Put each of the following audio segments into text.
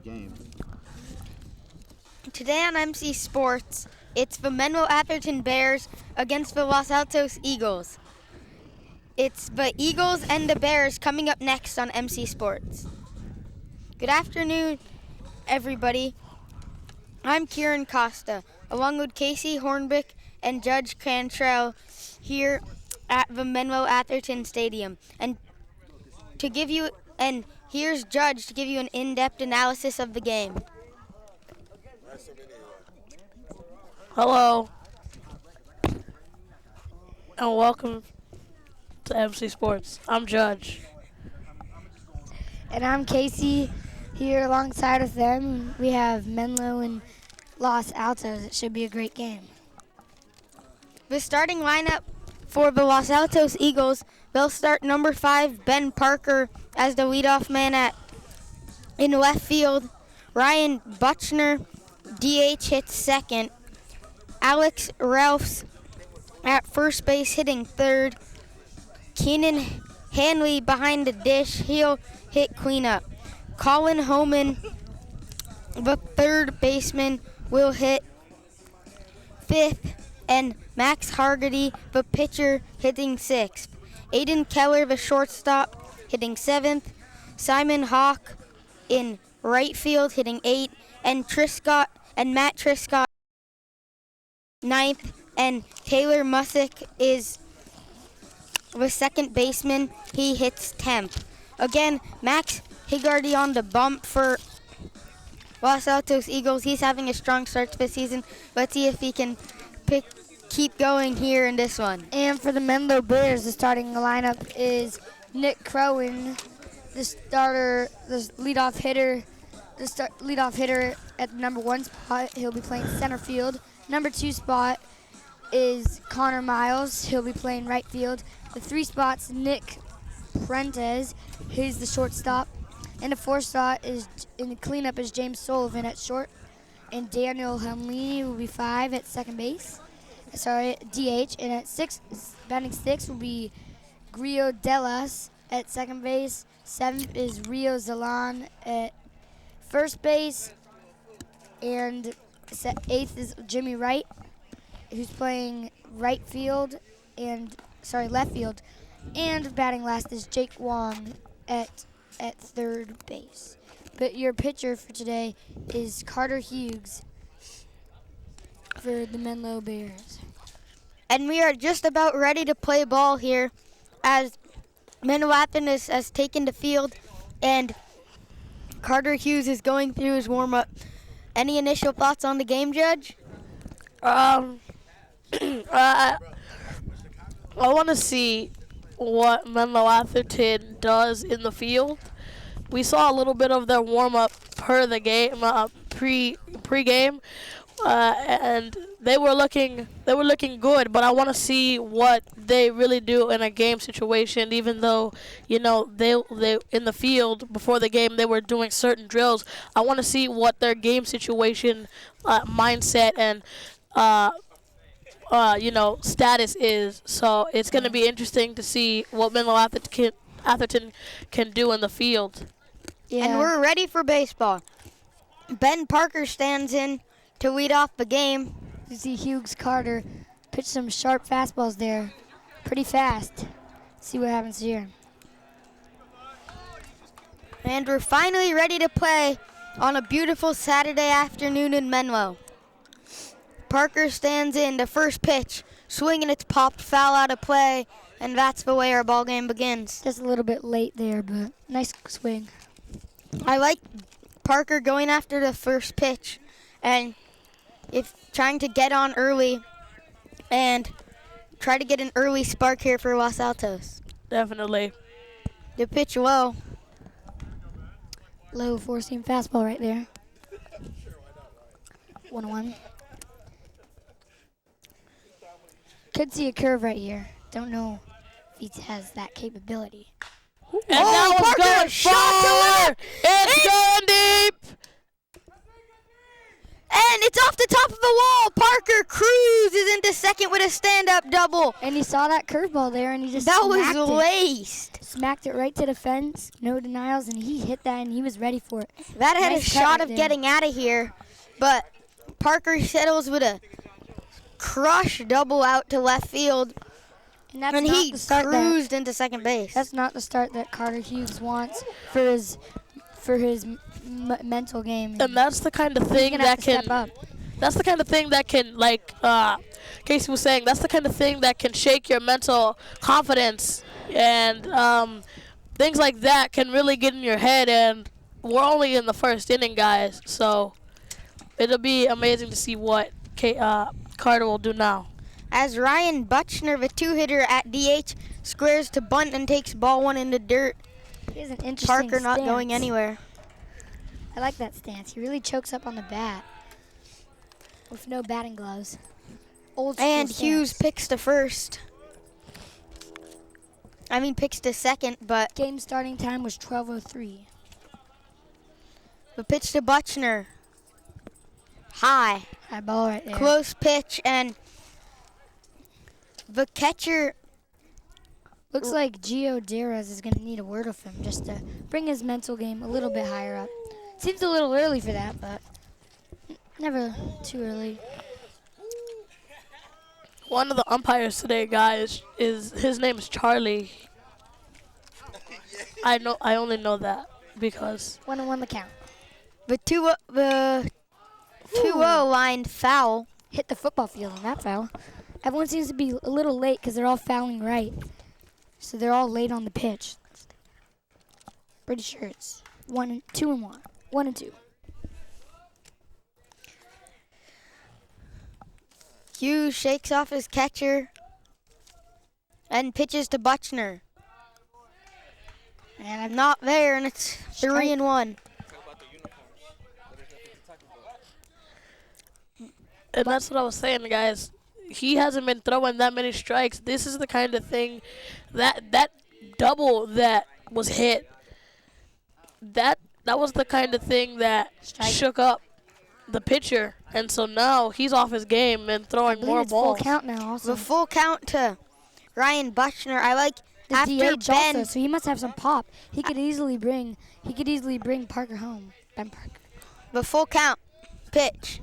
game. Today on MC Sports, it's the Menlo-Atherton Bears against the Los Altos Eagles. It's the Eagles and the Bears coming up next on MC Sports. Good afternoon, everybody. I'm Kieran Costa, along with Casey Hornbeck and Judge Cantrell here at the Menlo-Atherton Stadium. And here's Judge to give you an in-depth analysis of the game. Hello, and welcome to MC Sports. I'm Judge. And I'm Casey here alongside with them. We have Menlo and Los Altos. It should be a great game. The starting lineup for the Los Altos Eagles, they'll start number 5, Ben Parker, as the leadoff man in left field. Ryan Butchner, DH, hits second. Alex Ralphs at first base hitting third. Keenan Hanley behind the dish, he'll hit cleanup. Colin Homan, the third baseman, will hit fifth, and Max Hargady, the pitcher, hitting sixth. Aiden Keller, the shortstop, hitting seventh. Simon Hawk in right field, hitting eighth, and Matt Triscott ninth, and Taylor Musick is the second baseman. He hits 10th. Again, Max Higardy on the bump for Los Altos Eagles. He's having a strong start to the season. Let's see if he can keep going here in this one. And for the Menlo Bears, the starting lineup is Nick Crowan, the leadoff hitter at the number 1 spot. He'll be playing center field. Number 2 spot is Connor Miles. He'll be playing right field. The 3 spots, Nick Prentes, who's the shortstop. And the 4 spot is in the cleanup is James Sullivan at short. And Daniel Hamlini will be 5 at second base. DH. And at 6, batting 6 will be Grio Delas at second base. 7th is Rio Zalan at first base. And 8th is Jimmy Wright, who's playing left field. And batting last is Jake Wong at third base. But your pitcher for today is Carter Hughes for the Menlo Bears. And we are just about ready to play ball here as Menlo-Atherton has taken the field and Carter Hughes is going through his warm-up. Any initial thoughts on the game, Judge? I want to see what Menlo-Atherton does in the field. We saw a little bit of their warm-up per the game, pre-game, and they were looking good. But I want to see what they really do in a game situation. Even though they in the field before the game they were doing certain drills. I want to see what their game situation, mindset, and status is. So it's going to be interesting to see what Menlo-Atherton can do in the field. Yeah. And we're ready for baseball. Ben Parker stands in to lead off the game. You see Hughes Carter pitch some sharp fastballs there, pretty fast. See what happens here. And we're finally ready to play on a beautiful Saturday afternoon in Menlo. Parker stands in, the first pitch, swinging, it's popped foul out of play, and that's the way our ball game begins. Just a little bit late there, but nice swing. I like Parker going after the first pitch and trying to get on early and try to get an early spark here for Los Altos. Definitely. The pitch low. Low four-seam fastball right there. 1-1. Could see a curve right here. Don't know if he has that capability. And that was going far. It's going deep. And It's off the top of the wall. Parker cruises into second with a stand-up double. And he saw that curveball there, and he just That was smacked it. laced. Smacked it right to the fence. No denials, and he hit that, and he was ready for it. That had Nice a cut shot right of there. getting out of here, but Parker settles with a crush double out to left field, And that's and not he the start cruised into second base. that's not the start that Carter Hughes wants for his mental game. And that's the kind of He's thing gonna have that to can. step up. That's the kind of thing that can, like Casey was saying, that's the kind of thing that can shake your mental confidence. And things like that can really get in your head. And we're only in the first inning, guys. So it'll be amazing to see what Carter will do now. As Ryan Butchner, the two-hitter at DH, squares to bunt and takes ball one in the dirt. He has an interesting Parker not going stance. anywhere. I like that stance. He really chokes up on the bat with no batting gloves. Old school And Hughes stance. picks to first. Picks to second, but Game starting time was 12:03. the pitch to Butchner. High. High ball right there. Close pitch, and the catcher, Looks like Gio Diaz is going to need a word with him just to bring his mental game a little bit higher up. Seems a little early for that, but never too early. One of the umpires today, guys, his name is Charlie. I only know that because 1-1 the count. the 2-0 line foul. Hit the football field on that foul. Everyone seems to be a little late because they're all fouling right. So they're all late on the pitch. Pretty sure it's 1-2. 1-2. Hughes shakes off his catcher and pitches to Butchner. And I'm Not there, and it's 3-1. And that's what I was saying, guys. He hasn't been throwing that many strikes. This is the kind of thing that double that was hit. That was the kind of thing that Strike. shook up the pitcher. And so now he's off his game and I throwing believe more it's full balls. count now also. The full count to Ryan Butchner. I like The after DH also, Ben. so he must have some pop. He could easily bring Parker home. Ben Parker. The full count. Pitch.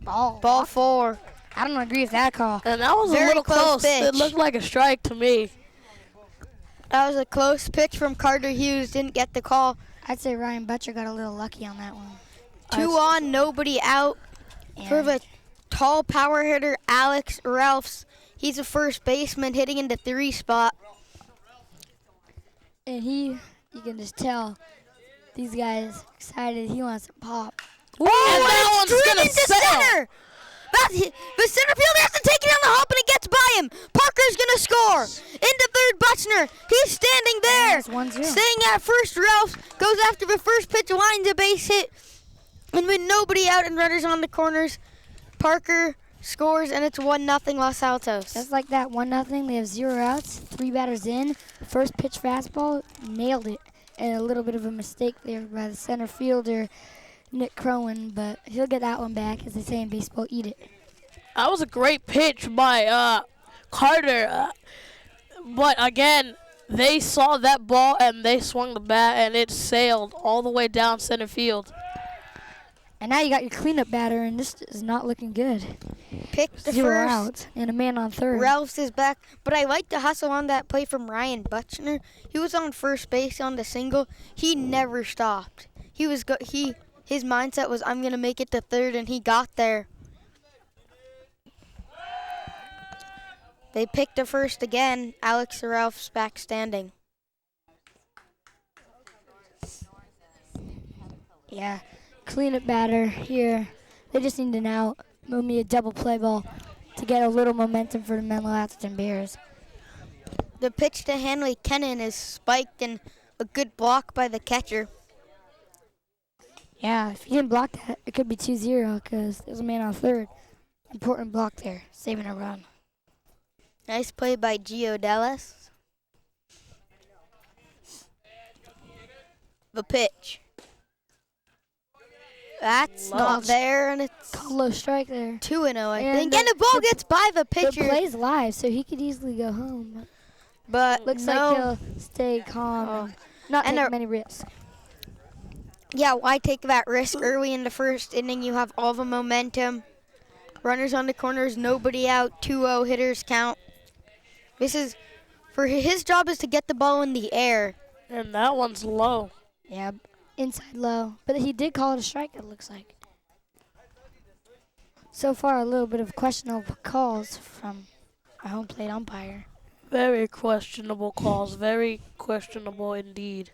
Ball. Ball 4. I don't agree with that call. And that was Very a little close close. It pitch. looked like a strike to me. That was a close pitch from Carter Hughes. Didn't get the call. I'd say Ryan Butcher got a little lucky on that one. 2 on, nobody out. For And the tall power hitter, Alex Ralphs. He's a first baseman hitting into 3 spot. And you can just tell these guys excited. He wants to pop. And that one's Driven gonna to sail. center. The center fielder has to take it on the hop, and it gets by him. Parker's going to score. Into third, Butchner. He's standing there. It's 1-0. Staying at first, Ralphs goes after the first pitch, lines a base hit. And with nobody out and runners on the corners, Parker scores, and it's 1-0 Los Altos. Just like that, 1-0. They have 0 outs, 3 batters in. First pitch fastball, nailed it. And a little bit of a mistake there by the center fielder, Nick Crowan, but he'll get that one back, as they say in baseball, eat it. That was a great pitch by Carter. But again, they saw that ball and they swung the bat and it sailed all the way down center field. And now you got your cleanup batter, and this is not looking good. Picked the 0 first. outs and a man on third. Ralphs is back, but I like the hustle on that play from Ryan Butchner. He was on first base on the single. He never stopped. His mindset was, I'm gonna make it to third, and he got there. They picked the first again. Alex Ralphs back standing. Yeah, cleanup batter here. They just need an out. Move me a double play ball to get a little momentum for the Menlo-Atherton Bears. The pitch to Hanley Kennan is spiked, and a good block by the catcher. Yeah, if you didn't block that, it could be 2-0 because there's a man on third. Important block there, saving a run. Nice play by Gio Dallas. The pitch. That's Low. not there, and it's Low strike there. 2-0, I And think. And the ball gets by the The pitcher, play's live, so he could easily go home. but Looks no. like he'll stay calm Oh. and not And take a- many risks. Yeah, why take that risk early in the first inning? You have all the momentum. Runners on the corners, nobody out, 2-0 hitters count. This is, for his job is to get the ball in the air. And that one's low. Yeah, inside low. But he did call it a strike, it looks like. So far, a little bit of questionable calls from our home plate umpire. Very questionable calls. Very questionable indeed.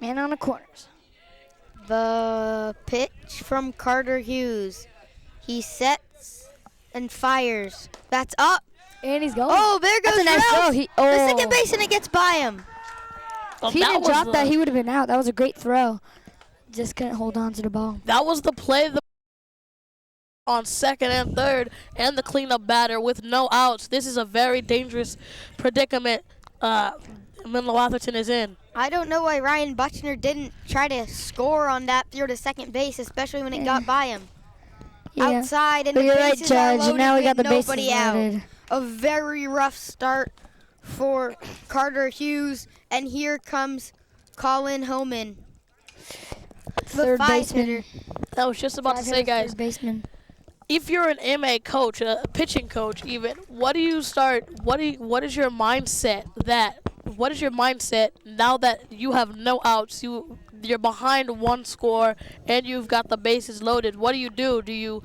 Man on the corners. The pitch from Carter Hughes. He sets and fires. That's up. And he's going. Oh, there goes That's a nice Ralph. throw. The second baseman, it gets by him. Oh, If he that didn't was drop the- that, he would have been out. That was a great throw. Just couldn't hold on to the ball. That was the play on second and third, and the cleanup batter with no outs. This is a very dangerous predicament Menlo-Atherton is in. I don't know why Ryan Butchner didn't try to score on that throw to second base, especially when it got by him. Yeah. Outside, and But the you're right, bases are Judge. loaded Now we with got the bases nobody out. loaded. A very rough start for Carter Hughes, and here comes Colin Homan, the Third five baseman. hitter. I was just about to say, guys, Third baseman. if you're an MA coach, a pitching coach even, what is your mindset now that you have no outs, you're behind one score and you've got the bases loaded? What do? Do you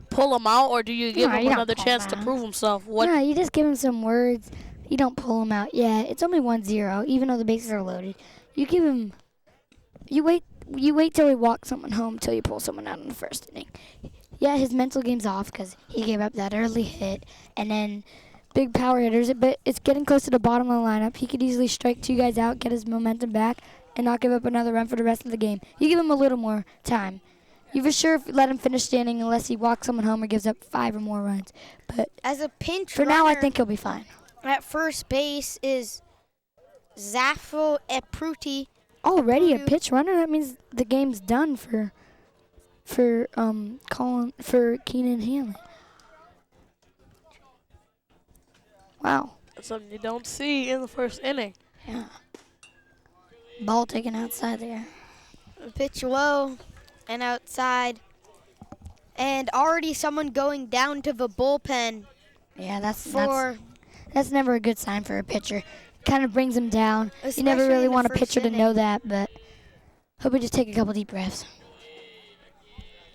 pull him out, or do you give No, him you don't another pull chance him to out. prove himself? What? No, you just give him some words. You don't pull him out. Yeah, it's only 1-0, even though the bases are loaded. You give him. You wait till he walks someone home till you pull someone out in the first inning. Yeah, his mental game's off because he gave up that early hit, and then big power hitters. But it's getting close to the bottom of the lineup. He could easily strike two guys out, get his momentum back, and not give up another run for the rest of the game. You give him a little more time. You for sure let him finish the inning unless he walks someone home or gives up 5 or more runs. But As a pinch for now, I runner think he'll be fine. at first base is Zaffo Epruti. Already a pitch runner. That means the game's done for Keenan Hanley. Wow. That's something you don't see in the first inning. Yeah. Ball taken outside there. Pitch low and outside. And already someone going down to the bullpen Yeah, that's never a good sign for a pitcher. Kind of brings him down. You never Especially really in the want a first pitcher to inning. know that, but hope we just take a couple deep breaths.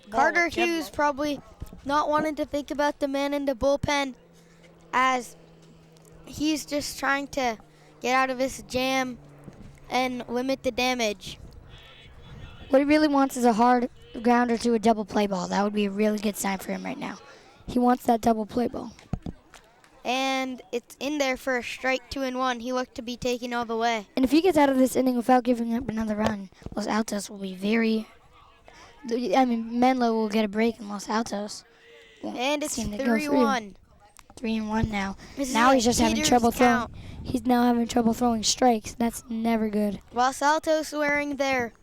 Carter Ball, Ken Hughes Ball. probably not wanting to think about the man in the bullpen, as he's just trying to get out of his jam and limit the damage. What he really wants is a hard grounder to a double play ball. That would be a really good sign for him right now. He wants that double play ball. And it's in there for a strike, 2-1. He looked to be taking all the way. And if he gets out of this inning without giving up another run, Los Altos will be Menlo will get a break in Los Altos. Won't And it's seem to go through. 3-1. 3-1 now. This is Now a he's just having hitter's trouble count. throwing. He's now having trouble throwing strikes. That's never good. Los Altos wearing their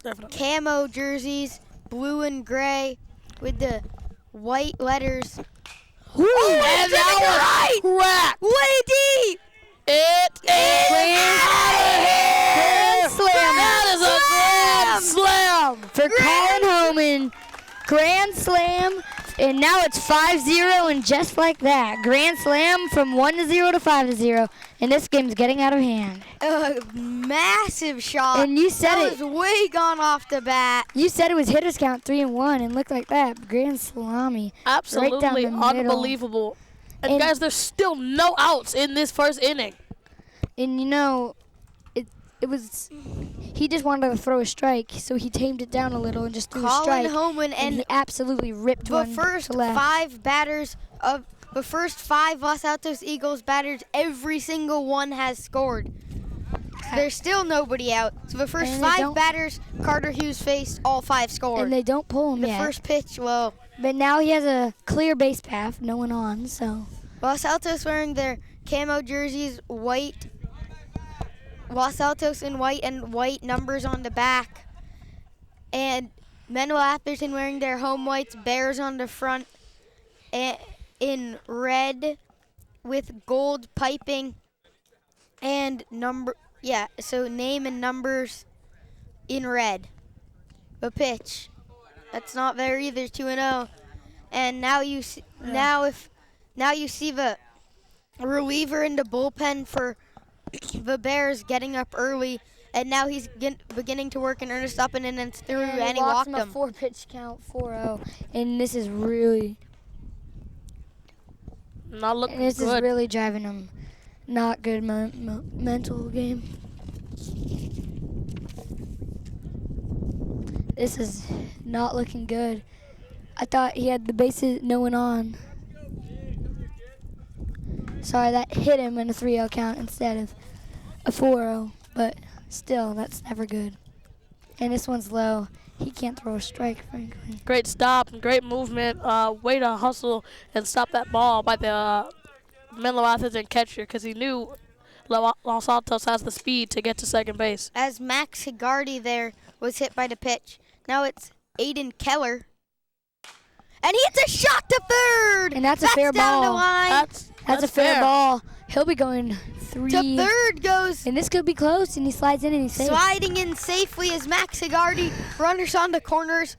Definitely. camo jerseys, blue and gray, with the white letters. And that was cracked. Way deep! It is out of here. Slam. That is a grand slam. For Colin Homan, grand slam, and now it's 5-0, and just like that, grand slam from 1-0 to 5-0, and this game's getting out of hand. A massive shot. And you said that it. was way gone off the bat. You said it was hitters count 3-1, and look like that, grand salami. Absolutely Right down the middle. unbelievable. And And- guys, there's still no outs in this first inning. And you know, it was. He just wanted to throw a strike, so he tamed it down a little and just threw a Colin strike. Homan And he and absolutely ripped the one first to left. 5 batters of the first 5 Los Altos Eagles batters, every single one has scored. There's still nobody out. So the first And they 5 don't- batters Carter Hughes faced, all 5 scored. And they don't pull him The yet. first pitch, well, But now he has a clear base path, no one on, so. Los Altos wearing their camo jerseys, white. Los Altos in white and white numbers on the back. And Menlo-Atherton wearing their home whites, Bears on the front in red with gold piping and so name and numbers in red. The pitch. That's not there either, 2-0. And now you see, now you see the reliever in the bullpen for the Bears getting up early, and now he's beginning to work in earnest up and in and through, and he walked him. him. A 4-pitch count, 4-0, and this is really Not looking good. This is really driving him. Not good mental game. This is not looking good. I thought he had the bases, no one on. Sorry, that hit him in a 3-0 count instead of a 4-0, but still, that's never good. And this one's low. He can't throw a strike, frankly. Great stop and great movement. Way to hustle and stop that ball by the Menlo-Atherton catcher because he knew Los Altos has the speed to get to second base. As Max Higardi there was hit by the pitch. Now it's Aiden Keller. And he hits a shot to third! And that's a fair down ball. The line. That's a fair ball. He'll be going 3. To third goes. And this could be close, and he slides in and he's safe. Sliding in safely as Max Higardi, runners on the corners.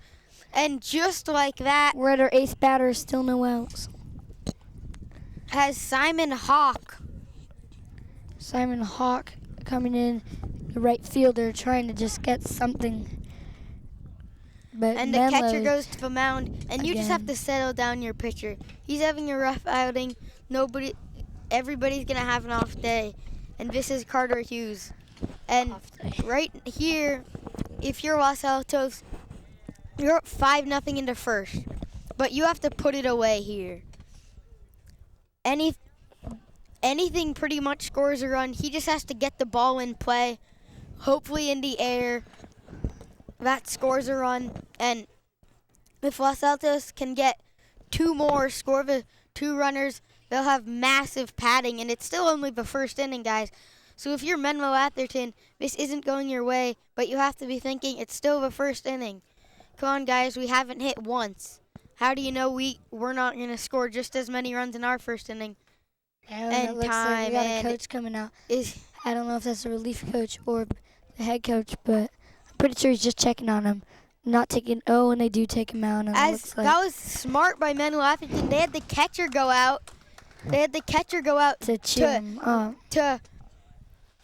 And just like that, we're at our ace batter, still no outs. Has Simon Hawk. Simon Hawk coming in, the right fielder, trying to just get something. But And the Menlo, catcher goes to the mound, and you just have to settle down your pitcher. He's having a rough outing. Everybody's gonna have an off day, and this is Carter Hughes. And right here, if you're Los Altos, you're up 5-0 into first, but you have to put it away here. Anything pretty much scores a run. He just has to get the ball in play, hopefully in the air. That scores a run, and if Los Altos can get 2 more, score the 2 runners, they'll have massive padding, and it's still only the first inning, guys. So if you're Menlo-Atherton, this isn't going your way, but you have to be thinking it's still the first inning. Come on, guys, we haven't hit once. How do you know we're not going to score just as many runs in our first inning? And it looks like we got a coach coming out. I don't know if that's a relief coach or the head coach, but I'm pretty sure he's just checking on him. Not taking, and they do take him out. And that was smart by Menlo-Atherton. They had the catcher go out. To cheer him up. To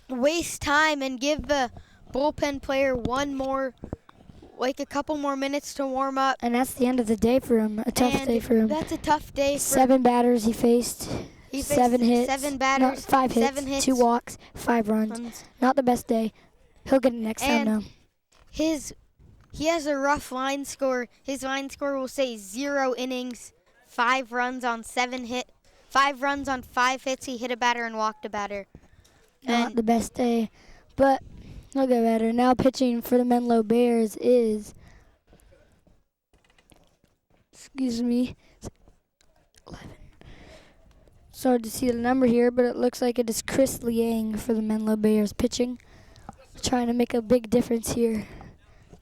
waste time and give the bullpen player a couple more minutes to warm up. And that's the end of the day for him. A tough day for him. That's a tough day. 7 batters he faced. He 7 hits. 7 batters. No, 5 hits. 7 hits. 2 walks. 5 runs. Not the best day. He'll get it next time now. He has a rough line score. His line score will say 0 innings, 5 runs on 7 hits. 5 runs on 5 hits. He hit a batter and walked a batter. Not the best day, but he'll get better. Now pitching for the Menlo Bears is, excuse me, 11. Sorry to see the number here, but it looks like it is Chris Liang for the Menlo Bears pitching. Trying to make a big difference here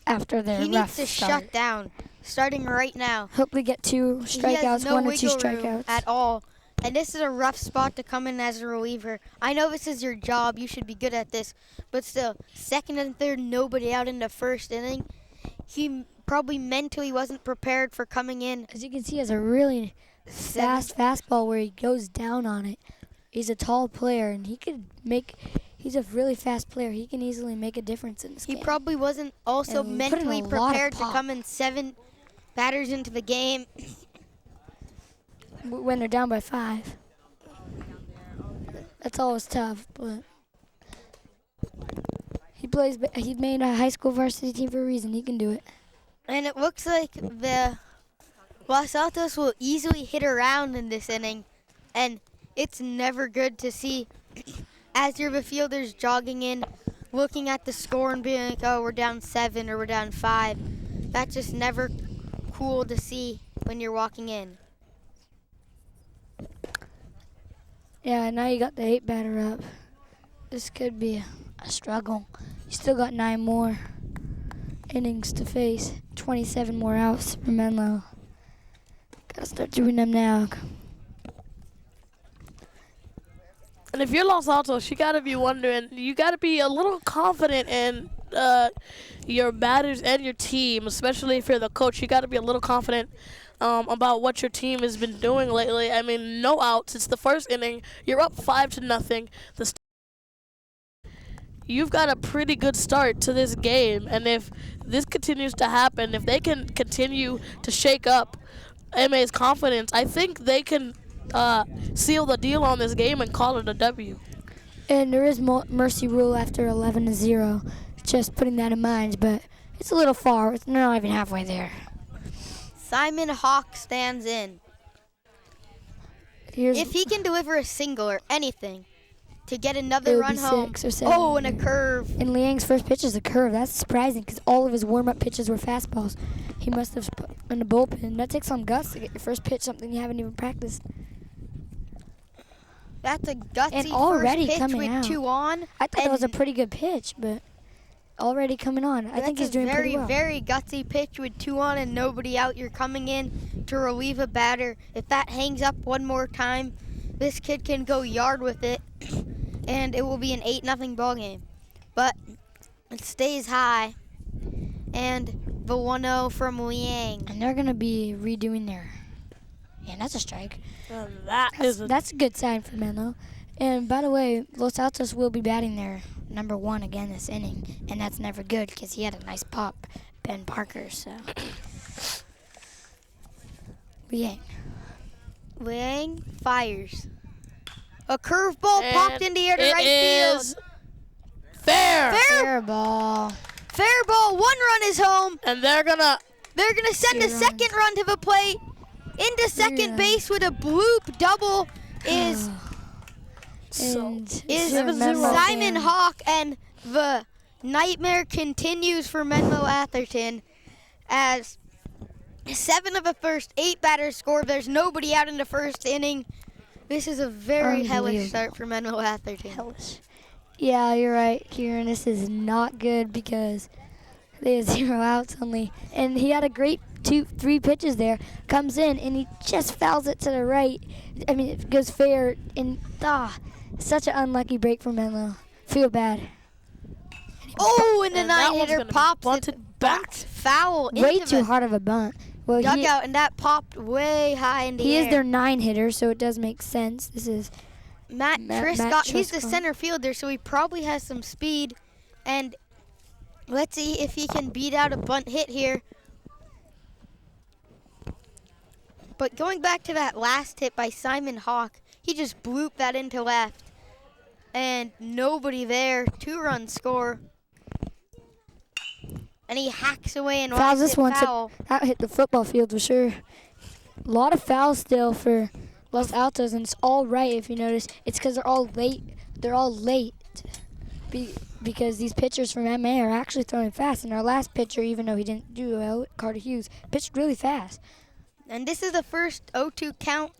after their He rough needs to start. shut down, starting right now. Hopefully get 2 strikeouts, He has no 1 or 2 wiggle room strikeouts. at all. And this is a rough spot to come in as a reliever. I know this is your job. You should be good at this. But still, second and third, nobody out in the first inning. He probably mentally wasn't prepared for coming in. As you can see, he has a really fast fastball where he goes down on it. He's a tall player, and he's a really fast player. He can easily make a difference in this game. He probably wasn't also And mentally put in a lot of prepared to pop. come in 7 batters into the game. When they're down by 5. That's always tough, but he made a high school varsity team for a reason. He can do it. And it looks like the Los Altos will easily hit around in this inning. And it's never good to see as you're the fielders jogging in, looking at the score and being like, oh, we're down 7 or we're down 5. That's just never cool to see when you're walking in. Yeah, now you got the 8 batter up. This could be a struggle. You still got 9 more innings to face. 27 more outs for Menlo. Gotta start doing them now. And if you're Los Altos, you gotta be wondering. You gotta be a little confident in your batters and your team, especially if you're the coach. You gotta be a little confident about what your team has been doing lately. I mean, no outs. It's the first inning. You're up 5-0. You've got a pretty good start to this game, and if this continues to happen, if they can continue to shake up MA's confidence, I think they can seal the deal on this game and call it a W. And there is mercy rule after 11-0. Just putting that in mind, but it's a little far. It's not even halfway there. Simon Hawk stands in. If he can deliver a single or anything to get another run home. 6 or 7. Oh, and a curve. And Liang's first pitch is a curve. That's surprising because all of his warm-up pitches were fastballs. He must have put in the bullpen. That takes some guts to get your first pitch, something you haven't even practiced. That's a gutsy And already first pitch coming with out. 2 on. I thought that was a pretty good pitch, but already coming on. I think he's doing pretty well. Very gutsy pitch with 2 on and nobody out. You're coming in to relieve a batter. If that hangs up one more time, this kid can go yard with it, and it will be an 8-0 ball game. But it stays high, and the 1-0 from Liang. And they're going to be redoing their... Yeah, that's a strike. That's a good sign for Menlo. And by the way, Los Altos will be batting their number 1 again this inning, and that's never good because he had a nice pop, Ben Parker. So, Liang fires. A curveball popped in the air to right field. Fair ball. Fair ball. 1 run is home. And they're gonna send a second run to the plate. Into second base with a bloop double is Simon Hawk, and the nightmare continues for Menlo-Atherton as 7 of the first 8 batters scored. There's nobody out in the first inning. This is a very hellish start for Menlo-Atherton. Hellish. Yeah, you're right, Kieran. This is not good because they had 0 outs only. And he had a great 2-3 pitches there. Comes in, and he just fouls it to the right. I mean, it goes fair. And, such an unlucky break for Menlo. Feel bad. Oh, and the 9-hitter pops bunted back. Foul. Way too hard of a bunt. Well, dugout, and that popped way high in the air. He is their 9-hitter, so it does make sense. This is Matt Triscott. He's the center fielder, so he probably has some speed. And let's see if he can beat out a bunt hit here. But going back to that last hit by Simon Hawk, he just blooped that into left. And nobody there. 2-run score. And he hacks away and fouls this one. That hit the football field for sure. A lot of fouls still for Los Altos, and it's all right if you notice. It's because they're all late. They're all late because these pitchers from MA are actually throwing fast. And our last pitcher, even though he didn't do well, Carter Hughes, pitched really fast. And this is the first 0-2 count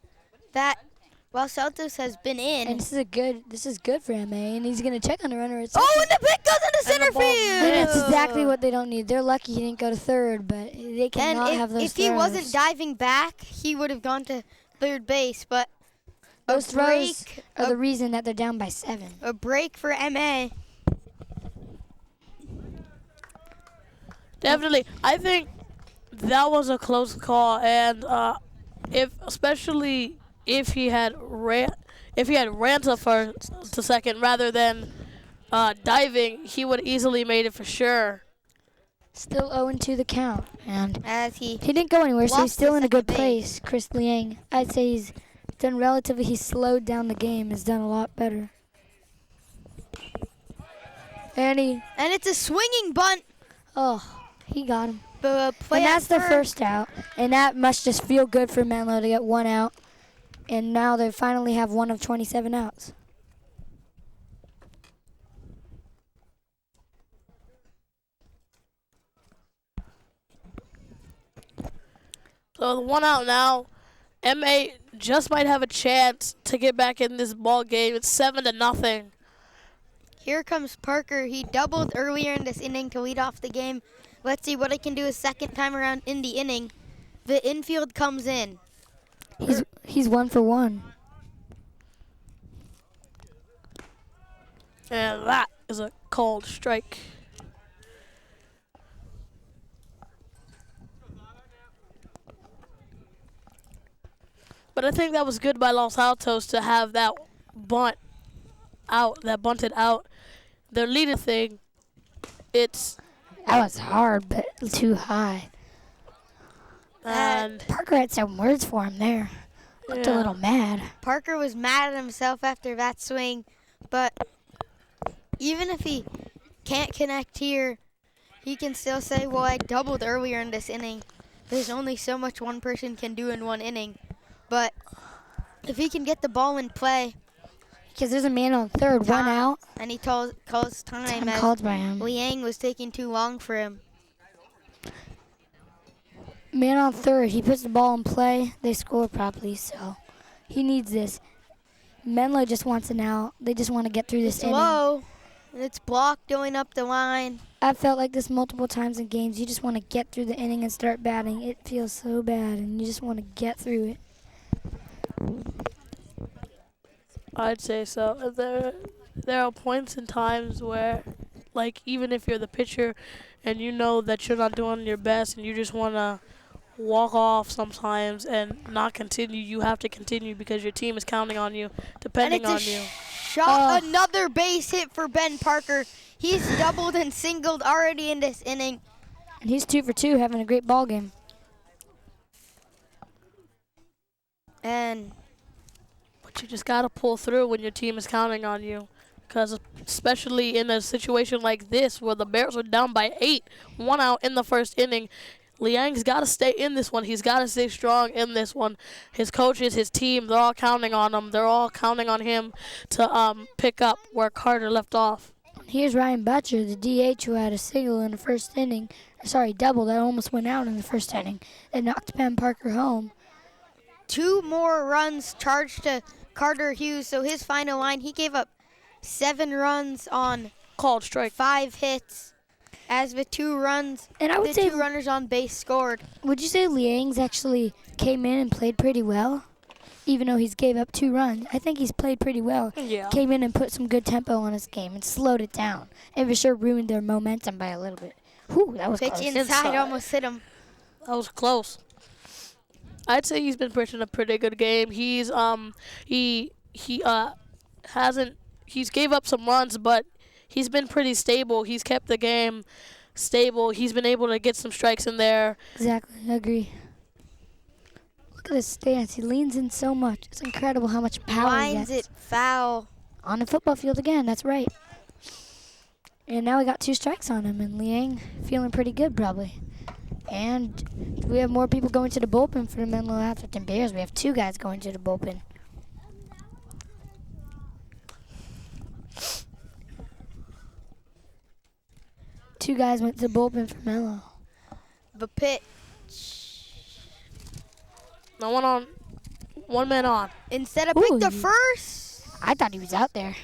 that Los Altos has been in. And this is good for MA, and he's gonna check on the runner. And the pick goes into center field. And that's exactly what they don't need. They're lucky he didn't go to third, but they cannot have those if throws. He wasn't diving back, he would have gone to third base. But those throws are the reason that they're down by 7. A break for MA. Definitely, I think that was a close call, and especially if he had ran to second rather than diving, he would easily made it for sure. Still 0-2 the count, and as he didn't go anywhere, so he's still in a good place. Chris Liang, I'd say he's slowed down the game, has done a lot better. And it's a swinging bunt. Oh, he got him. And that's the first out, and that must just feel good for Menlo to get 1 out. And now they finally have 1 of 27 outs. So the 1 out now. MA just might have a chance to get back in this ball game. It's 7-0. Here comes Parker. He doubled earlier in this inning to lead off the game. Let's see what he can do a second time around in the inning. The infield comes in. He's 1 for 1. And that is a called strike. But I think that was good by Los Altos to have that bunted out. Their leader thing, That was hard, but too high. and Parker had some words for him there. Looked a little mad. Parker was mad at himself after that swing, but even if he can't connect here, he can still say, well, I doubled earlier in this inning. There's only so much one person can do in one inning. But if he can get the ball in play, Because there's a man on third, one out. and he calls time as Called by him. Liang was taking too long for him. Man on third, he puts the ball in play. They score properly, so he needs this. Menlo just wants an out. They just want to get through this It's inning. low, and it's blocked going up the line. I've felt like this multiple times in games. You just want to get through the inning and start batting. It feels so bad, and you just want to get through it. I'd say so. There are points and times where, like, even if you're the pitcher and you know that you're not doing your best and you just want to walk off sometimes and not continue, you have to continue because your team is counting on you, depending and on it's a you. shot, another base hit for Ben Parker. He's doubled and singled already in this inning. And he's 2 for 2, having a great ball game. And But you just got to pull through when your team is counting on you. Because especially in a situation like this where the Bears are down by 8, 1 out in the first inning, Liang's got to stay in this one. He's got to stay strong in this one. His coaches, his team, they're all counting on him. They're all counting on him to pick up where Carter left off. Here's Ryan Butcher, the DH, who had a single in the first inning. Sorry, double that almost went out in the first inning. That knocked Ben Parker home. 2 more runs charged to Carter Hughes. So his final line, he gave up 7 runs on Called strike. 5 hits. As with 2 runs, And I would the say, 2 runners on base scored. would you say Liang's actually came in and played pretty well? Even though he's gave up 2 runs, I think he's played pretty well. Yeah. Came in and put some good tempo on his game and slowed it down. And for sure ruined their momentum by a little bit. Whew, that was Pitch close. inside almost hit him. That was close. I'd say he's been pitching a pretty good game. He's he's gave up some runs, but he's been pretty stable. He's kept the game stable. He's been able to get some strikes in there. Exactly, I agree. Look at his stance. He leans in so much. It's incredible how much power he Lines gets. it foul. On the football field again, that's right. And now we got 2 strikes on him, and Liang feeling pretty good probably. And we have more people going to the bullpen for the Menlo-Atherton Bears. We have 2 guys going to the bullpen. Two guys went to the bullpen for Menlo. The pitch. No one on. 1 man on. Instead of Ooh, pick the first. I thought he was out there.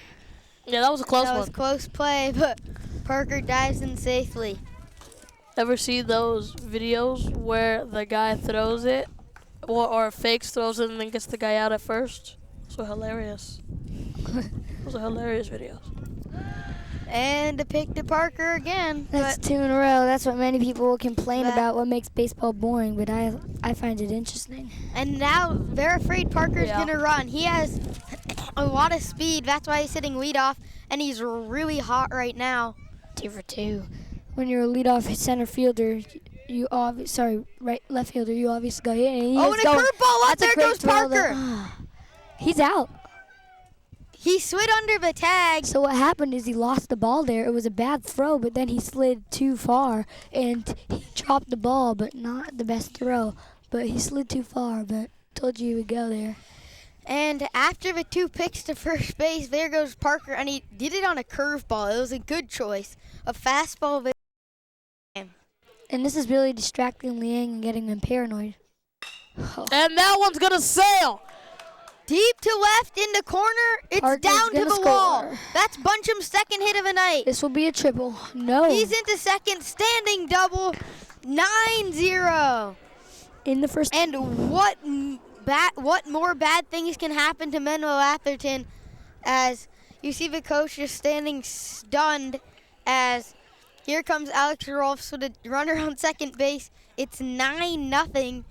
Yeah, that was a close That one. was close play, but Parker dives in safely. Ever see those videos where the guy throws it or fakes throws it and then gets the guy out at first? So hilarious. Those are hilarious videos. And a pick to Parker again. That's But 2 in a row. That's what many people will complain That- about, what makes baseball boring, but I find it interesting. and now they're afraid Parker's Yeah. gonna run. He has a lot of speed. That's why he's sitting leadoff, and he's really hot right now. 2 for 2. When you're a leadoff center fielder, left fielder, you obviously go here. And Oh, and a curveball up. There goes Parker. He's out. He slid under the tag. So what happened is he lost the ball there. It was a bad throw, but then he slid too far, and he dropped the ball, but not the best throw. But he slid too far, but told you he would go there. And after the 2 picks to first base, there goes Parker, and he did it on a curveball. It was a good choice. A fastball. And this is really distracting Liang and getting him paranoid. Oh. And that one's going to sail. Deep to left in the corner. It's Parker's down to gonna the wall. score. That's Buncham's second hit of the night. This will be a triple. No. He's into second, standing double, 9-0. In the first. And what more bad things can happen to Menlo-Atherton as you see the coach just standing stunned as here comes Alex Rolfs with a runner on second base. It's 9-0.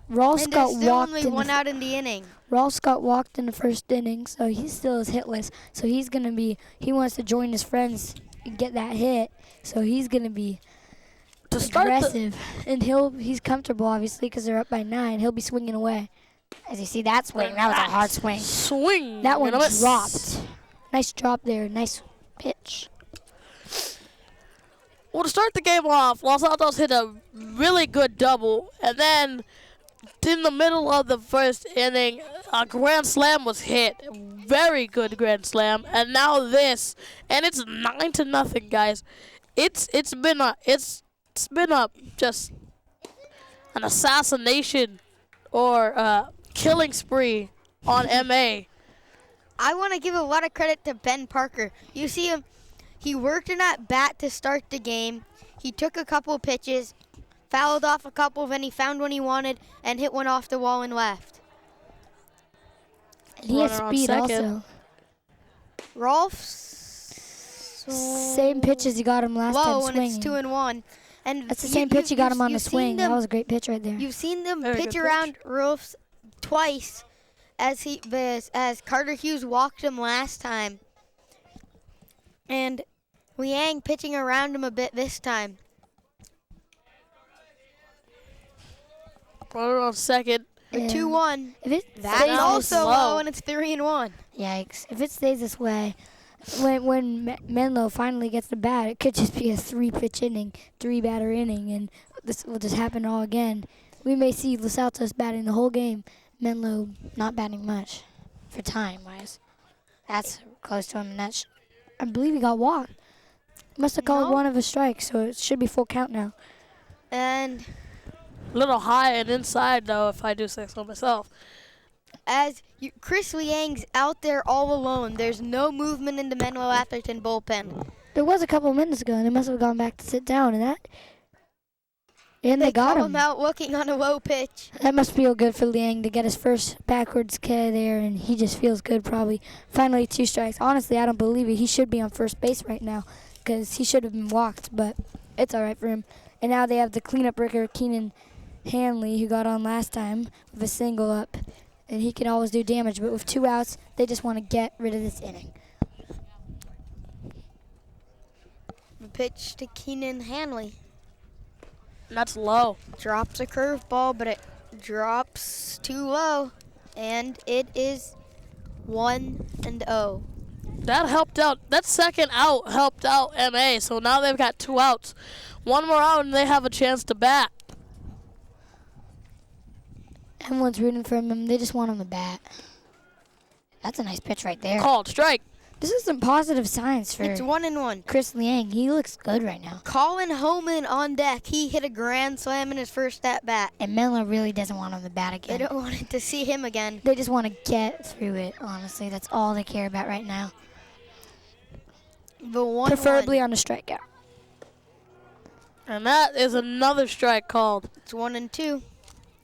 Ross And got there's still walked only in one the, out in the inning. Ross got walked in the first inning, so he still is hitless. So he wants to join his friends and get that hit. So he's gonna be To start aggressive, and he's comfortable obviously because they're up by 9. He'll be swinging away. As you see that swing, that was a hard swing. swing. That one and a miss. dropped. Nice drop there. Nice pitch. Well, to start the game off, Los Altos hit a really good double, and then in the middle of the first inning, a grand slam was hit. Very good grand slam, and now this, and it's 9-0, guys. It's been a just an assassination or killing spree on MA. I want to give a lot of credit to Ben Parker. You see him, he worked in that bat to start the game. He took a couple pitches, fouled off a couple, then he found one he wanted and hit one off the wall and left. And he has Runner on speed second. also. Rolf's Same pitch as he got him last time low and swinging. it's 2-1. And That's the same pitch he got him on the you've seen swing. That them- was a great pitch right there. You've seen them Very pitch good pitch. around Rolf's twice as Carter Hughes walked him last time. And Liang pitching around him a bit this time. Runner on second. Yeah. 2-1. If it That's stays also low. low and it's 3-1. Yikes. If it stays this way, when Menlo finally gets the bat, it could just be a 3-pitch inning, 3-batter inning, and this will just happen all again. We may see Los Altos batting the whole game, Menlo not batting much for time-wise. That's close to him, and I believe he got walked. Must have called No. one of his strikes, so it should be full count now. And A little high and inside, though, if I do say so myself. Chris Liang's out there all alone. There's no movement in the Menlo-Atherton bullpen. There was a couple minutes ago, and they must have gone back to sit down, and they got call him. out looking on a low pitch. That must feel good for Liang to get his first backwards K there, and he just feels good probably. Finally 2 strikes. Honestly, I don't believe it. He should be on first base right now because he should have been walked, but it's all right for him. And now they have the cleanup rigger, Keenan Hanley, who got on last time with a single up, and he can always do damage, but with 2 outs, they just want to get rid of this inning. The pitch to Keenan Hanley. And that's low. Drops a curveball, but it drops too low. And it is 1-0. That helped out. That second out helped out MA, so now they've got 2 outs. One more out, and they have a chance to bat. Everyone's rooting for him. They just want him to bat. That's a nice pitch right there. Called strike. This is some positive signs for It's 1-1. Chris Liang. He looks good right now. Colin Homan on deck. He hit a grand slam in his first at bat. And Menlo really doesn't want him to bat They again. don't want to see him again. They just want to get through it, honestly. That's all they care about right now. The 1-1. Preferably on a strikeout. And that is another strike called. It's 1-2.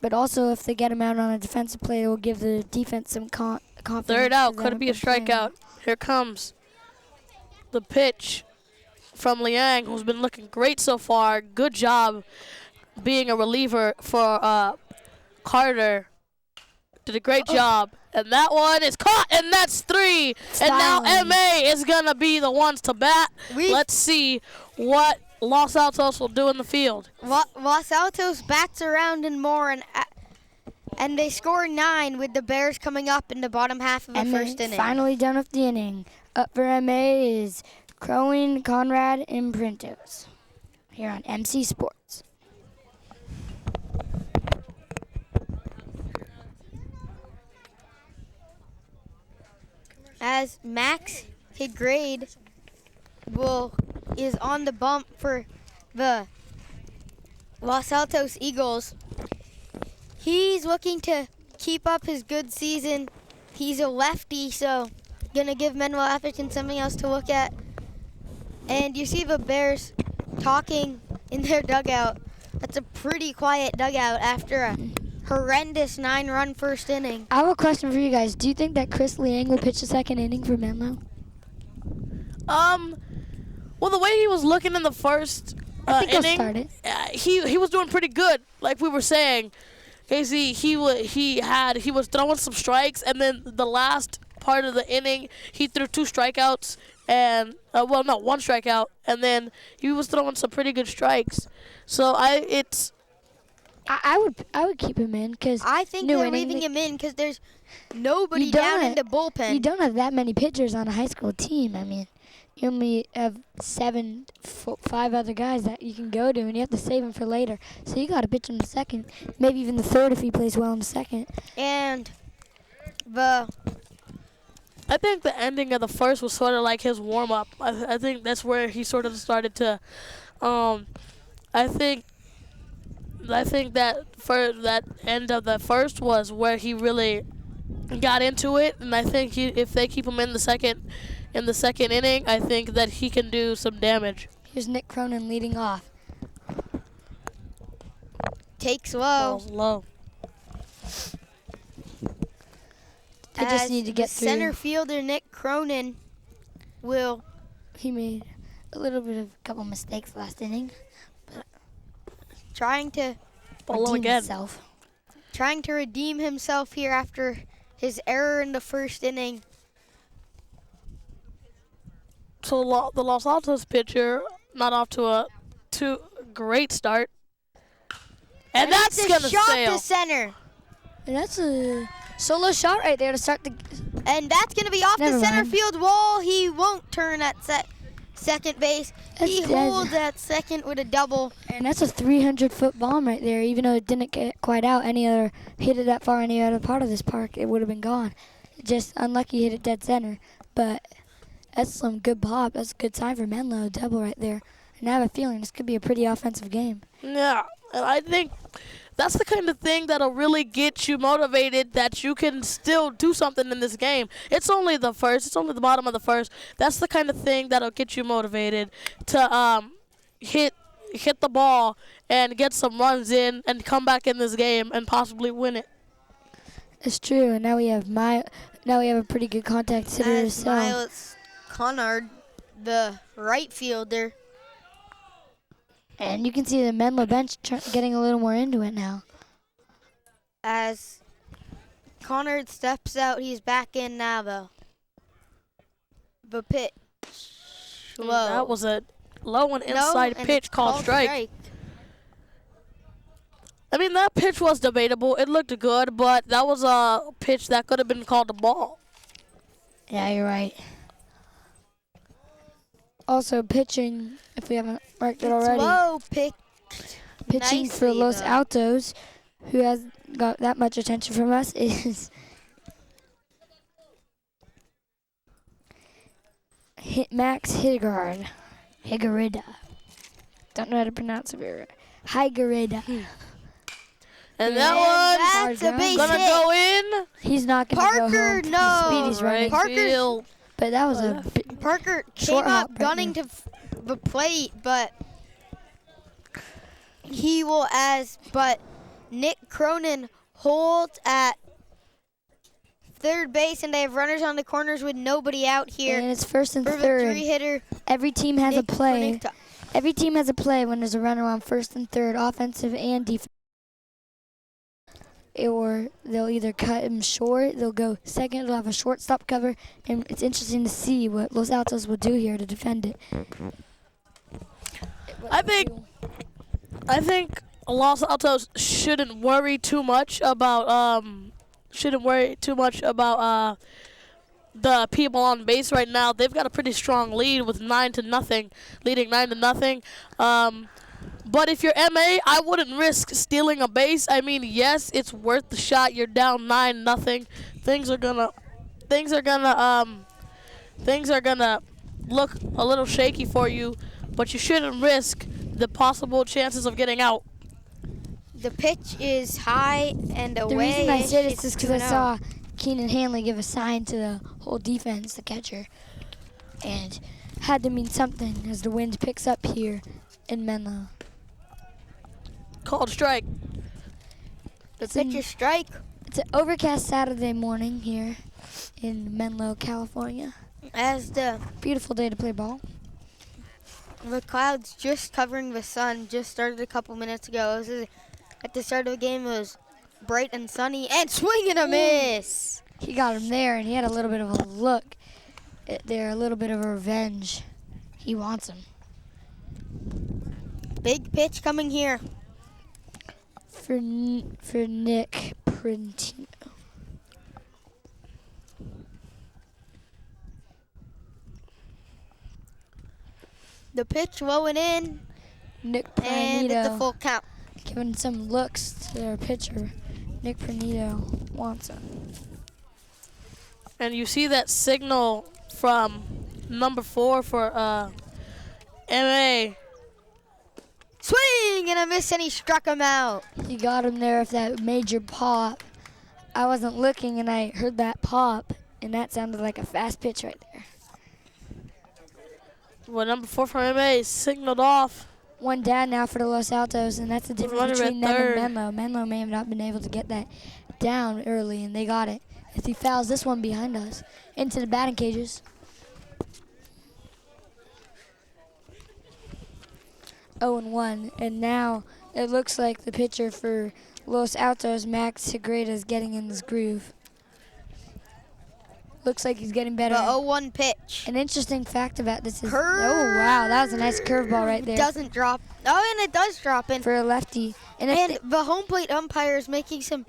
But also, if they get him out on a defensive play, it will give the defense some confidence. Third out. 'cause they Could it be a haven't been playing. strikeout? Here comes the pitch from Liang, who's been looking great so far. Good job being a reliever for Carter. Did a great job. And that one is caught, and that's 3. And now Styling. MA is going to be the ones to bat. Let's see what Los Altos will do in the field. Los Altos bats around and more, and they score 9 with the Bears coming up in the bottom half of the And first they're inning. finally done with the inning. Up for MA is Crowing, Conrad, and Printos. Here on MC Sports. As Max Hidgrade is on the bump for the Los Altos Eagles. He's looking to keep up his good season He's a lefty, so gonna give Menlo-Atherton something else to look at. And you see the Bears talking in their dugout. That's a pretty quiet dugout after a horrendous 9-run first inning. I have a question for you guys. Do you think that Chris Liang will pitch the second inning for Menlo? Well, the way he was looking in the first I think inning, he'll start it. he was doing pretty good. Like we were saying, Casey, he was throwing some strikes, and then the last part of the inning, he threw 2 strikeouts, and one strikeout, and then he was throwing some pretty good strikes. So I would keep him in because I think they're leaving him in because there's nobody down in the bullpen. You don't have that many pitchers on a high school team. I mean, you only have 5 other guys that you can go to, and you have to save them for later. So you got to pitch him in the second, maybe even the third if he plays well in the second. And I think the ending of the first was sort of like his warm-up. I think that's where he sort of started to. I think that for that end of the first was where he really got into it, and I think if they keep him in the second inning, I think that he can do some damage. Here's Nick Cronin leading off. Takes low. Balls low. They just need to get through. Center fielder Nick Cronin will. He made a couple mistakes last inning. Trying to redeem himself here after his error in the first inning. So the Los Altos pitcher not off to a great start, and that's gonna shot sail. to center. And that's a solo shot right there to start the. And that's gonna be off the center field wall. He won't turn at second base. He holds at second with a double. And that's a 300-foot bomb right there. Even though it didn't get quite out, hit it that far any other part of this park, it would have been gone. Just unlucky hit it dead center. But that's some good pop. That's a good sign for Menlo. A double right there. And I have a feeling this could be a pretty offensive game. Yeah, and I think that's the kind of thing that'll really get you motivated that you can still do something in this game. It's only the first. It's only the bottom of the first. That's the kind of thing that'll get you motivated to hit the ball and get some runs in and come back in this game and possibly win it. It's true, and now we have a pretty good contact hitter as well. Miles Connard, the right fielder. And you can see the Menlo bench getting a little more into it now. As Connard steps out, he's back in now, though. The pitch. Low. That was a low and inside pitch called strike. I mean, that pitch was debatable. It looked good, but that was a pitch that could have been called a ball. Yeah, you're right. Also, pitching, if we haven't marked it already. Low pick. Pitching for Los Altos, who has got that much attention from us, is Max Higarida. Don't know how to pronounce it very right. Higarida. And that one's a base gonna hit. go in. He's not gonna go home. Parker, no. Speedy's running. Field. But that was a Parker came short hop up right gunning there. to the plate, but Nick Cronin holds at third base, and they have runners on the corners with nobody out here. And it's first and For the third. 3-hitter, Every team has Nick a play. Cronin to- Every team has a play when there's a runner on first and third, offensive and defensive. Or they'll either cut him short, they'll go second, they'll have a shortstop cover, and it's interesting to see what Los Altos will do here to defend it. I think Los Altos shouldn't worry too much about the people on base right now. They've got a pretty strong lead with 9-0, leading 9-0. But if you're MA, I wouldn't risk stealing a base. I mean, yes, it's worth the shot. You're down 9-0. Things are gonna look a little shaky for you, but you shouldn't risk the possible chances of getting out. The pitch is high and away. The reason I say this is because I saw Keenan Hanley give a sign to the whole defense, the catcher, and had to mean something as the wind picks up here in Menlo. Called strike. The pitcher strike. It's an overcast Saturday morning here in Menlo, California. As the Beautiful day to play ball. clouds just covering the sun just started a couple minutes ago. At the start of the game, it was bright and sunny, and swing and a miss. He got him there, and he had a little bit of a look there, a little bit of a revenge. He wants him. Big pitch coming here. For Nick Prentino. The pitch low and in, Nick and at the Pranito full count. giving some looks to their pitcher. Nick Pranito wants him. And you see that signal from number 4 for MA. Swing and a miss, and he struck him out. He got him there with that major pop. I wasn't looking, and I heard that pop, and that sounded like a fast pitch right there. Well, number 4 from MA signaled off. One down now for the Los Altos, and that's the difference runner at between them third. and Menlo. Menlo may have not been able to get that down early, and they got it. If he fouls this one behind us, into the batting cages. 0-1, and now it looks like the pitcher for Los Altos, Max Segreda, is getting in his groove. Looks like he's getting better. The 0-1 pitch. An interesting fact about this is, Curve. oh wow, that was a nice curveball right there Doesn't drop. Oh, and it does drop in. for a lefty. And, And if the home plate umpire is making some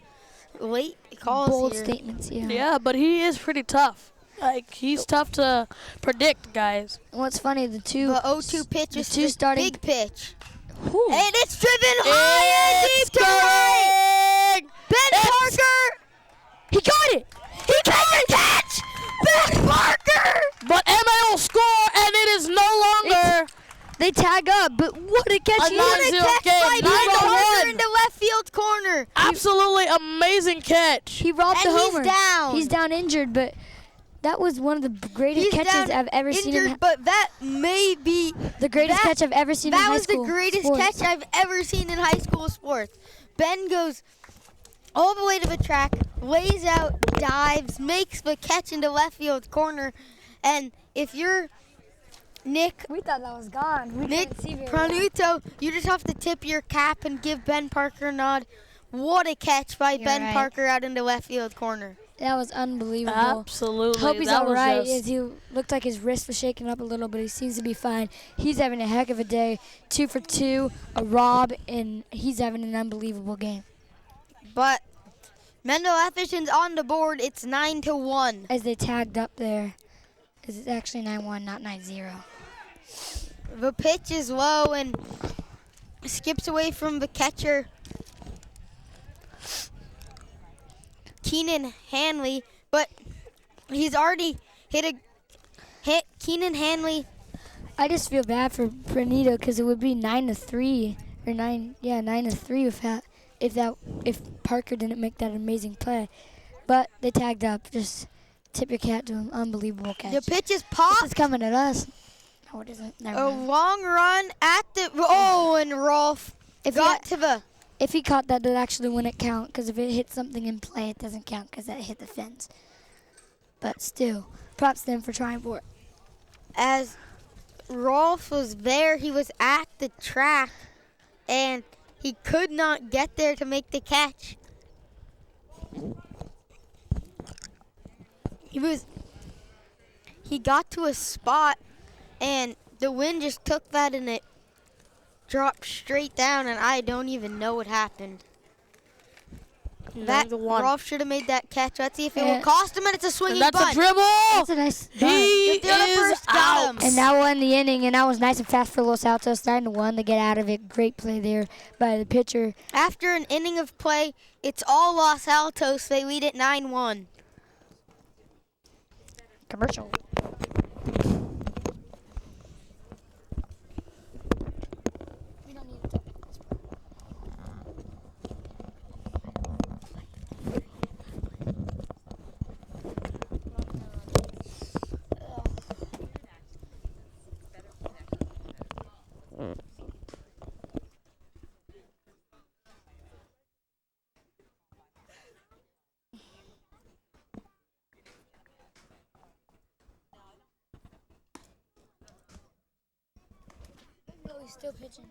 late calls bold here. statements, yeah. Yeah, but he is pretty tough. Like, he's tough to predict, guys. And what's funny, the two The 0-2 pitch is two the starting- big pitch. Whew. And it's driven high and deep to right. Ben Parker. He got it! He can catch. Ben Parker. But MA will score, and it is no longer They tag up, but what a catch! A He What a 9-0 catch game, by Ben 9-1. Parker into left field corner. absolutely amazing catch. He robbed And the he's homer. down. He's down injured, but that was one of the greatest He's catches down I've ever seen. injured, but that may be The greatest that- catch I've ever seen in that high was the school greatest sports. catch I've ever seen in high school sports. Ben goes all the way to the track, lays out, dives, makes the catch into left field corner, and if you're Nick We thought that was gone. We Nick couldn't see very well. Pranuto, you just have to tip your cap and give Ben Parker a nod. What a catch by You're Ben right. Parker out into left field corner. That was unbelievable. Absolutely. Hope he's that all was right. just- As he looked like his wrist was shaking up a little, but he seems to be fine. He's having a heck of a day. 2 for 2, a rob, and he's having an unbelievable game. But Menlo-Atherton's on the board. It's 9-1. As they tagged up there, 'cause it's actually 9-1, not 9-0. The pitch is low and skips away from the catcher, Keenan Hanley, but he's already hit Keenan Hanley. I just feel bad for Pranito because it would be 9-3 or 9-3 if Parker didn't make that amazing play. But they tagged up. Just tip your cap to him. Unbelievable catch. The pitch is This popped. is coming at us. No, it isn't. Never A mind. long run at the and Rolf If got he, to the. if he caught that, that actually wouldn't count because if it hit something in play, it doesn't count because that hit the fence. But still, props to him for trying for it. As Rolf was there, he was at the track, and he could not get there to make the catch. He got to a spot, and the wind just took that, and it dropped straight down, and I don't even know what happened. That 9-1. Rolf should have made that catch. Let's see if it will Yeah. cost him, and it's a And swinging that's bunt. a dribble. That's a nice bunt. He The other is first got him. out. And that won the inning, and that was nice and fast for Los Altos. 9-1 to get out of it. Great play there by the pitcher. After an inning of play, it's all Los Altos. They lead at 9-1. Commercial. Still pitching.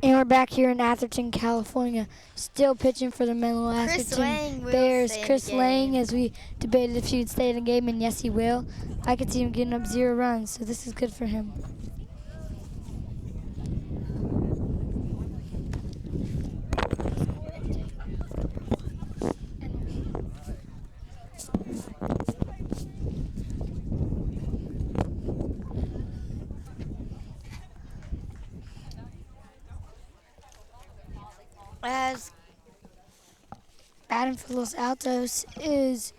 And we're back here in Atherton, California, still pitching for the Chris Menlo-Atherton Lang will Bears. stay in Chris the game. Lang, as we debated if he would stay in the game, and yes, he will. I could see him getting up 0 runs, so this is good for him. As Batting for Los Altos is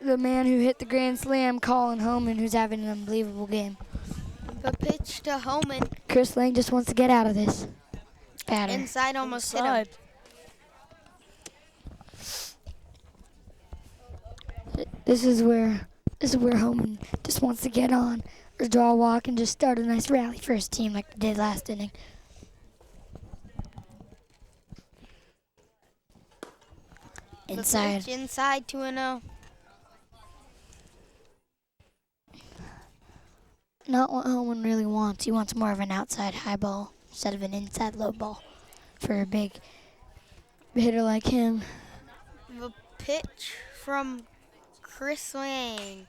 the man who hit the grand slam, Colin Homan, who's having an unbelievable game. the pitch to Homan, Chris Lang just wants to get out of this. Batter. inside almost hit him. Inside. This is where Homan just wants to get on or draw a walk and just start a nice rally for his team like they did last inning. The Inside. pitch inside 2-0. Not what Homan really wants. He wants more of an outside high ball instead of an inside low ball for a big hitter like him. The pitch from Chris Lang.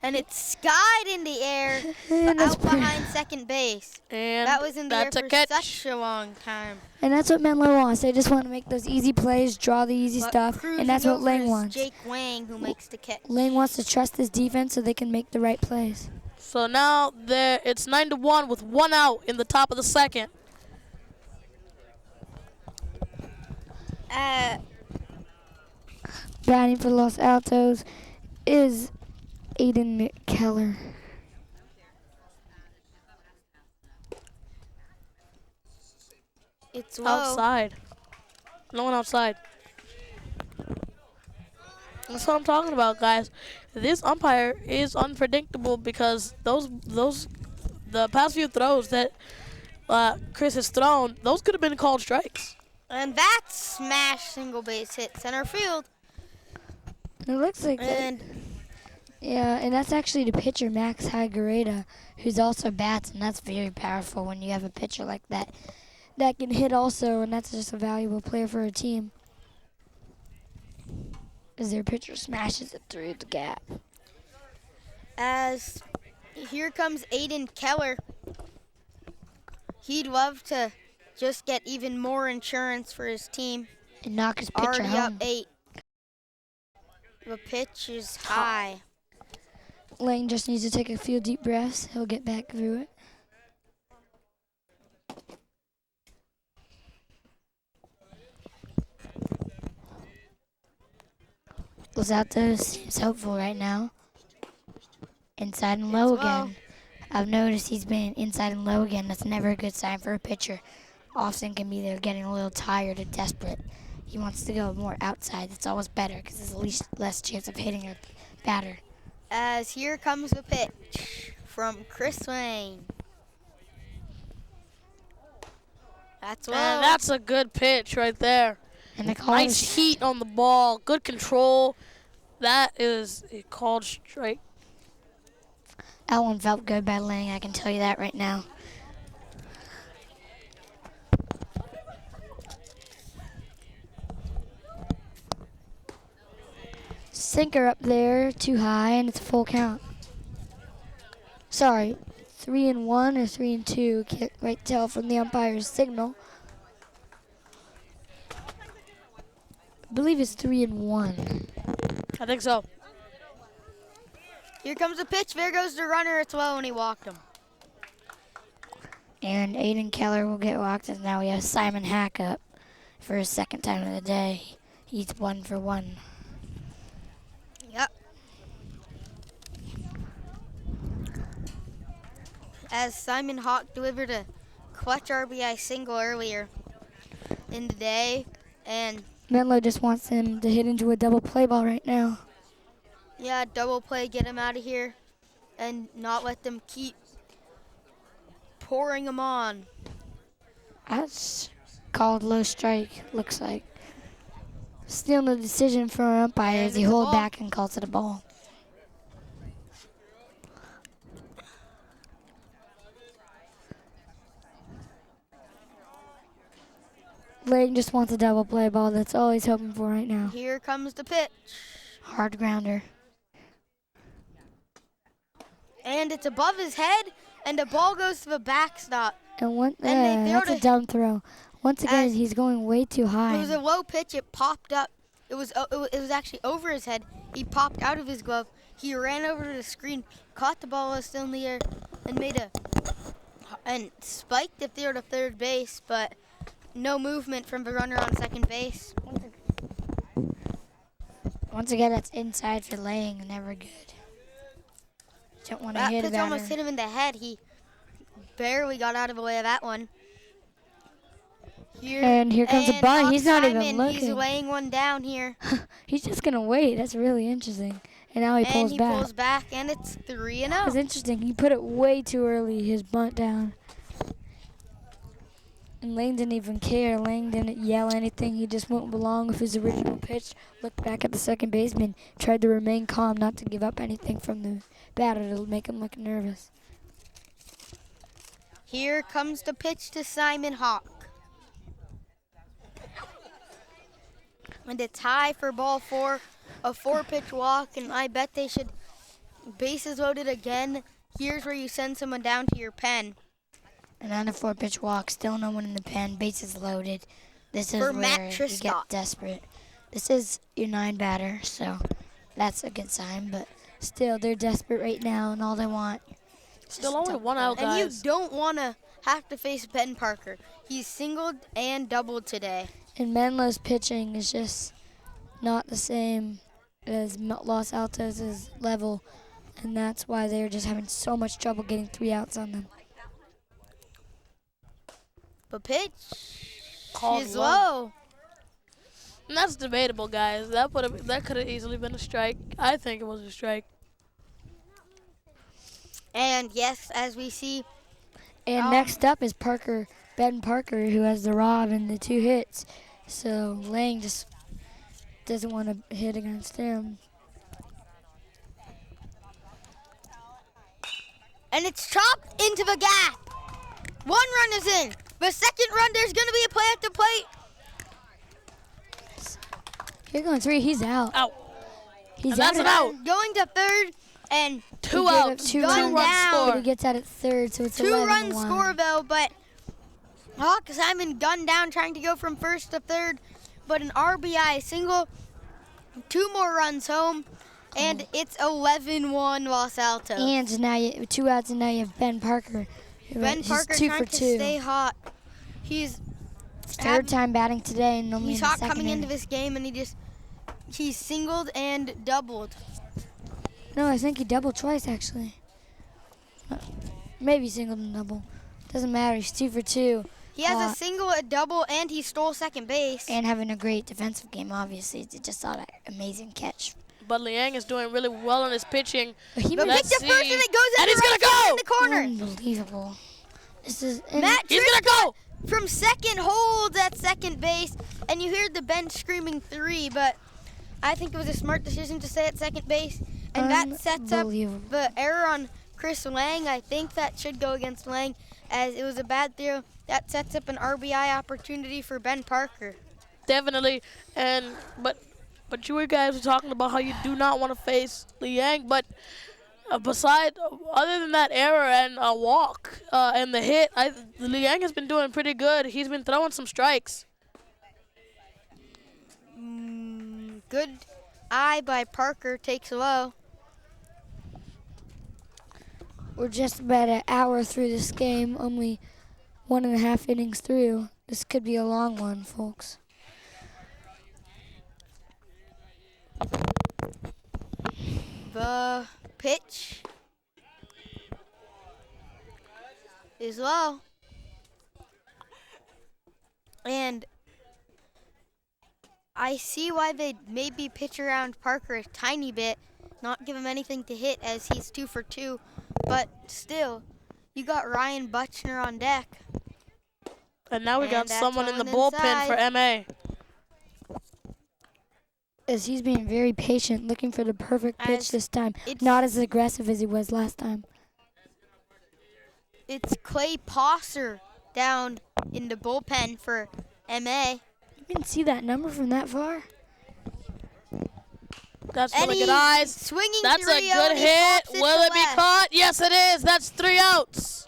And it's skied in the air And that's out behind second base. And That was in the air that's a for catch. such a long time. And that's what Menlo wants. They just want to make those easy plays, draw the easy But stuff, cruising and that's what over Lang is wants. Jake Wang who makes the catch. Lang wants to trust his defense so they can make the right plays. So now it's 9-1 with 1 out in the top of the second. Batting for Los Altos is Aiden Keller. It's low. Outside. No one outside. That's what I'm talking about, guys. This umpire is unpredictable because the past few throws that Chris has thrown, those could have been called strikes. And that's smash single base hit center field. It looks like And yeah, and that's actually the pitcher, Max Higuereta, who's also bats, and that's very powerful when you have a pitcher like that that can hit also, and that's just a valuable player for a team. As their pitcher smashes it through the gap. as here comes Aiden Keller. He'd love to just get even more insurance for his team. And knock his pitcher Already up home. 8. The pitch is high. Lang just needs to take a few deep breaths. He'll get back through it. Los Altos seems hopeful right now. Inside and low It's low. again. I've noticed he's been inside and low again. That's never a good sign for a pitcher. Austin can be there getting a little tired and desperate. He wants to go more outside. That's always better because there's at least less chance of hitting a batter. As here comes the pitch from Chris Wayne. That's low. And that's a good pitch right there. And they call Nice it heat on the ball, good control. That is a called strike. that one felt good by Lang, I can tell you that right now. Sinker up there, too high, and it's a full count. Sorry, 3-1 or 3-2, can't quite tell from the umpire's signal. I believe it's 3-1. I think so. Here comes the pitch. There goes the runner. It's low, and he walked him. And Aiden Keller will get walked, and now we have Simon Hack up for his second time of the day. He's 1 for 1. Yep. As Simon Hawk delivered a clutch RBI single earlier in the day, and Menlo just wants him to hit into a double play ball right now. Yeah, double play, get him out of here, and not let them keep pouring him on. That's called low strike, looks like. Still no decision from our umpire And as he it's a hold ball. back and calls it a ball. Lang just wants a double play ball. That's all he's hoping for right now. Here comes the pitch. Hard grounder. And it's above his head, and the ball goes to the backstop. And they throw that's a to- dumb throw. Once again, As- he's going way too high. It was a low pitch. It popped up. It was actually over his head. He popped out of his glove. He ran over to the screen, caught the ball while still in the air, and spiked the throw to third base, but no movement from the runner on second base. Once again, that's inside for Lang. Never good. Don't want to That hit a pitch almost batter. hit him in the head. He barely got out of the way of that one. And here comes a bunt. He's not even Simon, He's looking. laying one down here. He's just going to wait. That's really interesting. And now he And pulls he back. pulls back, and it's 3-0. That's interesting. He put it way too early, his bunt down. And Lane didn't even care. Lane didn't yell anything. He just went along with his original pitch, looked back at the second baseman, tried to remain calm, not to give up anything from the batter to make him look nervous. Here comes the pitch to Simon Hawk. And a tie for ball 4, a 4-pitch walk, and I bet they should bases loaded again. Here's where you send someone down to your pen. And on a 4-pitch walk, still no one in the pen, bases loaded. This is For where Matt you get Tristott. desperate. This is your 9 batter, so that's a good sign. But still, they're desperate right now, and all they want. is Still just only double one out, play. And you guys. don't want to have to face Ben Parker. He's singled and doubled today. And Menlo's pitching is just not the same as Los Altos' level, and that's why they're just having so much trouble getting 3 outs on them. The pitch Called is low. low. And that's debatable, guys. That could have easily been a strike. I think it was a strike. And yes, as we see, And next up is Ben Parker, who has the rob and the 2 hits. So Lang just doesn't want to hit against him. and it's chopped into the gap. 1 run is in. The second run, there's going to be a play at the plate. Here going 3, he's out. Out. He's And that's out. an out. Going to third, and 2 He gave up outs. 2 Gun runs. down. But he score. gets out at third, so it's 2 run 11-1. score though, but Hawk Simon gunned down trying to go from first to third, but an RBI single, 2 more runs home, and it's 11-1 Los Altos. And now 2 outs, and now you have Ben Parker. Ben He's Parker 2 trying for to 2. stay hot. He's Third time batting today, and only he's in the hot second coming into inning. this game, and he's singled and doubled. No, I think he doubled twice, actually. Maybe singled and double. Doesn't matter. He's 2 for 2. He has Hot. a single, a double, and he stole second base. And having a great defensive game, obviously. They just saw that amazing catch. But Liang is doing really well in his pitching. He But Let's picked it first, see. and it goes in And the he's right gonna field go! in the corner. Unbelievable. This is and Matt He's gonna go! from second holds at second base, and you hear the bench screaming 3, but I think it was a smart decision to stay at second base, and that sets up Unbelievable. the error on Chris Lang. I think that should go against Lang, as it was a bad throw. That sets up an RBI opportunity for Ben Parker. Definitely. But you guys were talking about how you do not want to face Liang, but other than that error and a walk and the hit, Liang has been doing pretty good. He's been throwing some strikes. Good eye by Parker, takes low. We're just about an hour through this game, only 1.5 innings through. This could be a long one, folks. The pitch is low. And I see why they maybe pitch around Parker a tiny bit, not give him anything to hit as he's 2 for 2. But still, you got Ryan Butchner on deck. And now we got And that's someone in the going bullpen for inside. MA. As he's being very patient, looking for the perfect pitch As this time. it's- Not as aggressive as he was last time. It's Clay Posser down in the bullpen for MA. You can see that number from that far. That's And really good he's eyes. swinging That's a 3-0 good and he hit. pops it Will to it be left. caught? Yes, it is. That's 3 outs.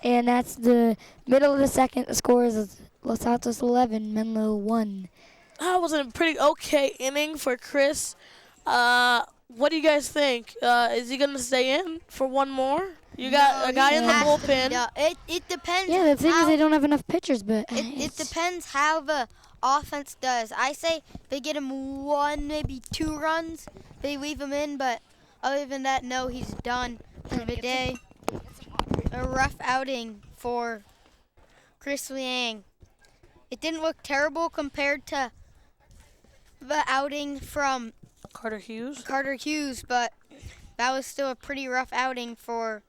And that's the middle of the second. The score is Los Altos 11, Menlo 1. That was a pretty okay inning for Chris. What do you guys think? Is he going to stay in for one more? You got No, a guy he in the has to be bullpen. done. It depends. Yeah, the thing is how- they don't have enough pitchers, but It depends how the offense does. I say they get him 1, maybe 2 runs. They leave him in, but other than that, no, he's done for the day. A rough outing for Chris Liang. It didn't look terrible compared to the outing from Carter Hughes. Carter Hughes, but that was still a pretty rough outing for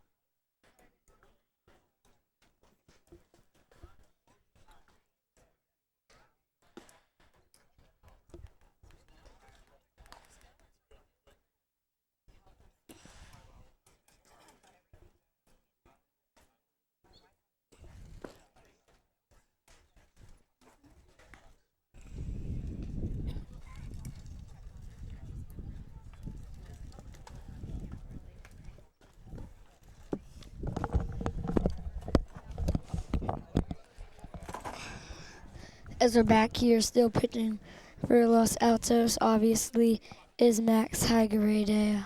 as we're back here still pitching for Los Altos, obviously, is Max Higareda.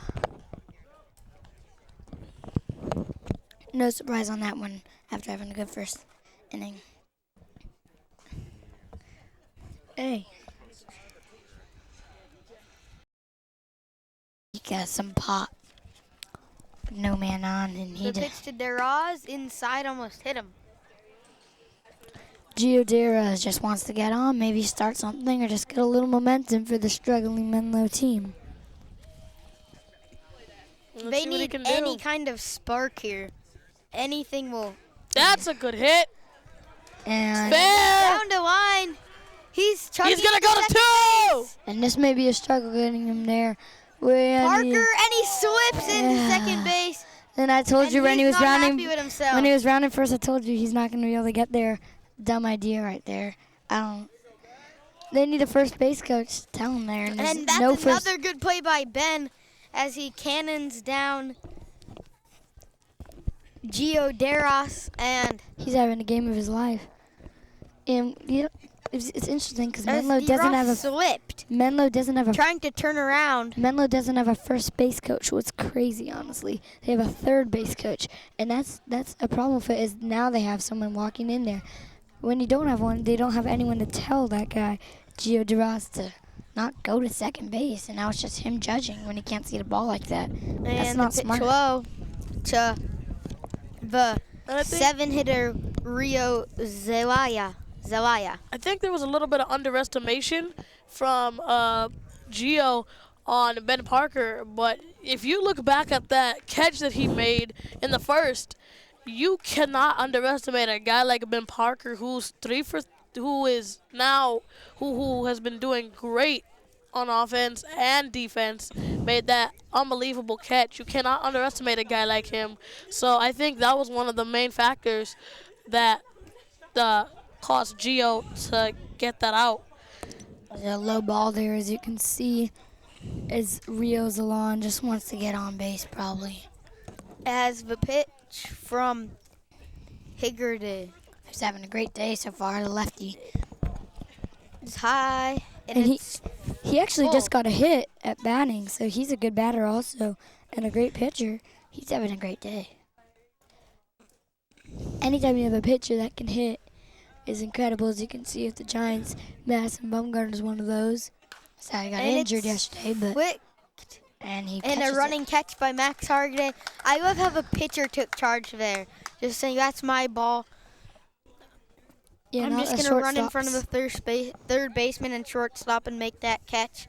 No surprise on that one after having a good first inning. Hey. He got some pop. No man on, and he the pitch to Deraz inside, almost hit him. Giodera just wants to get on, maybe start something or just get a little momentum for the struggling Menlo team. Let's They see what he need can any do. kind of spark here. Anything will. That's a good hit. And Fair. Down the line. He's chugging He's going to go to second 2. base. and this may be a struggle getting him there. When Parker, and he slips into Yeah. second base. and I told And you when he he's was not rounding happy with himself. when he was rounding first, I told you he's not going to be able to get there. Dumb idea right there. They need a first base coach to tell him there. And, there's And that's no first. another good play by Ben as he cannons down Gio Deras, and He's having a game of his life. And you know, it's interesting because as Menlo doesn't Deras have a slipped, Menlo doesn't have a trying to turn around. Menlo doesn't have a first base coach. What's crazy, honestly, they have a third base coach, and that's a problem for it. Is now they have someone walking in there. When you don't have one, they don't have anyone to tell that guy Gio Deras to not go to second base, and now it's just him judging when he can't see the ball like that. That's And not the pitch smart. low to the And I think, 7-hitter Rio Zelaya. I think there was a little bit of underestimation from Gio on Ben Parker, but if you look back at that catch that he made in the first, you cannot underestimate a guy like Ben Parker, who's who has been doing great on offense and defense, made that unbelievable catch. You cannot underestimate a guy like him. So I think that was one of the main factors that caused Gio to get that out. The low ball there, as you can see, is Rio Zalon just wants to get on base probably. As the pitch from Higardy He's having a great day so far, the lefty. is high, and And it's he actually full. just got a hit at batting, so he's a good batter also and a great pitcher. He's having a great day. Anytime you have a pitcher that can hit is incredible, as you can see with the Giants. Madison Bumgarner is one of those. So he got And injured it's yesterday, but quick. and he And catches a running catch by Max Hargday. I love how the pitcher took charge there. Just saying, that's my ball. it. Yeah, I'm not just a going to run in front of shortstop's. the third baseman and shortstop and make that catch.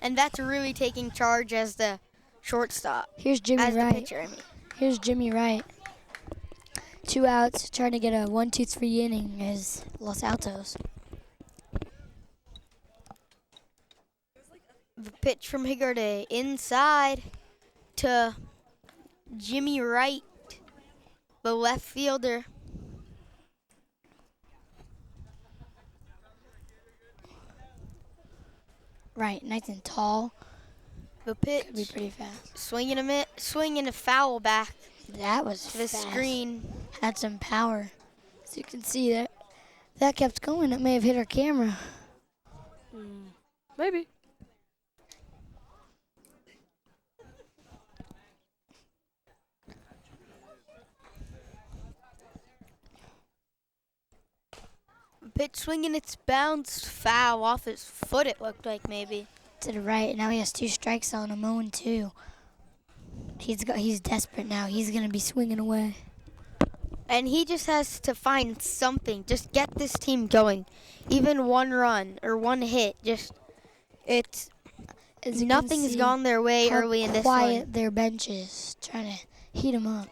And that's really taking charge as the shortstop. Here's Jimmy As the Wright. pitcher, I mean. Here's Jimmy Wright. 2 outs, trying to get a 1-2-3 inning is Los Altos. The pitch from Higurdy inside to Jimmy Wright, the left fielder. Right, nice and tall. The pitch Could be pretty fast. swinging a foul back That was to the fast. screen. Had some power. As you can see, that kept going. It may have hit our camera. Maybe. Pitch swinging, it's bounced foul off his foot, it looked like maybe. To the right. Now he has 2 strikes on him, 0-2. He's desperate now. He's gonna be swinging away. And he just has to find something. Just get this team going. Even one run or one hit. Just it's As you can nothing's see gone their way how early in this quiet one. their bench is, trying to heat him up.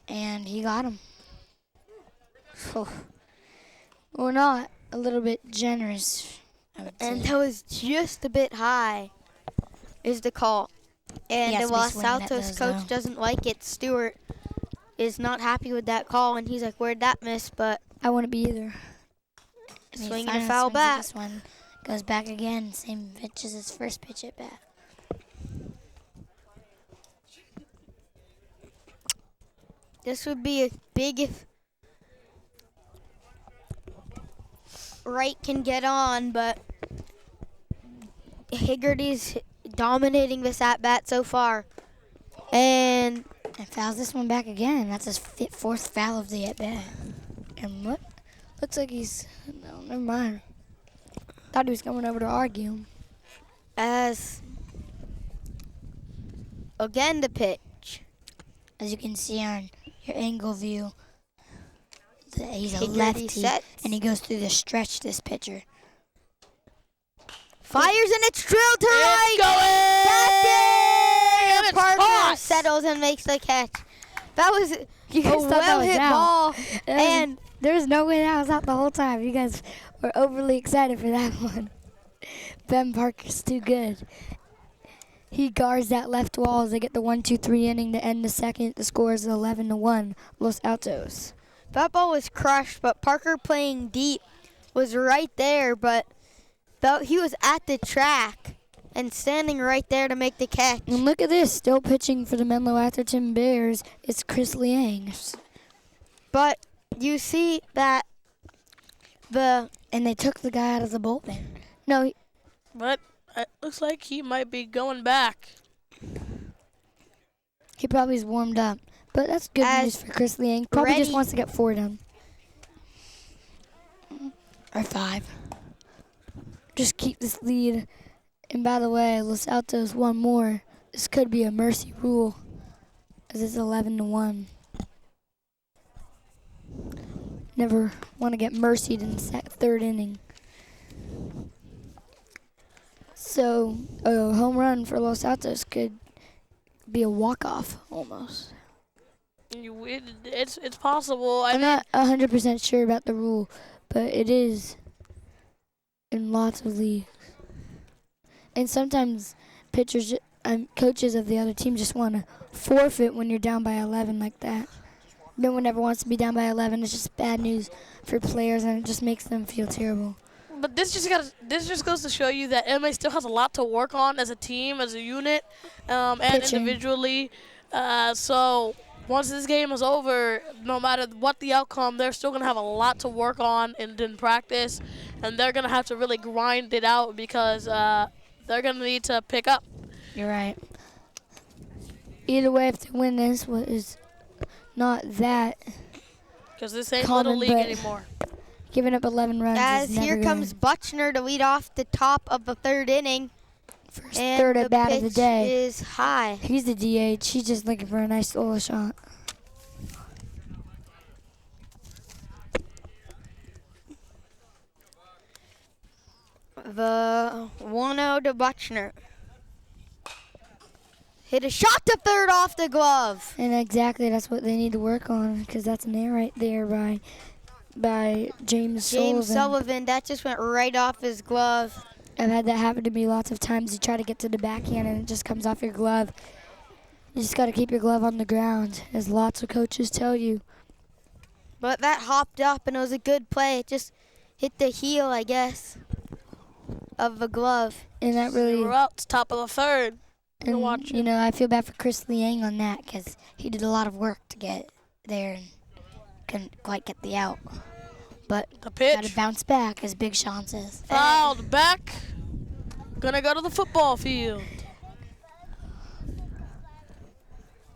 And he got him. Or not. A little bit generous, I would And say. that was just a bit high, is the call. And He has the to be Los swinging at Altos those, coach though. doesn't like it. Stewart is not happy with that call, and he's like, "Where'd that miss?" But I wouldn't be either. And he swinging a finally foul swings at back. This one goes back again. Same pitch as his first pitch at bat. This would be a big if Wright can get on, but Higurdy's dominating this at bat so far. And And fouls this one back again. That's his 4th foul of the at bat. And what? Looks like he's. No, never mind. Thought he was coming over to argue. as again the pitch. As you can see on your angle view, he's a Higurdy lefty, sets. and he goes through the stretch. This pitcher. Fires and it's drilled to right. It's going! That's And it! it's Parker caught! settles and makes the catch. That was You a guys thought that well was hit out. ball. And There was no way that was out the whole time. You guys were overly excited for that one. Ben Parker's too good. He guards that left wall as they get the 1-2-3 inning to end the second. The score is 11-1, Los Altos. that ball was crushed, but Parker playing deep was right there, but he was at the track and standing right there to make the catch. And look at this, still pitching for the Menlo-Atherton Bears. It's Chris Liang. But you see that And they took the guy out of the bullpen. No, But it looks like he might be going back. he probably is warmed up. But that's good As news for Chris Liang. Probably just ready- wants to get 4 done. Or 5. Just keep this lead. And by the way, Los Altos one more. This could be a mercy rule, as it's 11-1. Never want to get mercied in the 3rd inning. So a home run for Los Altos could be a walk-off almost. It's possible. I'm not 100% sure about the rule, but it is in lots of leagues. And sometimes pitchers and coaches of the other team just want to forfeit when you're down by 11 like that. No one ever wants to be down by 11. It's just bad news for players, and it just makes them feel terrible. But this just goes to show you that MMA still has a lot to work on as a team, as a unit, and Pitching. individually. So once this game is over, no matter what the outcome, they're still gonna have a lot to work on in practice, and they're gonna have to really grind it out because they're gonna need to pick up. You're right. Either way, if they win this, what is not that Because this ain't Common, little league but- anymore. giving up 11 runs as is never here good. comes Butchner to lead off the top of the 3rd inning. First And third the at bat of the pitch day. is high. He's the DH. He's just looking for a nice solo shot. The 1-0 to Buchner. Hit a shot to third off the glove. And exactly, that's what they need to work on because that's an error right there by James Sullivan. Sullivan, that just went right off his glove. I've had that happen to me lots of times. You try to get to the backhand and it just comes off your glove. You just got to keep your glove on the ground, as lots of coaches tell you. But that hopped up and it was a good play. It just hit the heel, I guess, of the glove. And that really, We're out to top of the third. and, watch it. you know, I feel bad for Chris Liang on that because he did a lot of work to get there and couldn't quite get the out. But The got to pitch. bounce back, as Big Sean says. Fouled back. Gonna go to the football field.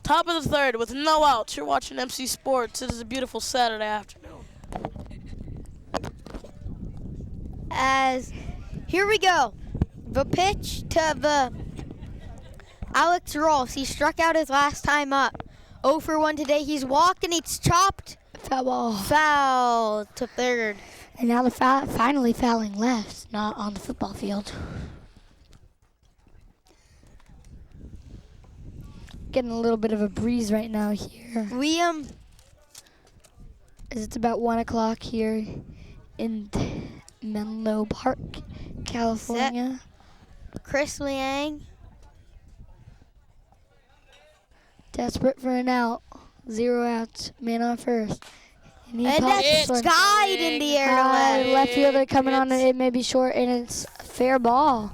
Top of the third with no outs. You're watching MC Sports. It is a beautiful Saturday afternoon. As here we go. The pitch to the Alex Rolfs. He struck out his last time up. 0 for 1 today. He's walked and he's chopped. Foul ball. Foul to third. And now they're finally fouling left, not on the football field. Getting a little bit of a breeze right now here. Liam, As it's about 1 o'clock here in Menlo Park, California. Chris Liang. Desperate for an out. 0 outs. Man on first. And he And pops that's this one skied in the air to high. left. Left fielder coming on it. It may be short, and it's fair ball.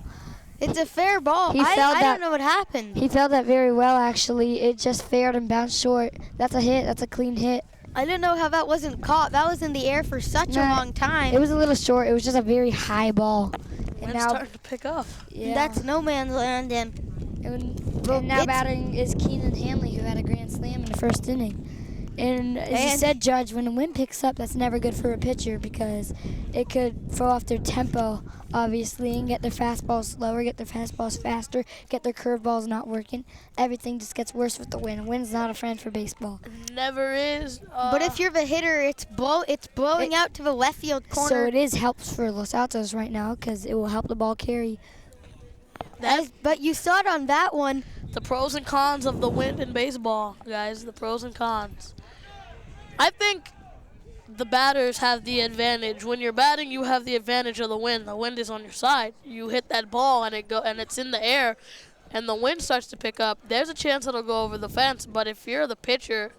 It's a fair ball. He I felt that- don't know what happened. He felt that very well, actually. It just fared and bounced short. That's a hit. That's a clean hit. I didn't know how that wasn't caught. That was in the air for such a Nah, long time. It was a little short. It was just a very high ball. And Wind's now, starting to pick up. yeah. That's no man's land. And And now batting is Keenan Hanley, who had a grand slam in the first inning. And as you And- said, Judge, when the wind picks up, that's never good for a pitcher because it could throw off their tempo, obviously, and get their fastballs slower, get their fastballs faster, get their curveballs not working. Everything just gets worse with the wind. Wind's not a friend for baseball. Never is. but if you're the hitter, it's blowing out to the left field corner. So it is helps for Los Altos right now because it will help the ball carry. But you saw it on that one. the pros and cons of the wind in baseball, guys. The pros and cons. I think the batters have the advantage. When you're batting, you have the advantage of the wind. The wind is on your side. You hit that ball and it's in the air, and the wind starts to pick up. There's a chance it'll go over the fence. But if you're the pitcher,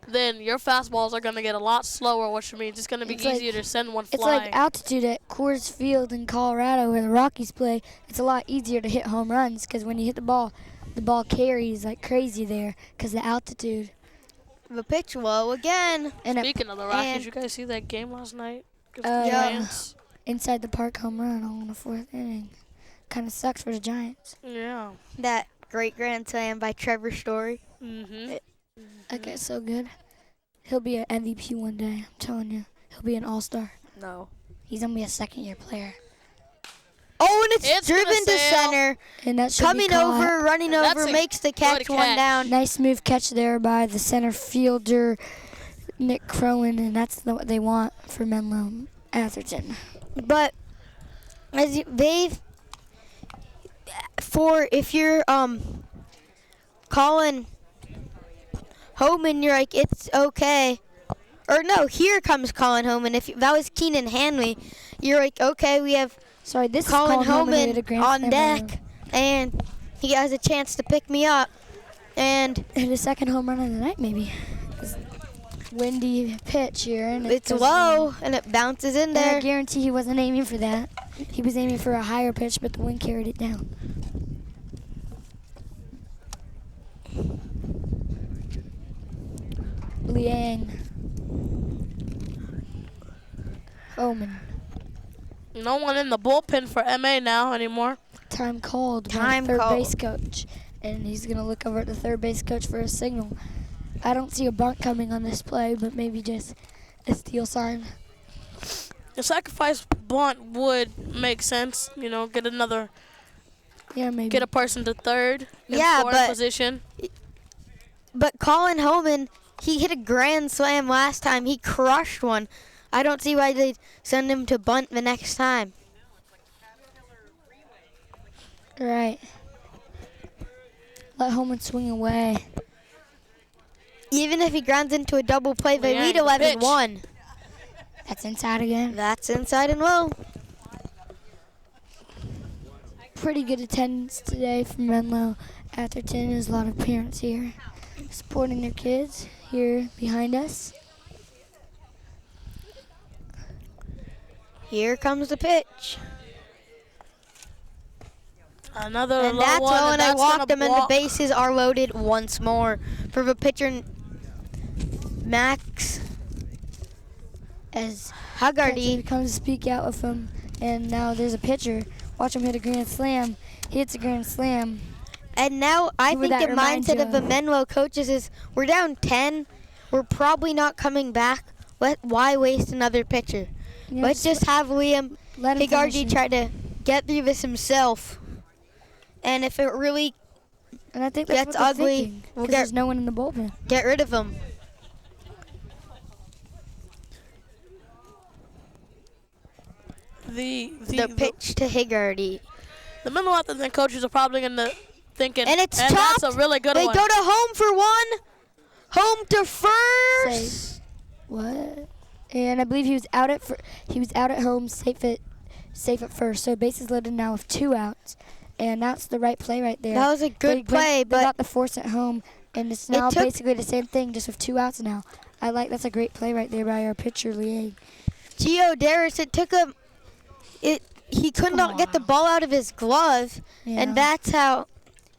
then your fastballs are going to get a lot slower, which means it's going to be It's like- easier to send one It's flying. like altitude at Coors Field in Colorado where the Rockies play. It's a lot easier to hit home runs because when you hit the ball carries like crazy there because the altitude. The pitch low again. And Speaking of the Rockies, and- you guys see that game last night? Against Uh, the yeah. Giants? inside the park home run on the 4th inning. Kind of sucks for the Giants. Yeah. That great grand slam by Trevor Story. Mm-hmm. That guy's so good. He'll be an MVP one day. I'm telling you. He'll be an all-star. No. He's going to be a second-year player. Oh, and it's It's gonna driven to sail. center. And that should Coming be caught. over, running That's over, a makes the good catch, one catch. down. Nice move catch there by the center fielder, Nick Crowan, and that's what they want for Menlo-Atherton. But if you're calling home and you're like, it's okay. Or no, here comes Colin Homan. If that was Keenan Hanley, you're like, okay, we have Sorry, this Colin is Colin Homan Homan on deck, and he has a chance to pick me up. And And his second home run of the night, maybe. This windy pitch here, and it's goes low, and it bounces in And I there. guarantee he wasn't aiming for that. He was aiming for a higher pitch, but the wind carried it down. Liang. Omen. No one in the bullpen for MA now anymore. Time called Time by the third called. base coach. And he's going to look over at the third base coach for a signal. I don't see a bunt coming on this play, but maybe just a steal sign. The sacrifice bunt would make sense. You know, get Yeah, maybe. a person to third in Yeah, scoring but- position. But Colin Homan, he hit a grand slam last time. He crushed one. I don't see why they'd send him to bunt the next time. Right. Let Holman swing away. Even if he grounds into a double play, they Yeah, lead the 11-1. That's inside again. That's inside and low. Pretty good attendance today from Menlo-Atherton. There's a lot of parents here supporting their kids here behind us. Here comes the pitch. Another And low that's one, low, and I that's walked gonna him, and the block. bases are loaded once more for the pitcher, Max As Haggerty. catcher comes to speak out with him, and now there's a pitcher. Watch him hit a grand slam. He hits a grand slam. And now I Who would think that the remind mindset you of the of? Menlo coaches is we're down 10. We're probably not coming back. Why waste another pitcher? You know, Let's just have Liam let him Haggerty finish it. try to get through this himself. And if it really And I think that's gets what they're ugly, thinking, we'll 'cause there's no one in the bullpen. get rid of him. The pitch to Haggerty. The Menlo-Atherton coaches are probably gonna thinking, And it's that's chopped. a really good They one. go to home for one. Home to first. Safe. What? And I believe he was out at home, safe at first. So bases loaded now with 2 outs, and that's the right play right there. That was a good play, they but got the force at home, and it's now took- basically the same thing, just with 2 outs now. That's a great play right there by our pitcher, Liang. Gio Darris, it took him. He could not get the ball out of his glove, Yeah. and that's how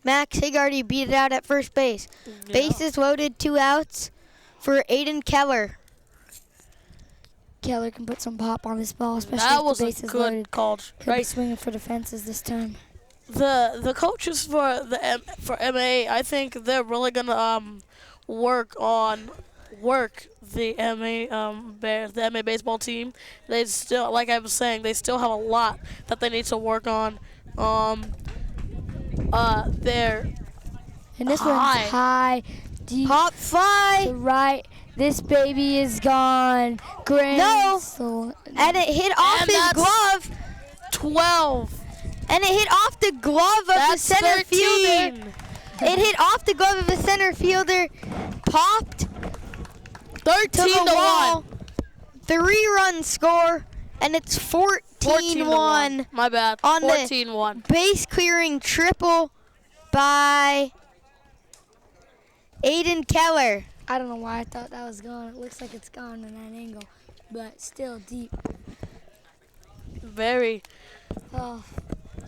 Max Haggerty beat it out at first base. Yeah. Bases loaded, 2 outs for Aiden Keller. Keller can put some pop on this ball, especially That if was the a bases good loaded. call. He'll be Right. swinging for the fences this time. The coaches for for MA, I think they're really gonna work the MA baseball team. They still, like I was saying, they still have a lot that they need to work on. They're And this High. one's high, deep Pop to fly, right. This baby is gone. Grand No. slam. and it hit off And his that's- glove, 12. and it hit off the glove of the That's center 13. fielder. It hit off the glove of the center fielder, popped to 13 the to wall. 1. 3-run score, and it's 14 to 1. 14-1. My bad. On the- 14-1. Base clearing triple by Aiden Keller. I don't know why I thought that was gone. It looks like it's gone in that angle, but still deep. Very. Oh,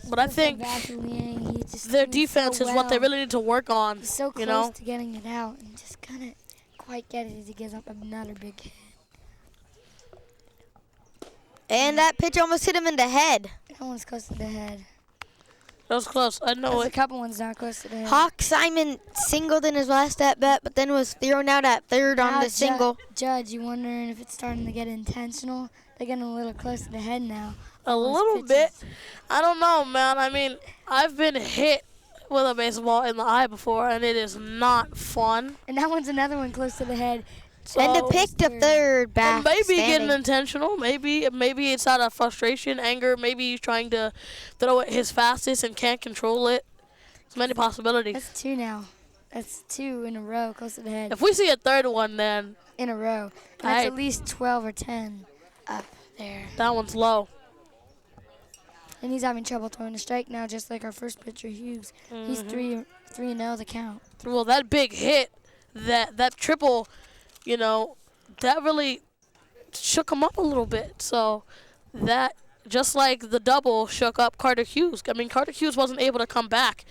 But I so think bad for Liang. He just their did it defense so is what they well. really need to work on. He's so close you know? to getting it out and just couldn't quite get it as he gives up another big hit. And that pitch almost hit him in the head. That one's close to the head. That was close. I know There's a it. couple ones down close to the head. Hawk Simon singled in his last at bat, but then was thrown out at third on Now, the single. Judge, you wondering if it's starting to get intentional? They're getting a little close to the head now. A Those little bit. pitches. I don't know, man. I mean, I've been hit with a baseball in the eye before, and it is not fun. And that one's another one close to the head. And to So- pick to third back. And maybe standing. getting intentional. Maybe it's out of frustration, anger. Maybe he's trying to throw it his fastest and can't control it. There's many possibilities. That's 2 now. That's 2 in a row close to the head. If we see a third one, then In a row. That's Aight. at least 12 or 10 up there. that one's low. And he's having trouble throwing a strike now, just like our first pitcher, Hughes. He's 3-0 the count. Well, that big hit, that triple, that really shook him up a little bit. So that, just like the double shook up Carter Hughes. I mean, Carter Hughes wasn't able to come back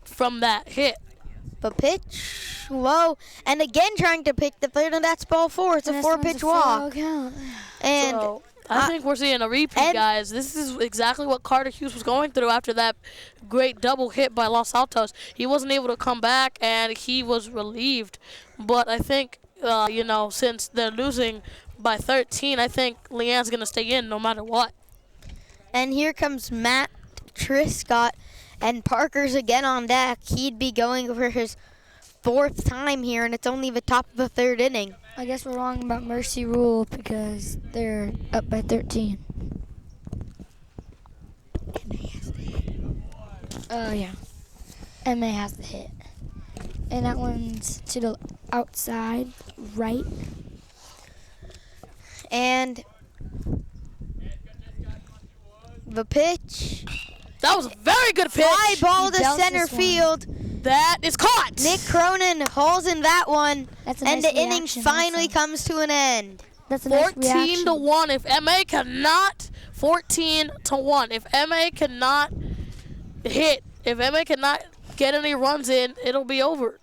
from that hit. But pitch low, and again trying to pick the third, and that's ball 4. It's a And this one's 4-pitch full walk. count. And So I think we're seeing a repeat, and- guys. This is exactly what Carter Hughes was going through after that great double hit by Los Altos. He wasn't able to come back, and he was relieved. But I think, since they're losing by 13, I think Leanne's going to stay in no matter what. And here comes Matt Triscott, and Parker's again on deck. He'd be going for his 4th time here, and it's only the top of the 3rd inning. I guess we're wrong about mercy rule because they're up by 13. Oh, yeah. MA has the hit. And that one's to the outside, right. And the pitch. That was a very good pitch. Fly ball He to belts center this one. field. That is caught. Nick Cronin hauls in that one. That's a And nice the inning reaction finally also. comes to an end. That's a nice 14 to reaction. 1. If MA cannot 14 to 1. If MA cannot hit, if MA cannot get any runs in, it'll be over.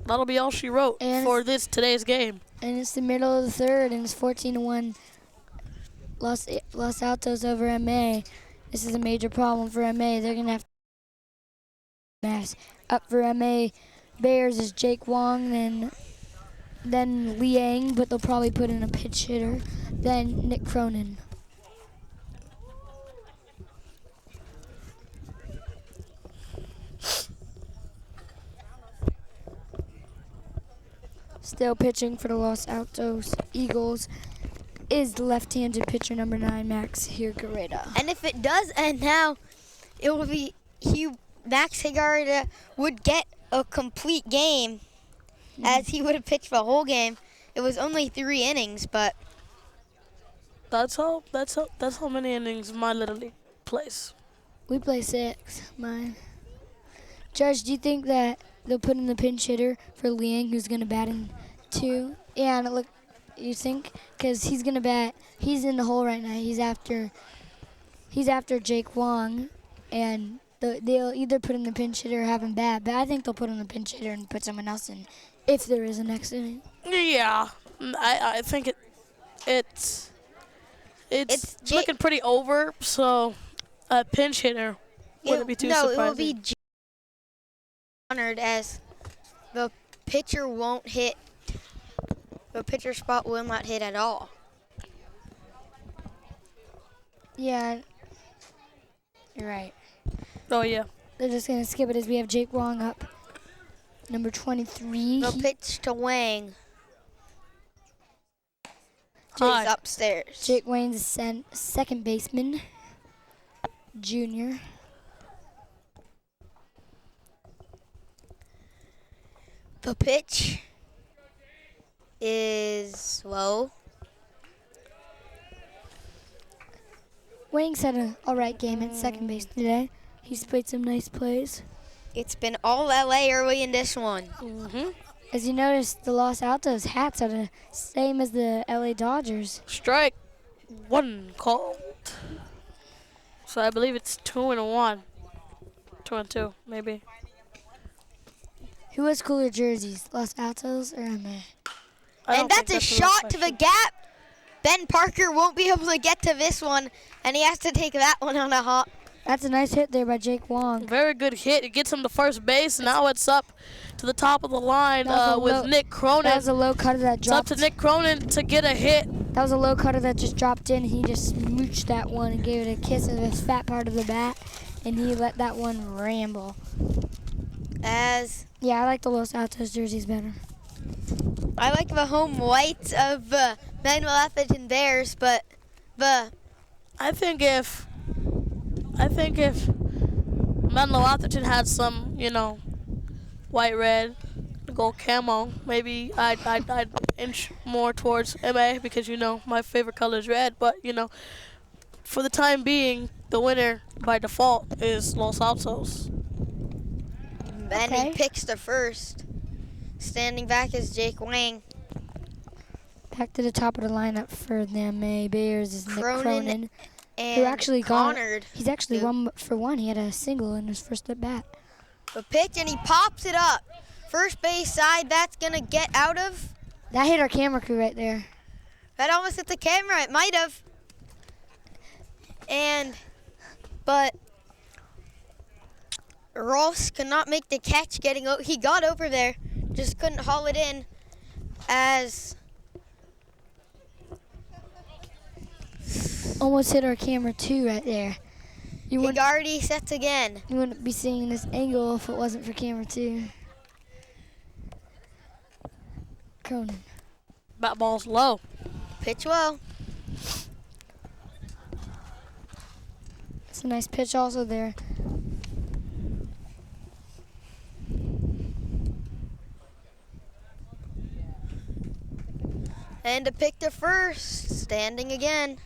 That'll be all she wrote And for today's game. And it's the middle of the third, and it's 14-1. Los Altos over MA. This is a major problem for MA. They're gonna have to mass up for MA. Bears is Jake Wong, then Liang, but they'll probably put in a pitch hitter. Then Nick Cronin. Still pitching for the Los Altos Eagles is the left-handed pitcher number 9, Max Hirgareta. And if it does end now, it will be Max Higarita would get a complete game as he would have pitched the whole game. It was only 3 innings, but That's how many innings my little league plays. We play 6, mine. Judge, do you think that they'll put in the pinch hitter for Liang, who's going to bat in 2? Yeah, and look, you think? Because he's going to bat. He's in the hole right now. He's after Jake Wong, and they'll either put in the pinch hitter or have him bat. But I think they'll put in the pinch hitter and put someone else in if there is a next inning. Yeah, I think it's looking pretty over. So a pinch hitter wouldn't be too surprising. No, it will be honored as the pitcher won't hit. The pitcher spot will not hit at all. Yeah, you're right. Oh yeah. They're just going to skip it as we have Jake Wong up. Number 23. The pitch to Wang. Hi. He's upstairs. Jake Wayne's second baseman, junior. The pitch is low. Wayne's had an alright game at second base today. He's played some nice plays. It's been all LA early in this one. Mm-hmm. As you notice, the Los Altos hats are the same as the LA Dodgers. Strike 1 called. So I believe it's 2-1. 2-2, maybe. Who has cooler jerseys, Los Altos or MA? And that's a shot to the gap. Ben Parker won't be able to get to this one, and he has to take that one on a hop. That's a nice hit there by Jake Wong. Very good hit. It gets him to first base. Now it's up to the top of the line That was a with low- Nick Cronin. That was a low cutter that It's up dropped. to Nick Cronin to get a hit. That was a low cutter that just dropped in. He just smooched that one and gave it a kiss of his fat part of the bat, and he let that one ramble. Yeah, I like the Los Altos jerseys better. I like the home whites of the Menlo-Atherton Bears, but I think if Menlo-Atherton had some, white red, gold camo, maybe I'd inch more towards MA because my favorite color is red. But for the time being, the winner by default is Los Altos. and Okay. he picks the first. Standing back is Jake Wang. Back to the top of the lineup for the MA Bears is Nick Cronin. And Who actually got Connard. He's actually 1-for-1. He had a single in his first at bat. The pitch, and he pops it up. First base side, that's going to get out of. That hit our camera crew right there. That almost hit the camera. It might have. But Ross could not make the catch he got over there, just couldn't haul it in as Almost hit our camera too right there. You wouldn't, Higardi sets again. you wouldn't be seeing this angle if it wasn't for camera 2. Cronin. Bat ball's low. Pitch well. It's a nice pitch also there. And to pick the first, standing again.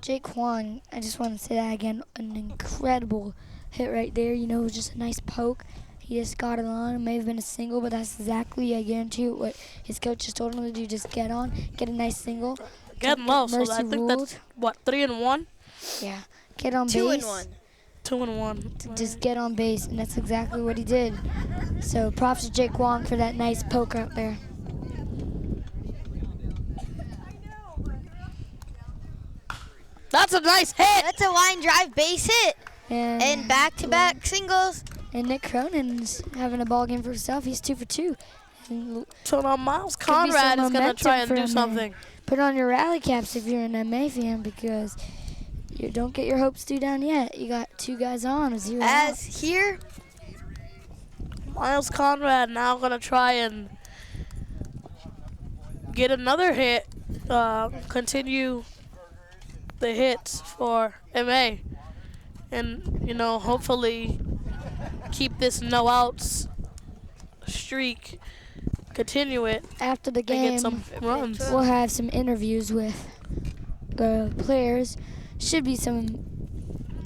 Jake Huang, I just want to say that again, an incredible hit right there. You know, it was just a nice poke. He just got it on. It may have been a single, but that's exactly, I guarantee you, what his coach just told him to do. Just get on, get a nice single. Getting low, so Mercy I think ruled. that's, what, 3 and 1? Yeah, get on 2 base. and 1. 2 and 1. Just get on base, and that's exactly what he did. So props to Jake Huang for that nice poke out there. That's a nice hit. That's a line drive base hit. And back-to-back singles. And Nick Cronin's having a ball game for himself. He's 2 for 2. And So now Miles Could be some Conrad is going to momentum try and for do MA. something. put on your rally caps if you're an MA fan, because you don't get your hopes too down yet. You got 2 guys on, 0 out. As here, Miles Conrad now going to try and get another hit, continue the hits for MA, and, you know, hopefully keep this no outs streak, continue it, After the and game, get some runs. we'll have some interviews with the players. Should be some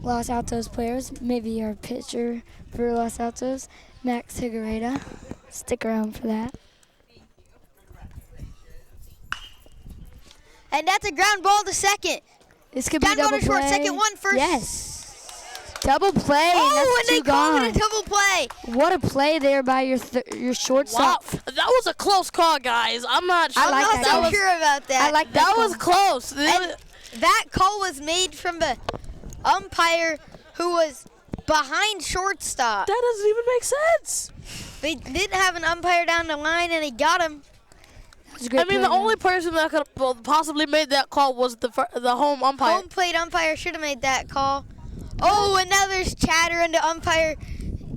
Los Altos players, maybe our pitcher for Los Altos, Max Higuereta. Stick around for that. and that's a ground ball to second. This could be Down, go double to short, play. second, one, first. Yes. Double play. Oh, that's and 2 they called gone. it a double play. What a play there by your Wow, shortstop. that was a close call, guys. I'm not sure. I like I'm that. not so sure about that. I like That call. was close. And that call was made from the umpire who was behind shortstop. That doesn't even make sense. They didn't have an umpire down the line, and he got him. That was a great I mean, play the only person that could have possibly made that call was the home umpire. Home plate umpire should have made that call. Oh, and now there's chatter, and the umpire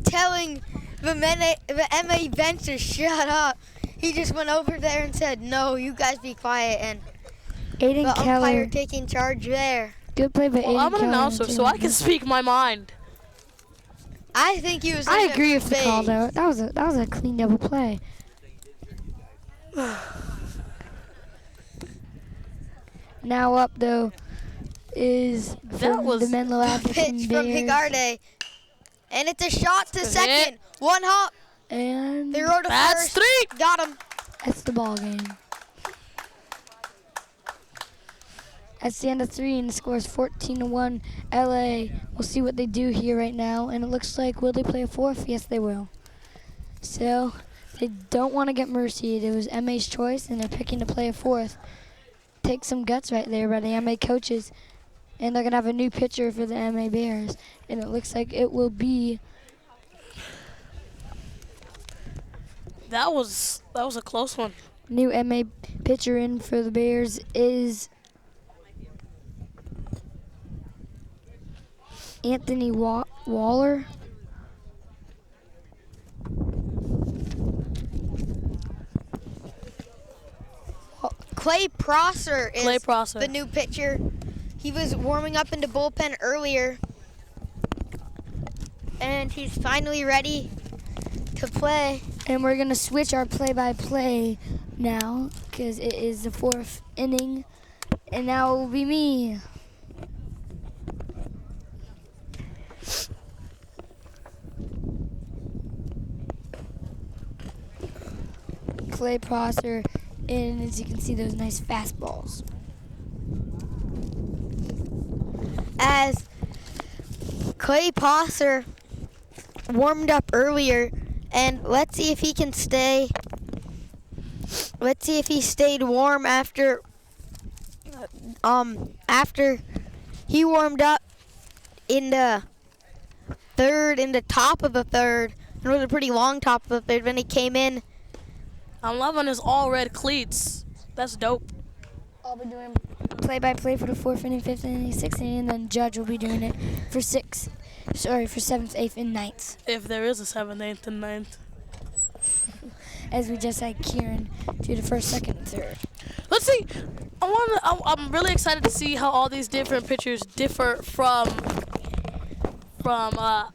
telling the MA bench to shut up. He just went over there and said, "No, you guys be quiet," and Aiden the Keller. umpire taking charge there. Good play by Well, Aiden I'm an Keller. announcer, so I can speak my mind. I think he was. I in agree with the phase. call though. That was a clean double play. Now up though is from was the Menlo-Atherton Pitch from Bears. Higarde, and it's a shot to Hit. second. One hop. And They rode a That's first. 3. Got him. that's the ball game. That's the end of 3, and the score is 14-1 LA. We'll see what they do here right now, and it looks like, will they play a 4th? Yes, they will. So they don't want to get mercied. It was MA's choice, and they're picking to play a 4th. Take some guts right there by the MA coaches, and they're gonna have a new pitcher for the MA Bears, and it looks like it will be That was a close one. new MA pitcher in for the Bears is Anthony Waller. Clay Prosser is Clay Prosser. the new pitcher. He was warming up in the bullpen earlier, and he's finally ready to play. And we're gonna switch our play-by-play now, because it is the 4th inning, and now it will be me. Clay Prosser, and as you can see, those nice fastballs. As Clay Prosser warmed up earlier, and let's see if he can stay. Let's see if he stayed warm after he warmed up in the top of the third. It was a pretty long top of the third when he came in. I'm loving his all red cleats. That's dope. I'll be doing play-by-play for the 4th inning, 5th inning, 6th inning, and then Judge will be doing it for 7th, 8th, and 9th. If there is a 7th, 8th, and 9th. As we just had Kieran do the 1st, 2nd, and 3rd. Let's see. I'm really excited to see how all these different pitchers differ from. I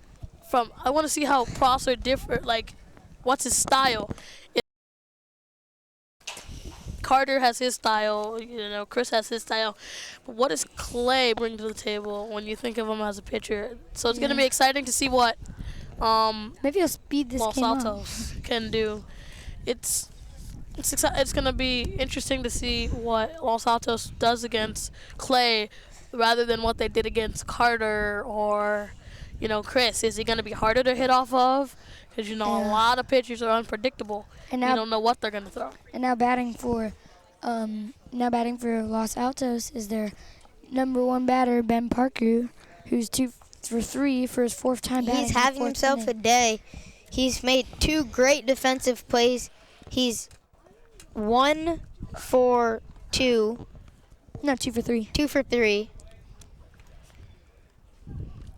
want to see how Prosser differ. Like, what's his style? Carter has his style, Chris has his style. But what does Clay bring to the table when you think of him as a pitcher? So it's going to be exciting to see what Maybe he'll speed this Los game up. Altos can do. It's going to be interesting to see what Los Altos does against Clay rather than what they did against Carter or, Chris. Is he going to be harder to hit off of? Because, a lot of pitchers are unpredictable. And You now, don't know what they're going to throw. and now batting for Los Altos is their number one batter, Ben Parker, who's 2 for 3 for his 4th time batting. He's in the having 4th himself a inning. day. He's made 2 great defensive plays. He's 1 for 2, No, 2 for 3. 2 for 3.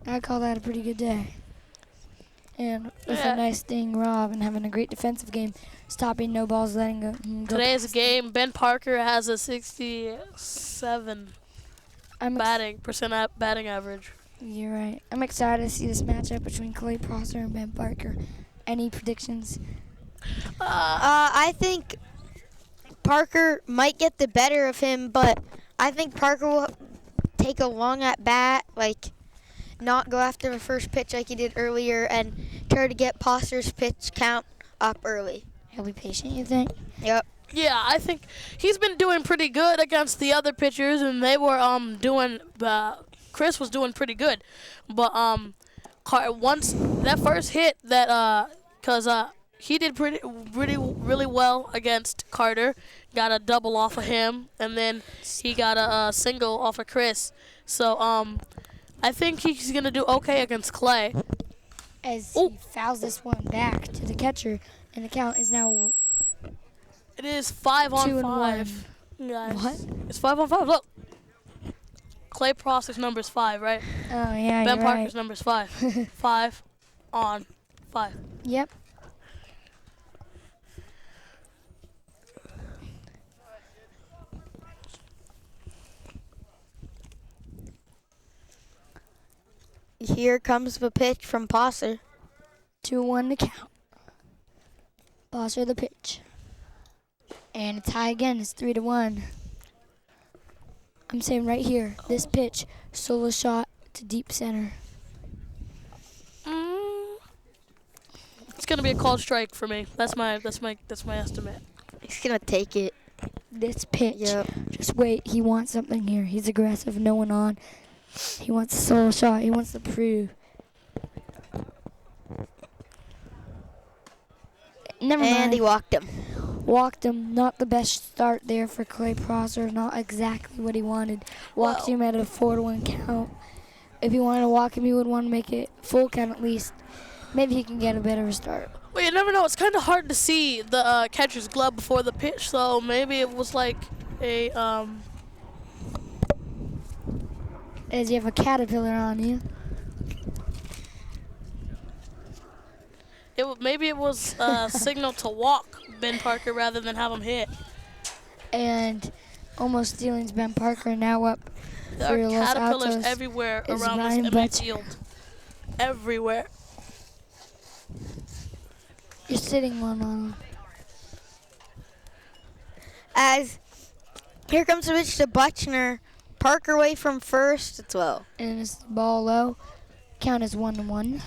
I call that a pretty good day. And with Yeah. a nice sting Rob and having a great defensive game, stopping no balls, letting go. Today's past game, Ben Parker has a 67 I'm batting average. You're right. I'm excited to see this matchup between Clay Prosser and Ben Parker. Any predictions? I think Parker might get the better of him, but I think Parker will take a long at bat, not go after the first pitch like he did earlier, and try to get Prosser's pitch count up early. He'll be patient, you think? Yep. Yeah, I think he's been doing pretty good against the other pitchers, and they were Chris was doing pretty good, but once that first hit because he did really well against Carter, got a double off of him, and then he got a single off of Chris. So I think he's gonna do okay against Clay. As he fouls this one back to the catcher, and the count is now It is 5 on 2 and 5. Guys. What? It's 5 on 5. Look. Clay Prosser's number is 5, right? Oh, yeah, Ben you're Parker's right. number is 5. 5 on 5. Yep. Here comes the pitch from Prosser. 2-1 to count. Prosser the pitch. And it's high again. It's 3-1. I'm saying right here, this pitch, solo shot to deep center. It's gonna be a called strike for me. That's my estimate. He's gonna take it. This pitch. Yep. Just wait. He wants something here. He's aggressive. No one on. He wants a solo shot. He wants to prove. Never And mind. he walked him. Walked him. Not the best start there for Clay Prosser. Not exactly what he wanted. Walked him at a 4-1 count. If he wanted to walk him, he would want to make it full count at least. Maybe he can get a better start. Well, you never know. It's kind of hard to see the catcher's glove before the pitch, so maybe it was like a As you have a caterpillar on you. maybe it was a signal to walk Ben Parker rather than have him hit. And almost stealing's Ben Parker now up There for are Los caterpillars Altos. everywhere is around Ryan this MA Butcher. field. Everywhere. You're sitting one on him. As here comes the pitch to Butchner. Parker away from first. It's low. And it's the ball low. Count is 1-1.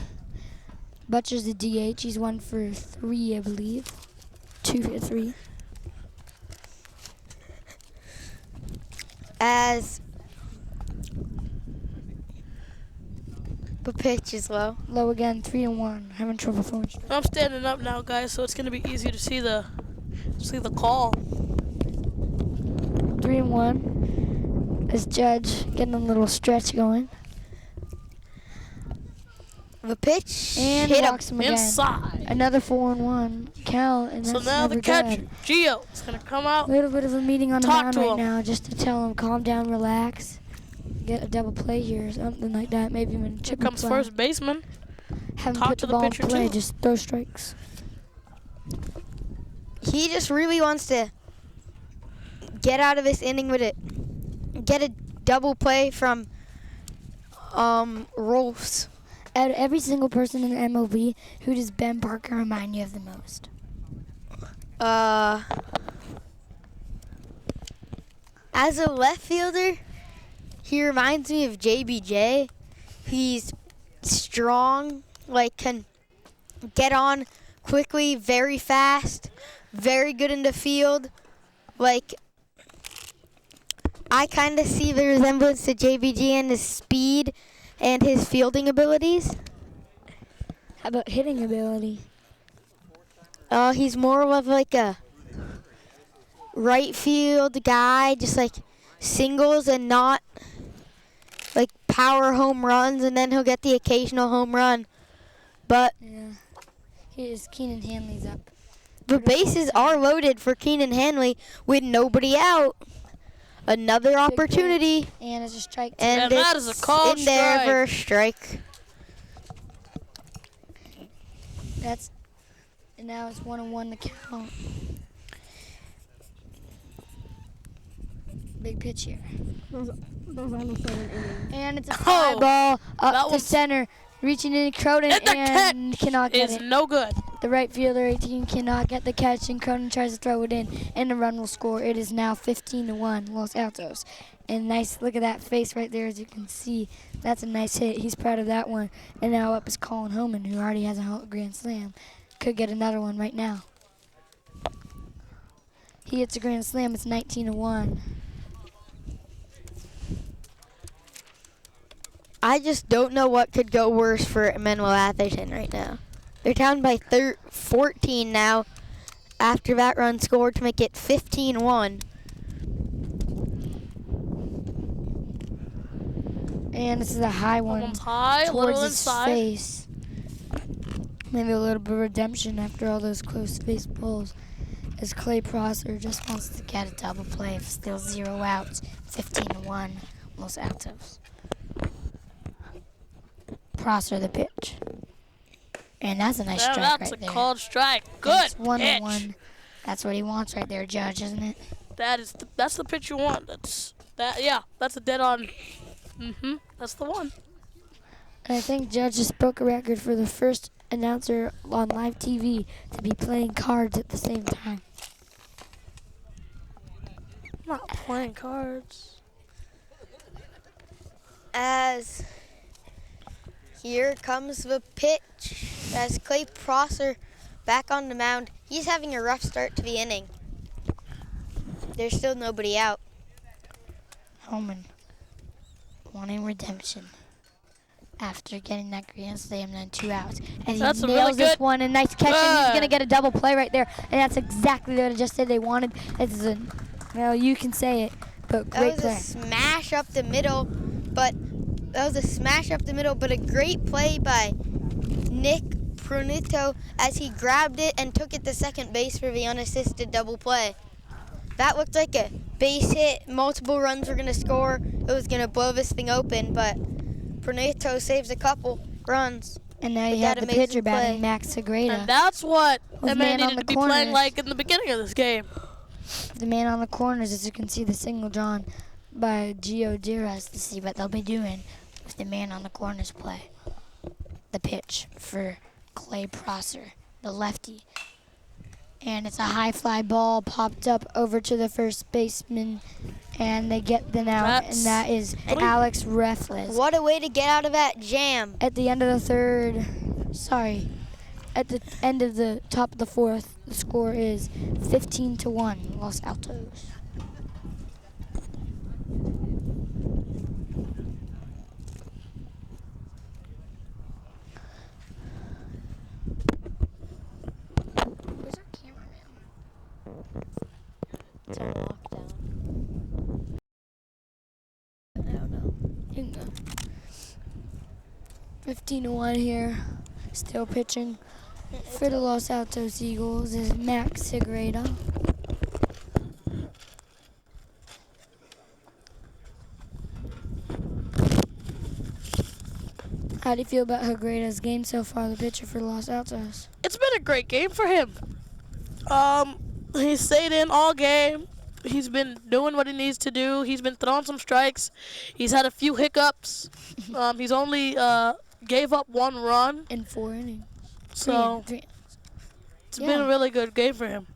Butcher's the DH. He's 1 for 3, I believe. 2 for 3. As the pitch is low. Low again, 3-1. Having trouble throwing. I'm standing up now, guys, so it's gonna be easy to see the call. 3-1. As Judge getting a little stretch going. The pitch And hit him. walks him again. Inside. Another 4-1 count, and So that's now never the catcher, good. Gio, is gonna come out. A little bit of a meeting on the Talk mound to right him. now, just to tell him calm down, relax, get a double play here or something like that. Maybe even Here chip comes first baseman. Have him talk put to the the ball in pitcher, play, too. just throw strikes. He just really wants to get out of this inning with it. Get a double play from Rolfs. Out of every single person in the MLB, who does Ben Parker remind you of the most? As a left fielder, he reminds me of JBJ. He's strong, like can get on quickly, very fast, very good in the field. Like, I kind of see the resemblance to JBG in his speed and his fielding abilities. How about hitting ability? He's more of like a right field guy, just like singles and not like power home runs, and then he'll get the occasional home run. But Yeah. Here's Keenan Hanley's up. the bases are loaded for Keenan Hanley with nobody out. Another opportunity, And it's a strike. and that is a it's called in there strike. for a strike. And now it's 1-1 the count. Big pitch here. And it's a fly ball that up to was- center, reaching in Cronin And the and cannot get Is it. no good. The right fielder 18 cannot get the catch, and Cronin tries to throw it in, and the run will score. It is now 15-1 Los Altos. And nice, look at that face right there, as you can see. That's a nice hit. He's proud of that one. And now up is Colin Homan, who already has a grand slam. Could get another one right now. He hits a grand slam. It's 19-1. I just don't know what could go worse for Menlo-Atherton right now. They're down by 14 now after that run scored to make it 15-1. And this is a high one One's high, a towards little his inside. face. Maybe a little bit of redemption after all those close face balls. As Clay Prosser just wants to get a double play. Still 0 outs. 15-1 Los Altos. Prosser the pitch. And that's a nice strike That's right a there. called strike. And Good it's 1-1. pitch. That's what he wants right there, Judge, isn't it? That's the pitch you want. That's a dead on. That's the one. And I think Judge just broke a record for the first announcer on live TV to be playing cards at the same time. I'm not playing cards. As here comes the pitch, as Clay Prosser back on the mound. He's having a rough start to the inning. There's still nobody out. Homan wanting redemption after getting that grand slam and then 2 outs. And he That's a nails really this good- one, and nice catch, and he's Good. going to get a double play right there. And that's exactly what I just said they wanted. Well, you can say it, but great That was play. a smash up the middle, but a great play by Nick Prunito as he grabbed it and took it to second base for the unassisted double play. That looked like a base hit. Multiple runs were going to score. It was going to blow this thing open, but Prunito saves a couple runs. And now you with have that the amazing pitcher play. batting, Max Segreda. And that's what With the man man on needed the to be playing corners. like in the beginning of this game. The man on the corners, as you can see, the single drawn by Gio Diaz to see what they'll be doing with the man on the corners play. The pitch for Clay Prosser, the lefty. And it's a high fly ball popped up over to the first baseman, and they get the out, and that is Alex Refles. What a way to get out of that jam. At the end of the third, at the end of the top of the fourth, the score is 15-1 Los Altos. Where's our cameraman? It's on lockdown. I don't know. You can go. 15-1 here. Still pitching for the Los Altos Eagles is Max Segreda. How do you feel about Segreda's game so far, the pitcher for Los Altos? It's been a great game for him. He stayed in all game. He's been doing what he needs to do. He's been throwing some strikes. He's had a few hiccups. He's only gave up 1 run. In 4 innings. So Three. it's been a really good game for him.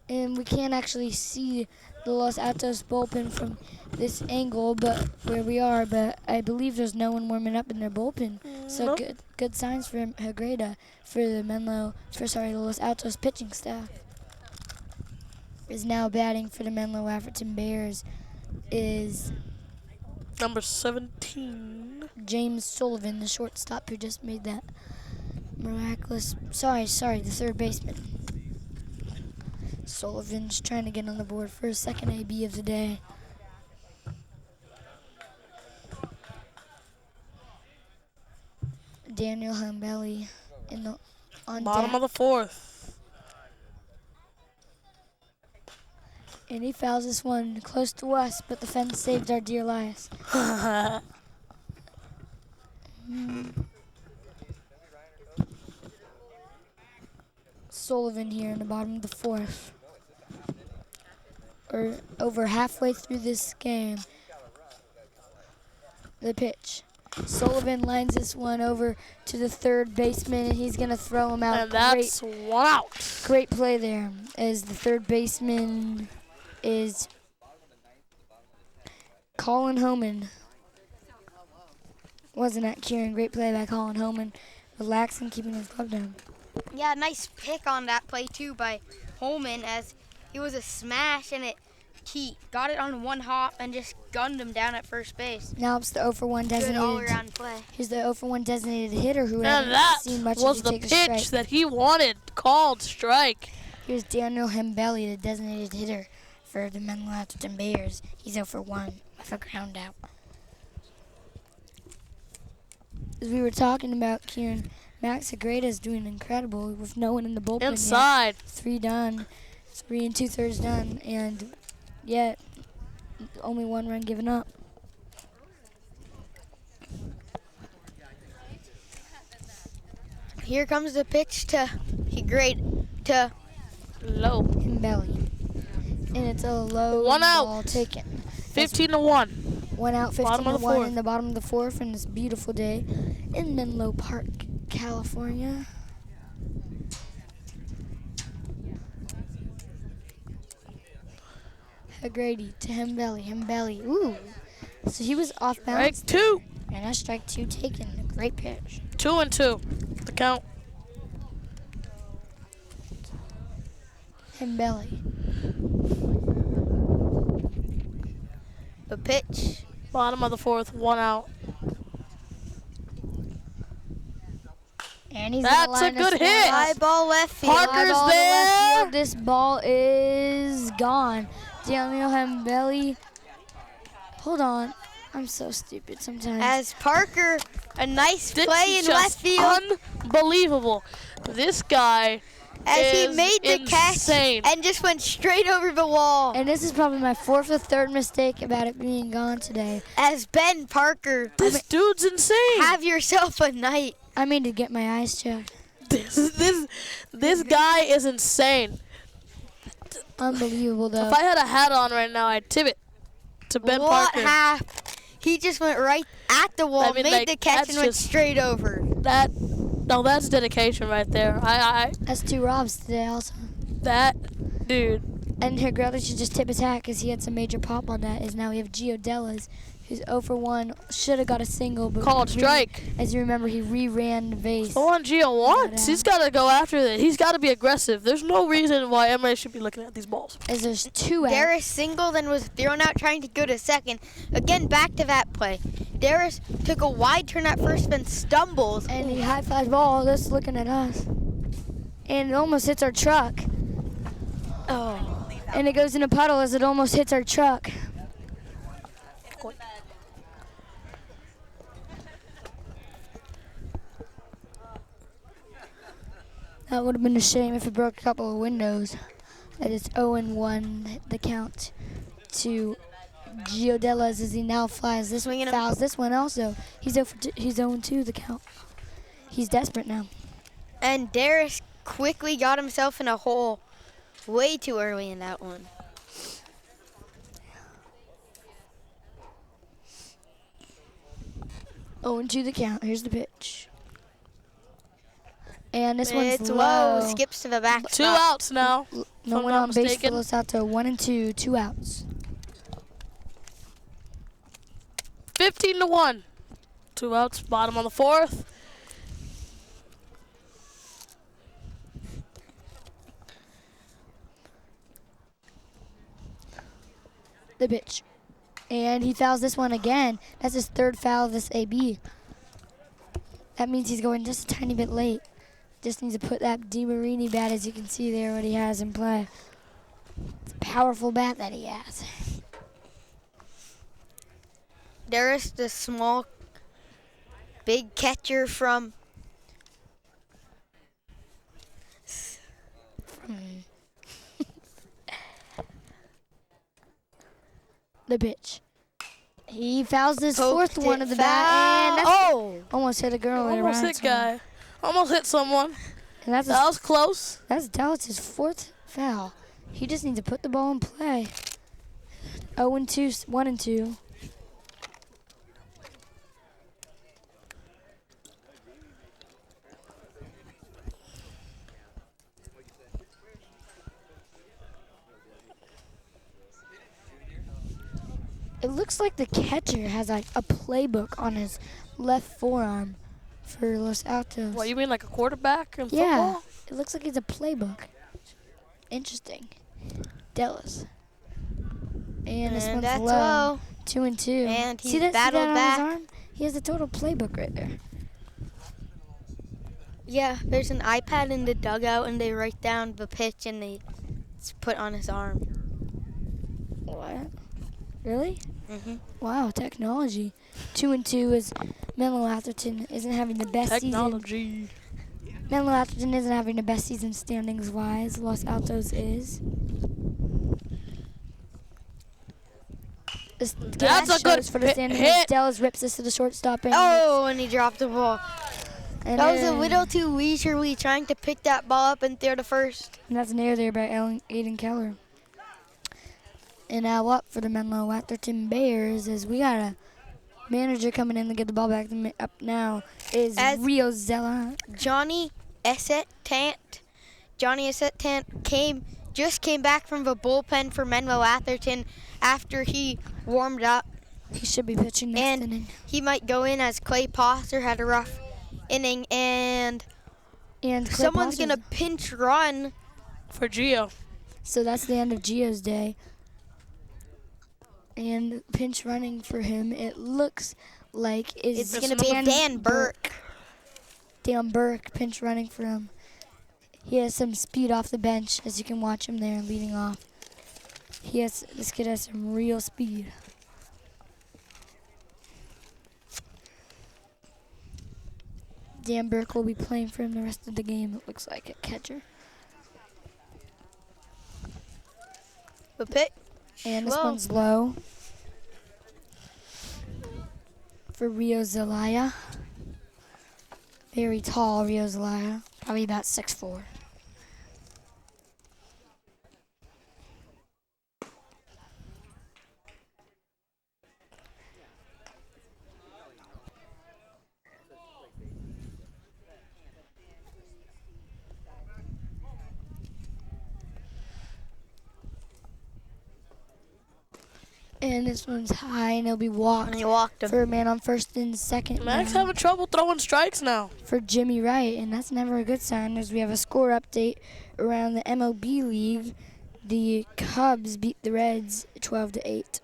And we can't actually see the Los Altos bullpen from this angle, but where we are. But I believe there's no one warming up in their bullpen. So Nope. good signs for Hagreda for the the Los Altos pitching staff. Is now batting for the Menlo-Atherton Bears is Number 17. James Sullivan, the shortstop who just made that miraculous. Sorry, the third baseman. Sullivan's trying to get on the board for his second AB of the day. Daniel Hambelli on Bottom deck. of the fourth. And he fouls this one close to us, but the fence saved our dear lives. Sullivan here in the bottom of the fourth. Or over halfway through this game. The pitch. Sullivan lines this one over to the third baseman, and he's going to throw him out. And that's one out. Great play there, as the third baseman is Colin Homan. Wasn't that Kieran? Great play by Colin Homan, relaxing, keeping his glove down. Yeah, nice pick on that play too by Holman, as it was a smash and he got it on one hop and just gunned him down at first base. Now it's the 0 for 1 Good designated. all-around play. Here's the 0 for 1 designated hitter who And hasn't that seen much was of the take a strike. pitch that he wanted. Called strike. Here's Daniel Hambelli, the designated hitter for the Menlo-Atherton Bears. He's 0 for 1 with a ground out. As we were talking about, Kieran, Max Hagreda is doing incredible with no one in the bullpen Inside. yet. 3 done, 3 2/3 done, and yet only 1 run given up. Here comes the pitch to Low. Hambelli. And it's a low 1 out. ball taken. 15-1. 1 out, 15 Bottom of to the 1 fourth. in the bottom of the fourth on this beautiful day in Menlo Park, California. Hagrady to Hambelli. Ooh. So he was off Strike balance. 2. And a strike 2 taken. A great pitch. 2-2. The count. Hambelli. the pitch. Bottom of the fourth, 1 out. And he's That's gonna line a good us hit. up. High ball left field. Parker's Fly ball to there. left field. This ball is gone. Daniel Hambelli. Hold on. I'm so stupid sometimes. As Parker, a nice This play is in left just field. unbelievable. This guy As he is made the insane. catch and just went straight over the wall. And this is probably my fourth or third mistake about it being gone today. As Ben Parker, This dude's insane. have yourself a night. I mean to get my eyes checked. This guy is insane. Unbelievable though. If I had a hat on right now, I'd tip it to Ben What Parker. happened? He just went right at the wall, I mean, made like, the catch, that's and went just- straight over. That's dedication right there. That's 2 robs today also. That dude. And Hagreda should just tip his hat because he had some major pop on that. Is now we have Gio Dellas, who's 0 for 1. Should have got a single, but Called strike. As you remember, he re-ran the base. The one Gio wants. He's got to go after it. He's got to be aggressive. There's no reason why Emory should be looking at these balls. As there's 2 out. Darius singled and was thrown out trying to go to second. Again, back to that play. Darius took a wide turn at first, then stumbles. And he high-fives ball just looking at us. And it almost hits our truck. Oh. And it goes in a puddle as it almost hits our truck. That would have been a shame if it broke a couple of windows. That is 0-1, the count to Gio Dellas as he now flies this Swinging him. fouls this one also. He's 0-2 the count. He's desperate now. And Darius quickly got himself in a hole way too early in that one. Oh, and 2 the count. Here's the pitch. And this one's It's low. Skips to the back. 2 spot. outs now. No I'm one not on base for mistaken. Los Altos. 1-2, 2 outs. 15-1. 2 outs, bottom of the fourth. The pitch. And he fouls this one again. That's his third foul of this AB. That means he's going just a tiny bit late. Just needs to put that DeMarini bat, as you can see there, what he has in play. It's a powerful bat that he has. There is the small, big catcher from The pitch. He fouls this Poked fourth one it of the bat, and that's almost hit a girl. later Almost on, hit so- guy. Almost hit someone. And that's That was close. That's Dallas's fourth foul. He just needs to put the ball in play. 0-2, 1-2. It looks like the catcher has like a playbook on his left forearm for Los Altos. What, you mean like a quarterback in Yeah, football? it looks like it's a playbook. Interesting. Dallas. And this one's that's low. low. 2-2. And see he's that battled on back. his arm? He has a total playbook right there. Yeah, there's an iPad in the dugout, and they write down the pitch, and it's put on his arm. What? Really? Mm-hmm. Wow, technology. 2-2 is Menlo-Atherton isn't having the best season. Technology. Menlo-Atherton isn't having the best season standings wise. Los Altos is. That's a good for the standings. hit. Dallas rips this to the shortstop. And Oh, and he dropped the ball. and That was a then- little too leisurely trying to pick that ball up and throw to first. And that's an error there by Aiden Keller. And now up for the Menlo-Atherton Bears is we got a manager coming in to get the ball back. Up now is As- Rio Zella. Johnny Essetant just came back from the bullpen for Menlo-Atherton after he warmed up. He should be pitching next And inning. he might go in as Clay Posser had a rough inning, and And Clay someone's Posser's- gonna pinch run. For Gio. So that's the end of Gio's day. And pinch running for him, it looks like is It's gonna be Dan Burke. Dan Burke pinch running for him. He has some speed off the bench, as you can watch him there leading off. This kid has some real speed. Dan Burke will be playing for him the rest of the game, it looks like, at catcher. The pitch. And this Whoa. one's low for Rio Zelaya. Very tall Rio Zelaya, probably about 6'4". And this one's high, and it'll be And walked he walked him. for a man on first and second. Max now having trouble throwing strikes now. for Jimmy Wright, and that's never a good sign. As we have a score update around the MLB League, the Cubs beat the Reds 12-8.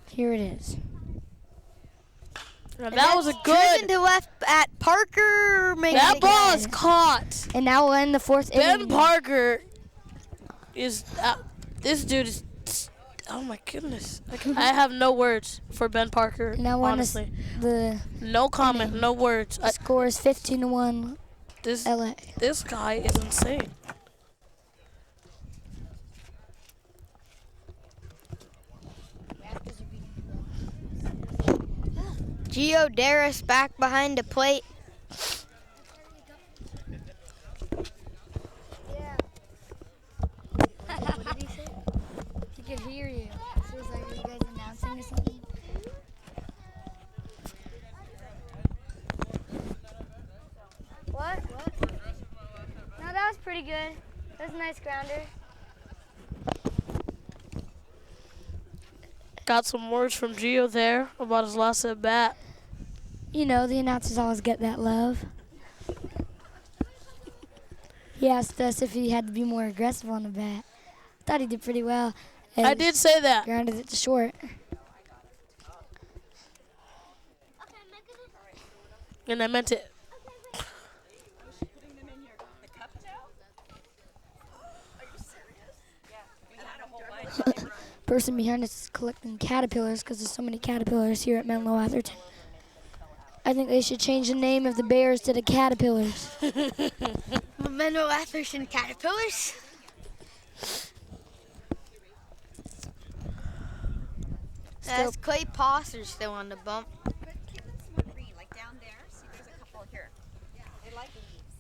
Here it is. Now, And that was a that's driven good. to left at Parker. Makes That it ball again. is caught. And now we'll end the fourth Ben inning. Parker is. This dude is. Oh my goodness. I have no words for Ben Parker. Now we're on Honestly, the no comment, no words. score is 15-1 This LA. this guy is insane. Gio Darris back behind the plate. pretty good. That was a nice grounder. Got some words from Gio there about his last at bat. You know, the announcers always get that love. He asked us if he had to be more aggressive on the bat. Thought he did pretty well. I did say that. Grounded it to short. And I meant it. Person behind us is collecting caterpillars because there's so many caterpillars here at Menlo-Atherton. I think they should change the name of the bears to the caterpillars. Menlo-Atherton Caterpillars. That's Clay Posser still on the bump. Like down there, see there's a couple here. They like leaves.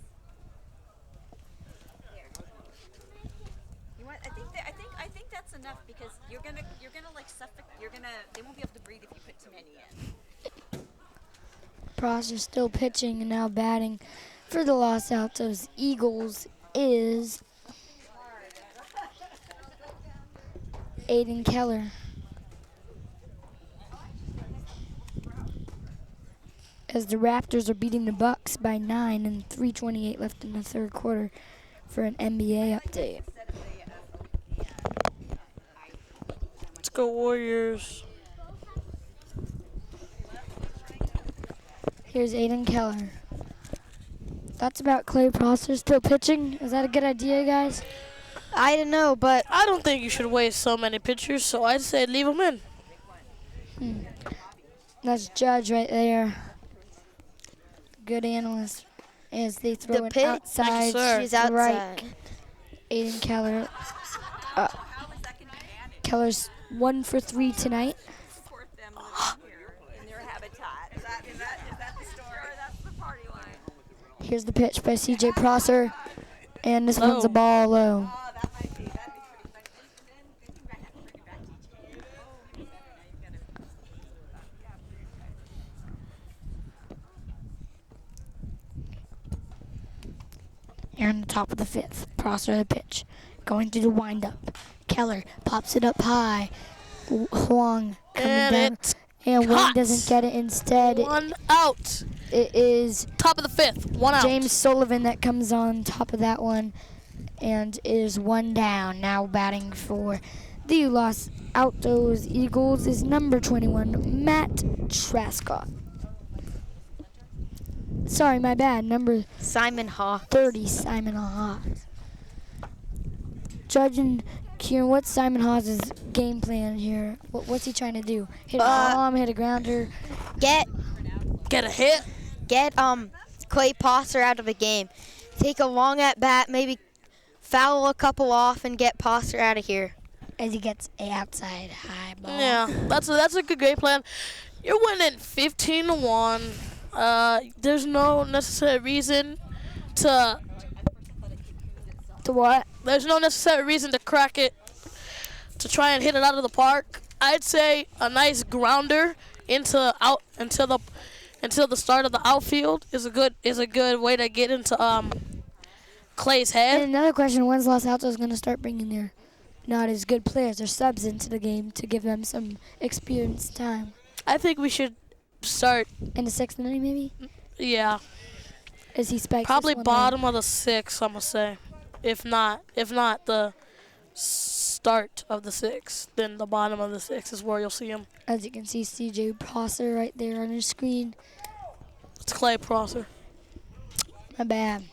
There. You want? I think that's enough because you're gonna like suffocate. They won't be able to breathe if you put too many in. Prosser's still pitching and now batting for the Los Altos Eagles is Aiden Keller. As the Raptors are beating the Bucks by 9 and 3:28 left in the third quarter for an NBA update. Let's go Warriors. Here's Aiden Keller. Thoughts about Clay Prosser still pitching? Is that a good idea, guys? I don't know, but I don't think you should waste so many pitchers, so I'd say leave them in. That's Judge right there. Good analyst. As they throw the it pitch, outside. she's outside. Right. Aiden Keller. Keller's 1 for 3 tonight. Support them here in their habitat. Is that the story? That's the party line. Here's the pitch by C.J. Prosser. And this one's a ball low. Oh, that'd be pretty fun. And then bring it back, TJ. Oh, now you've got to. Here in the top of the 5th. Prosser the pitch. Going through the windup. Keller pops it up high. Huang coming And down. it's And Wayne caught. doesn't get it. Instead, One out. it is Top of the 5th. One out. James Sullivan that comes on top of that one and is 1 down. Now batting for the Los Altos Eagles is number 21, Matt Trascott. Sorry, my bad. Number Simon Haw. 30, Simon Haas. Judge and Kieran, what's Simon Haas's game plan here? What's he trying to do? Hit a bomb, hit a grounder. Get Get a hit. Clay Posser out of the game. Take a long at bat, maybe foul a couple off, and get Posser out of here. As he gets a outside high ball. Yeah, that's a good game plan. You're winning 15-1. There's no necessary reason to. To what? There's no necessary reason to crack it, to try and hit it out of the park. I'd say a nice grounder until the start of the outfield is a good way to get into Clay's head. And another question, when's Los Altos going to start bringing their not as good players, their subs into the game to give them some experience time? I think we should start. In the 6th inning, maybe? Yeah, As he spikes probably this one bottom of the 6th. I'm gonna say, if not the start of the 6th, then the bottom of the 6th is where you'll see him. As you can see, C.J. Prosser right there on your screen. It's Clay Prosser. My bad.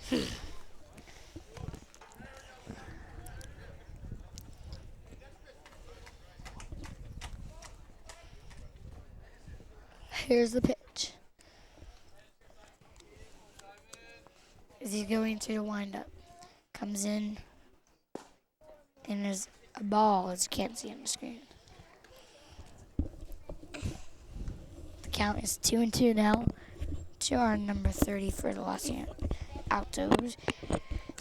Here's the pitch. As he's going through the windup. Comes in. And there's a ball, as you can't see on the screen. The count is 2-2 now. To our number 30 for the Los Altos,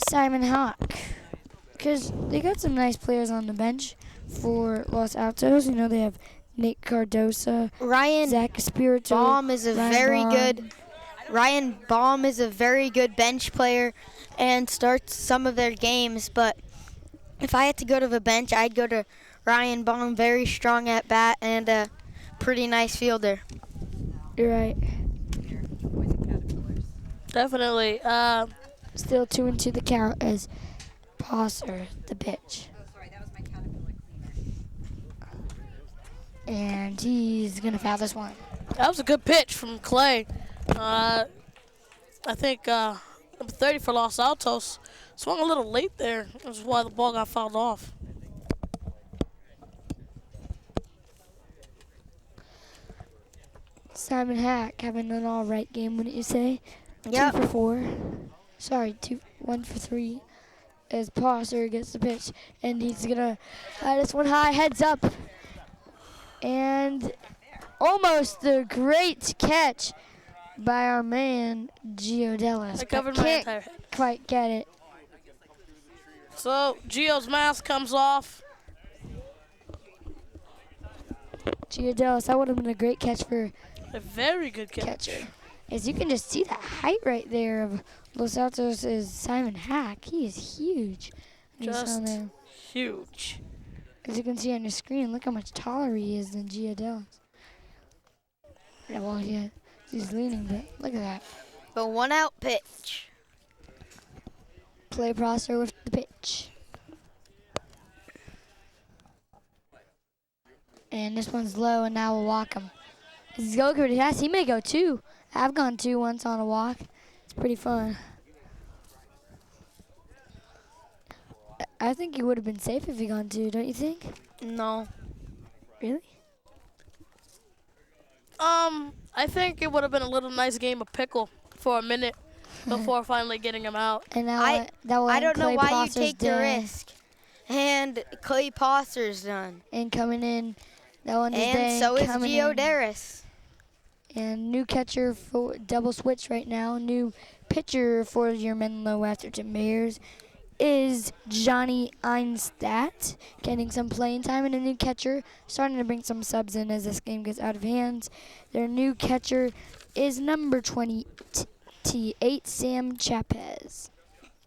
Simon Hawk. Because they got some nice players on the bench for Los Altos. You know, they have Nate Cardosa, Ryan Zach Espirito. Baum is a Ryan very Baum. good Ryan Baum is a very good bench player and starts some of their games, but if I had to go to the bench, I'd go to Ryan Baum, very strong at bat and a pretty nice fielder. You're right. Boys and Caterpillars. Definitely. Still 2-2 the count as Posser, the pitch. Oh, sorry, that was my caterpillar cleaner. And he's going to foul this one. That was a good pitch from Clay. I think number 30 for Los Altos swung a little late there. That's why the ball got fouled off. Simon Hack having an all right game, wouldn't you say? Yep. 2 for 4. Sorry, 1 for 3. As Posser gets the pitch, and he's gonna this one high, heads up, and almost a great catch by our man Gio Dellis. I covered my Can't entire head. quite get it. So Gio's mask comes off. Gio Dellis, that would have been a great catch for A very good catch. catcher. As you can just see the height right there of Los Altos is Simon Hack. He is huge. Just on there. huge. As you can see on your screen, look how much taller he is than Gio Dellis. Yeah, well, yeah, he's leaning, but look at that. The 1-out pitch. Clay Prosser with the pitch. And this one's low, and now we'll walk him. He's go good. Yes, he may go 2. I've gone 2 once on a walk. It's pretty fun. I think he would have been safe if he gone 2, don't you think? No. Really? I think it would have been a little nice game of pickle for a minute before finally getting him out. And now I that I don't know Clay why you Prosser's take the done. risk. And Clay Posser's done. And coming in, that one is And done, so is coming Gio in. Darris. And new catcher for double switch right now. New pitcher for your Menlo-Atherton Bears is Johnny Einstadt, getting some playing time, and a new catcher starting to bring some subs in as this game gets out of hands. Their new catcher is number 28, Sam Chapez.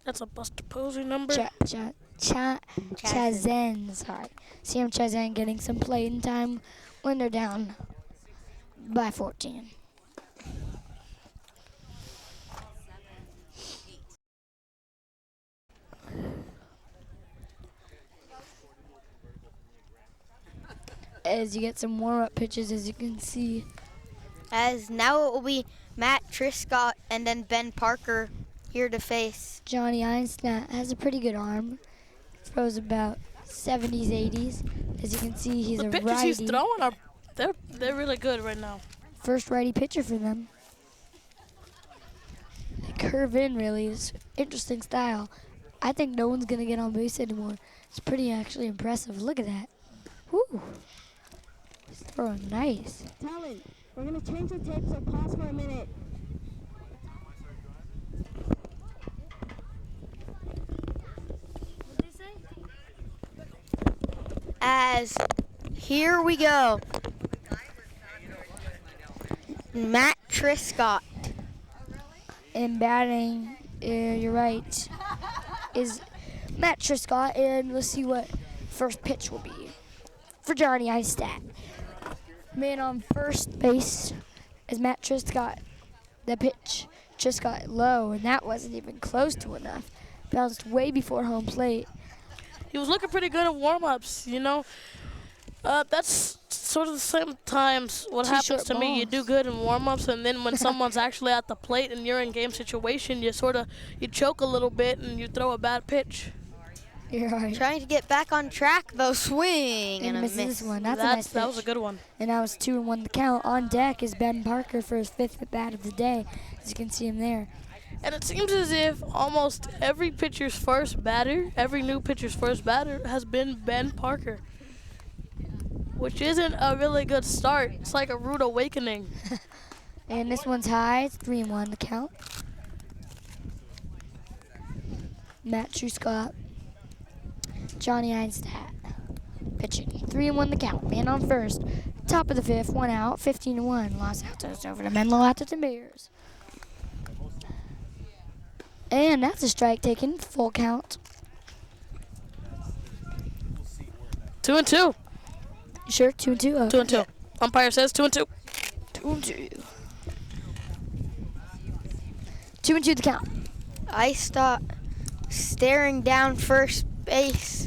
That's a Buster Posey number. Chazen, sorry. Sam Chazen getting some playing time when they're down by 14. As you get some warm-up pitches, as you can see. As now it will be Matt Triscott and then Ben Parker here to face. Johnny Einstein has a pretty good arm. Throws about 70s, 80s. As you can see, he's The a pitches righty. he's throwing are they're really good right now. First righty pitcher for them. They curve in, really. It's interesting style. I think no one's going to get on base anymore. It's pretty actually impressive. Look at that. Woo. He's throwing nice. Talent, we're going to change the tape, so pause for a minute. As here we go. Matt Triscott. And batting, you're right, is Matt Triscott. And let's see what first pitch will be for Johnny Einstadt. Man on first base is Matt Triscott. The pitch just got low, and that wasn't even close to enough. Bounced way before home plate. He was looking pretty good at warm-ups, you know. That's sort of the same times what Two happens short to me. You do balls. good in warm-ups, and then when someone's actually at the plate and you're in game situation, you choke a little bit and you throw a bad pitch. You're right. Trying to get back on track though. Swing and a misses miss. this one. That's a nice pitch. That was a good one. And now it's 2-1 the count. On deck is Ben Parker for his 5th at bat of the day. As you can see him there. And it seems as if almost every new pitcher's first batter has been Ben Parker, which isn't a really good start. It's like a rude awakening. And this one's high. It's 3-1 the count. Matt Triscott. Johnny Einstadt pitching. 3-1 the count. Man on first. Top of the 5th. 1 out. 15-1. Los Altos over to Menlo-Atherton Bears. And that's a strike taken. Full count. 2-2. You sure? 2-2? Okay. 2-2. Umpire says 2-2. 2-2. 2-2 the count. I start staring down first base.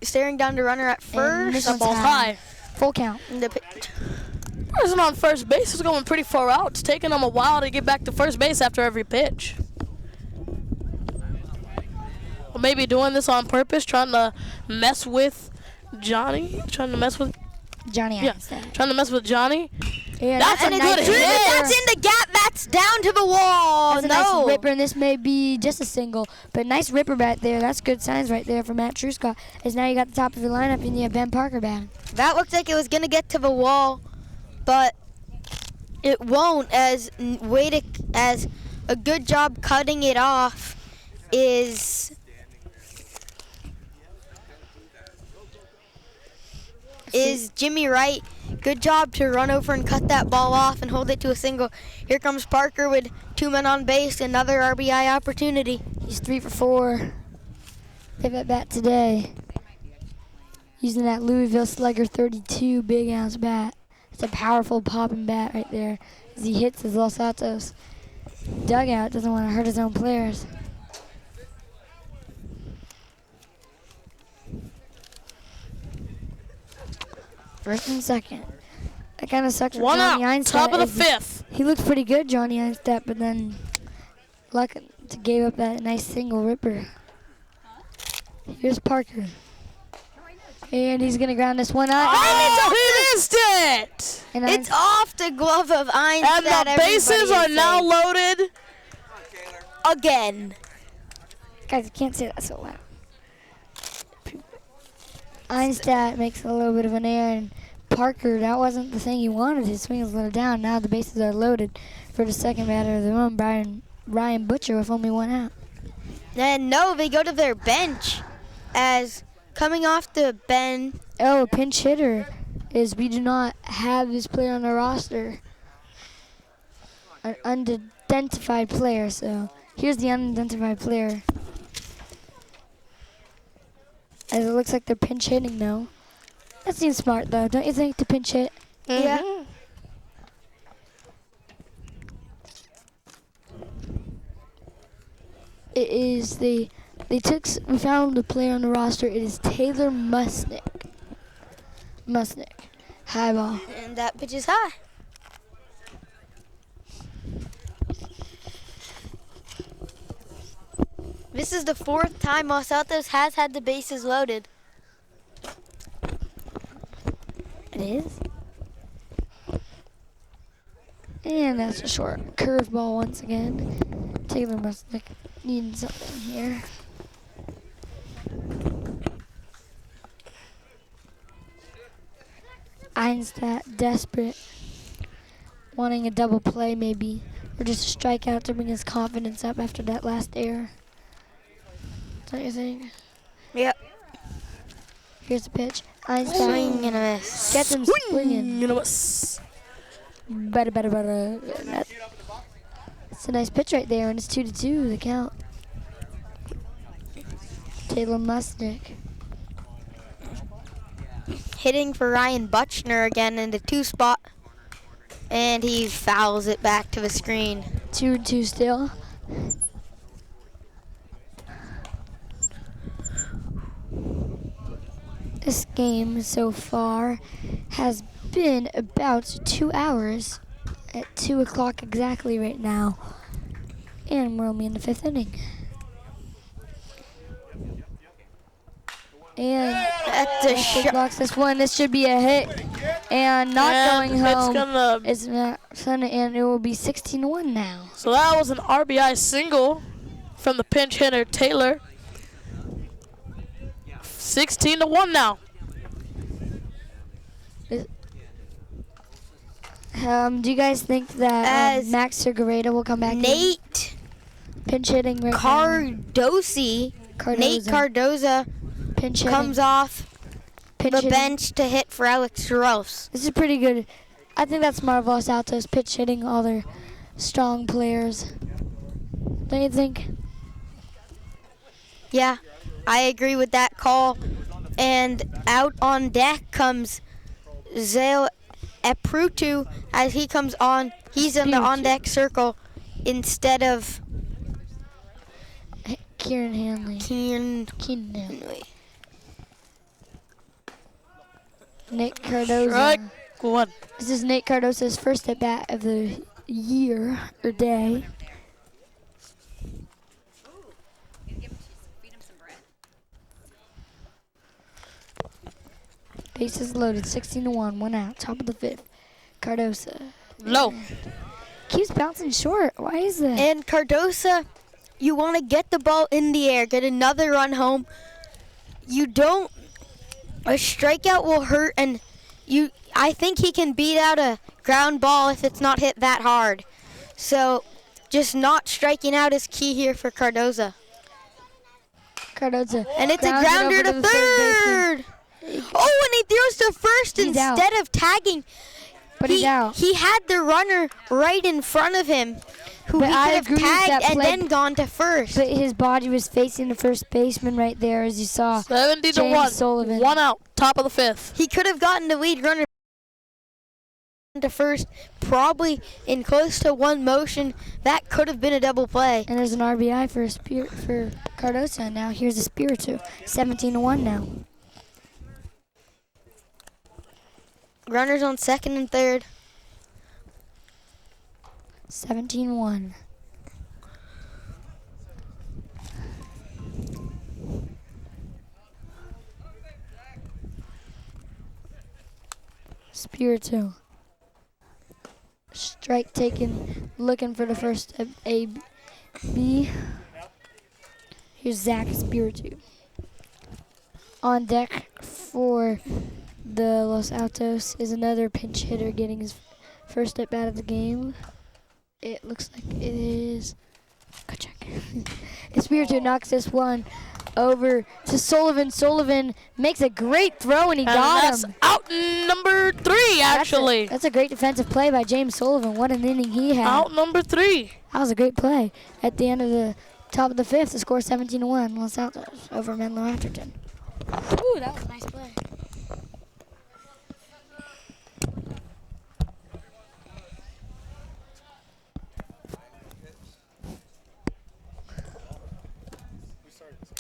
Staring down the runner at And this first. That one's ball's high. Full count. The pitch. Person on first base is going pretty far out. It's taking him a while to get back to first base after every pitch. Or maybe doing this on purpose, trying to mess with Johnny. Trying to mess with Johnny Yeah. Einstein. Trying to mess with Johnny. Yeah, That's a And good it's hit. driven. That's in the gap. That's down to the wall. That's a No. nice ripper, and this may be just a single, but nice ripper bat there. That's good signs right there for Matt Truscott. Is now you got the top of your lineup and you have Ben Parker batting. That looked like it was gonna get to the wall, but it won't. As a good job cutting it off is Jimmy Wright. Good job to run over and cut that ball off and hold it to a single. Here comes Parker with 2 men on base, another RBI opportunity. He's 3 for 4. Pivot bat today. Using that Louisville Slugger 32 big ounce bat. It's a powerful popping bat right there as he hits his Los Altos dugout. Doesn't want to hurt his own players. First and second. That kind of sucks for One Johnny out. Einstein. Top of the as he- fifth. He looked pretty good, Johnny Einstein, but then luck to gave up that nice single ripper. Here's Parker. And he's going to ground this one out. Oh, he missed it. And It's off the glove of Einstein. And the bases are now saying. loaded. Again. Guys, I can't say that so loud. Einstein makes a little bit of an error, and Parker, that wasn't the thing he wanted. His swing was a little down. Now the bases are loaded for the second batter of the run, Ryan Butcher, with only 1 out. And no, they go to their bench as coming off the bench. Oh, a pinch hitter is we do not have this player on the roster. An unidentified player, so here's the unidentified player. As it looks like they're pinch hitting now. That seems smart though, don't you think, to pinch hit? Yeah. It is we found the player on the roster. It is Taylor Musnick. High ball. And that pitch is high. This is the 4th time Los Altos has had the bases loaded. It is. And that's a short curveball once again. Taylor Musnick needing something here. Einstein desperate, wanting a double play maybe, or just a strikeout to bring his confidence up after that last error. Don't you think? Yep. Here's the pitch. Einstein Swing and a miss. gets him swinging. You know what? Better. It's a nice pitch right there, and it's 2-2 the count. Taylor Musnick. Hitting for Ryan Butchner again in the 2 spot. And he fouls it back to the screen. 2-2 still. This game so far has been about 2 hours at 2 o'clock exactly right now. And we're only in the 5th inning. And That's a shot. blocks this one. This should be a hit. And not And going home. it's gonna. And it will be 16-1 now. So that was an RBI single from the pinch hitter Taylor. 16-1 now. Do you guys think that As Max Segureta will come back in? Nate Pinch hitting right Cardosi. now. Nate Cardoza pinch hitting. comes off Pinch the hitting. bench to hit for Alex Rose. This is pretty good. I think that's smart of Los Altos, pitch hitting all their strong players. Don't you think? Yeah, I agree with that call. And out on deck comes Zale Eprutu as he comes on. He's in the on deck circle instead of Kieran Hanley. Keenan Keenan Hanley. Hanley. Nate Cardoza. Strike one. This is Nate Cardoza's first at bat of the year or day. Feed him some bread. Bases loaded, 16-1, 1 out, top of the 5th. Cardoza Low. keeps bouncing short. Why is that? And Cardoza, you want to get the ball in the air, get another run home. You don't. A strikeout will hurt, and I think he can beat out a ground ball if it's not hit that hard. So, just not striking out is key here for Cardoza. Cardoza. And it's a grounds it grounder over to the third third. Oh, and he throws to first He's out. instead of tagging. But he's out. He had the runner right in front of him, who But he I could have agree with that tagged and play. then gone to first. But his body was facing the first baseman right there, as you saw. 70 to James 1. Sullivan. 1 out. Top of the 5th. He could have gotten the lead runner to first, probably in close to one motion. That could have been a double play. And there's an RBI for Cardoza. Now here's a Spiritu. 17-1 now. Runners on second and third. 17-1. Spiritu. Strike taken, looking for the first A, B. Here's Zach Spiritu. On deck for the Los Altos is another pinch hitter getting his first at bat of the game. It looks like it is. Go check. Spiritu knocks this one over to Sullivan. Sullivan makes a great throw and he got that's him. out number 3, actually. That's a great defensive play by James Sullivan. What an inning he had. Out number 3. That was a great play. At the end of the top of the 5th, the score 17-1. Los Altos over Menlo-Atherton. Ooh, that was a nice play.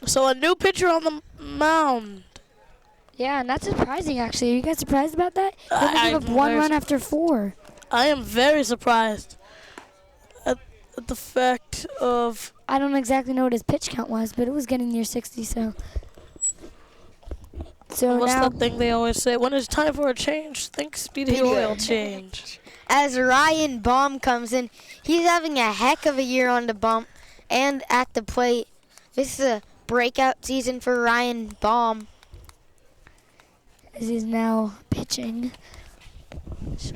So a new pitcher on the mound. Yeah, and that's surprising, actually. Are you guys surprised about that? They only I'm gave up one very run after 4. I am very surprised at the fact of... I don't exactly know what his pitch count was, but it was getting near 60, so... So What's now... that thing they always say? When it's time for a change, think speedy Speedy oil oil change. As Ryan Baum comes in, he's having a heck of a year on the bump and at the plate. This is a breakout season for Ryan Baum. As he's now pitching.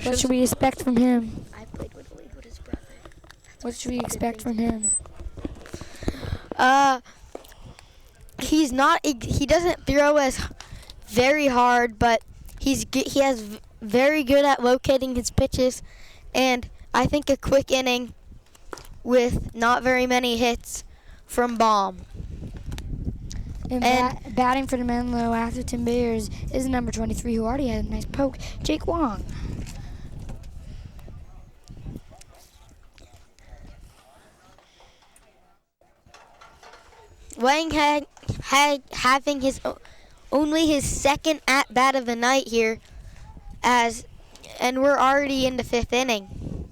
What should we expect from him? I played with his brother. What should we expect from him? He's not. He doesn't throw as very hard, but he has very good at locating his pitches, and I think a quick inning with not very many hits from Baum. And batting for the Menlo-Atherton Bears is number 23, who already had a nice poke, Jake Wong. Wang had having only his second at bat of the night here, and we're already in the 5th inning.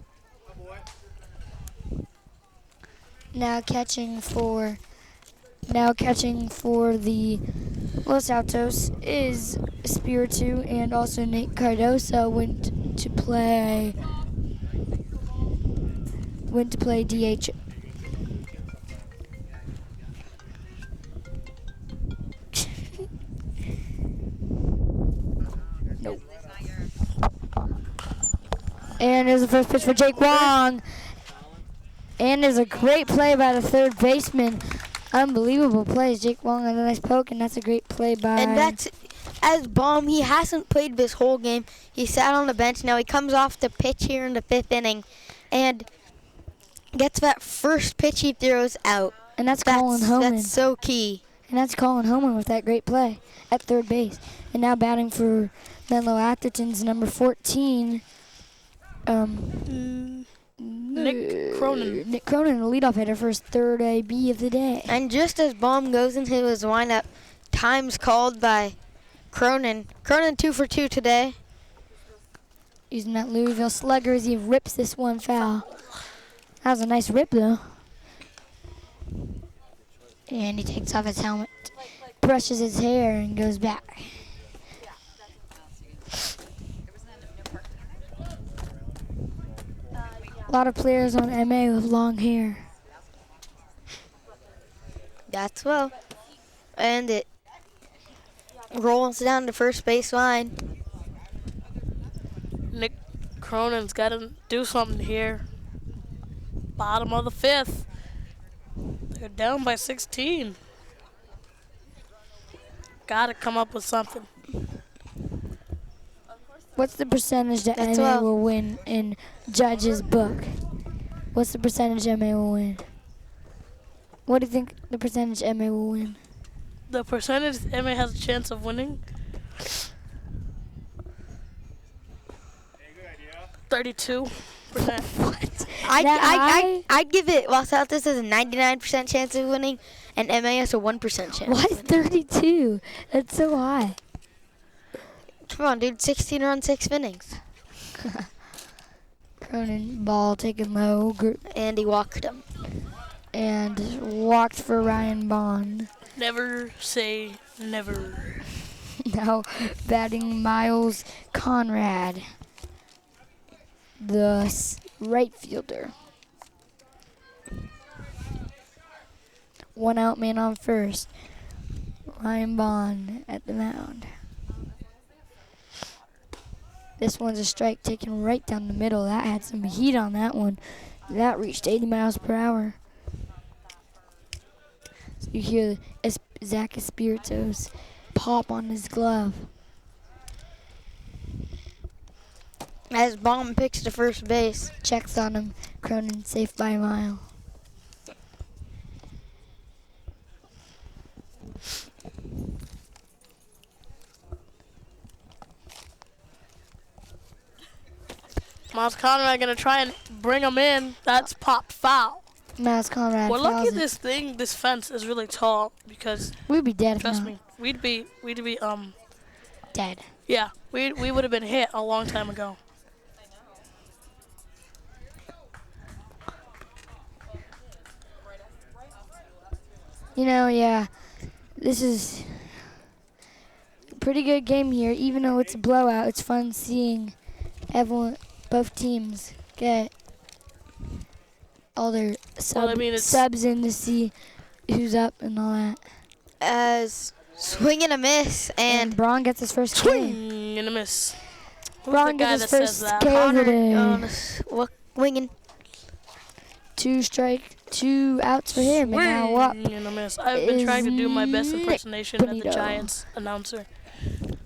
Now catching for the Los Altos is Spiritu, and also Nate Cardoza went to play DH. Nope. And there's the first pitch for Jake Wong. And there's a great play by the third baseman. Unbelievable plays. Jake Wong had a nice poke, and that's a great play by... And that's, as Baum, he hasn't played this whole game. He sat on the bench. Now he comes off the pitch here in the 5th inning. And gets that first pitch he throws out. And that's Colin Homan. That's so key. And that's Colin Homan with that great play at third base. And now batting for Menlo-Atherton's number 14, Nick Cronin. Nick Cronin, the leadoff hitter for his third AB of the day. And just as Baum goes into his windup, time's called by Cronin. Cronin 2 for 2 today. Using that Louisville slugger as he rips this one foul. That was a nice rip, though. And he takes off his helmet, brushes his hair, and goes back. A lot of players on MA with long hair. That's well. And it rolls down the first base line. Nick Cronin's got to do something here. Bottom of the 5th. They're down by 16. Got to come up with something. What's the percentage that That's MA well. will win in Judge's book? What's the percentage MA will win? What do you think the percentage MA will win? The percentage MA has a chance of winning? 32%. What? I'd give it Los Altos has a 99% chance of winning, and MA has a 1% chance. Why 32? That's so high. Come on, dude. 16 runs, 6 innings. Cronin ball taken low And he walked him. and walked for Ryan Bond. Never say never. Now batting Miles Conrad, the right fielder. 1 out, man on first. Ryan Bond at the mound. This one's a strike taken right down the middle. That had some heat on that one. That reached 80 miles per hour. So you hear Zach Espirito's pop on his glove. As Baum picks to first base. Checks on him. Cronin safe by a mile. Miles Conrad gonna try and bring him in. That's popped foul. Miles Conrad. We're lucky fouls it. this fence is really tall because We'd be dead if trust not. me, we'd be Dead. yeah, we would have been hit a long time ago. You know, yeah, this is a pretty good game here. Even though it's a blowout, it's fun seeing both teams get all their subs in to see who's up and all that. As swing and a miss, And Braun gets his first K. Swing and a miss. Who's Braun the guy gets his that first says that? K of the Connor day. on winging. 2 outs for him. And now up Swing and a miss. I've been trying to do my best Nick impersonation of the Benito. Giants announcer.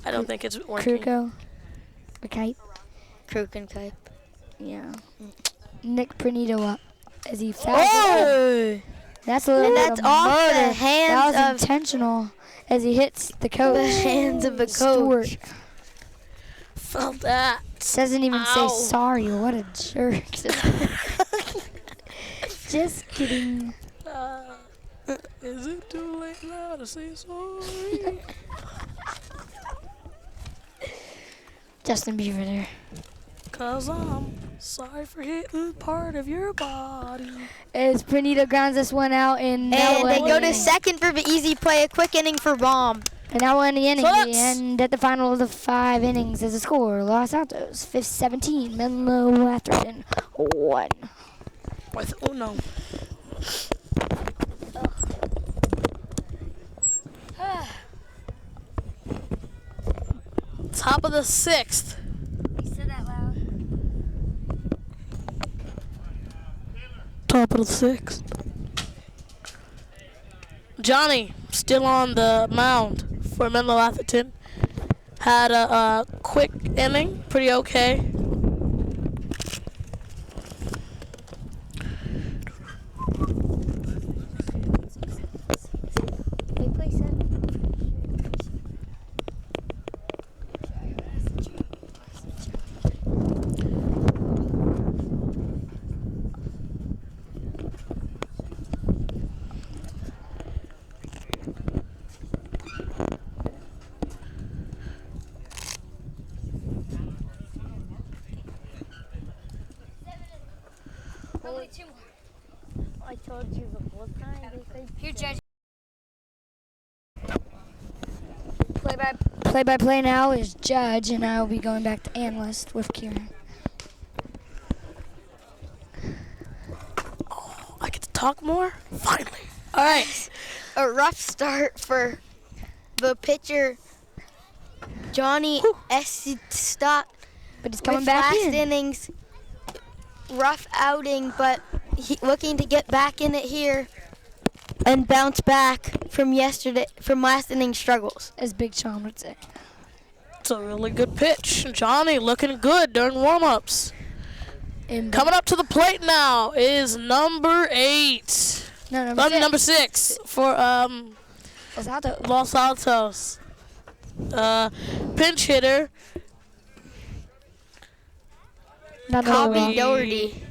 I don't think it's working. Kruko. Okay. Crook and Kipe. Yeah. Nick Pernito up as he fouls. Oh! That's a little And bit that's of off murder. the hands That was of intentional as he hits the coach. the hands of the Stewart. coach. Felt that. Doesn't even Ow. say sorry. What a jerk. Just kidding. Is it too late now to say sorry? Justin Bieber there. 'Cause I'm sorry for hitting part of your body. As Pernito grounds this one out And and now they we'll go end to the second for the easy play, a quick inning for Baum. And now we're in the inning. So The that's- end at the final of the 5 innings as a score. Los Altos 17, Menlo-Atherton 1. With Uno. Top of the 6th. You said that loud. Top of the 6th. Johnny still on the mound for Menlo-Atherton. Had a quick inning, pretty okay. I told you the whole time. Here, Judge. Play-by-play now is Judge, and I will be going back to analyst with Kieran. I get to talk more? Finally. All right. A rough start for the pitcher, Johnny Estott. But he's coming With back last in. innings, rough outing, but looking to get back in it here and bounce back from last inning's struggles. As Big Sean would say. It's a really good pitch. Johnny looking good during warm-ups. And Coming up to the plate now is number 8. no, Number 6 for Los Altos. Los Altos. Pinch hitter. Not Copy only well. Doherty.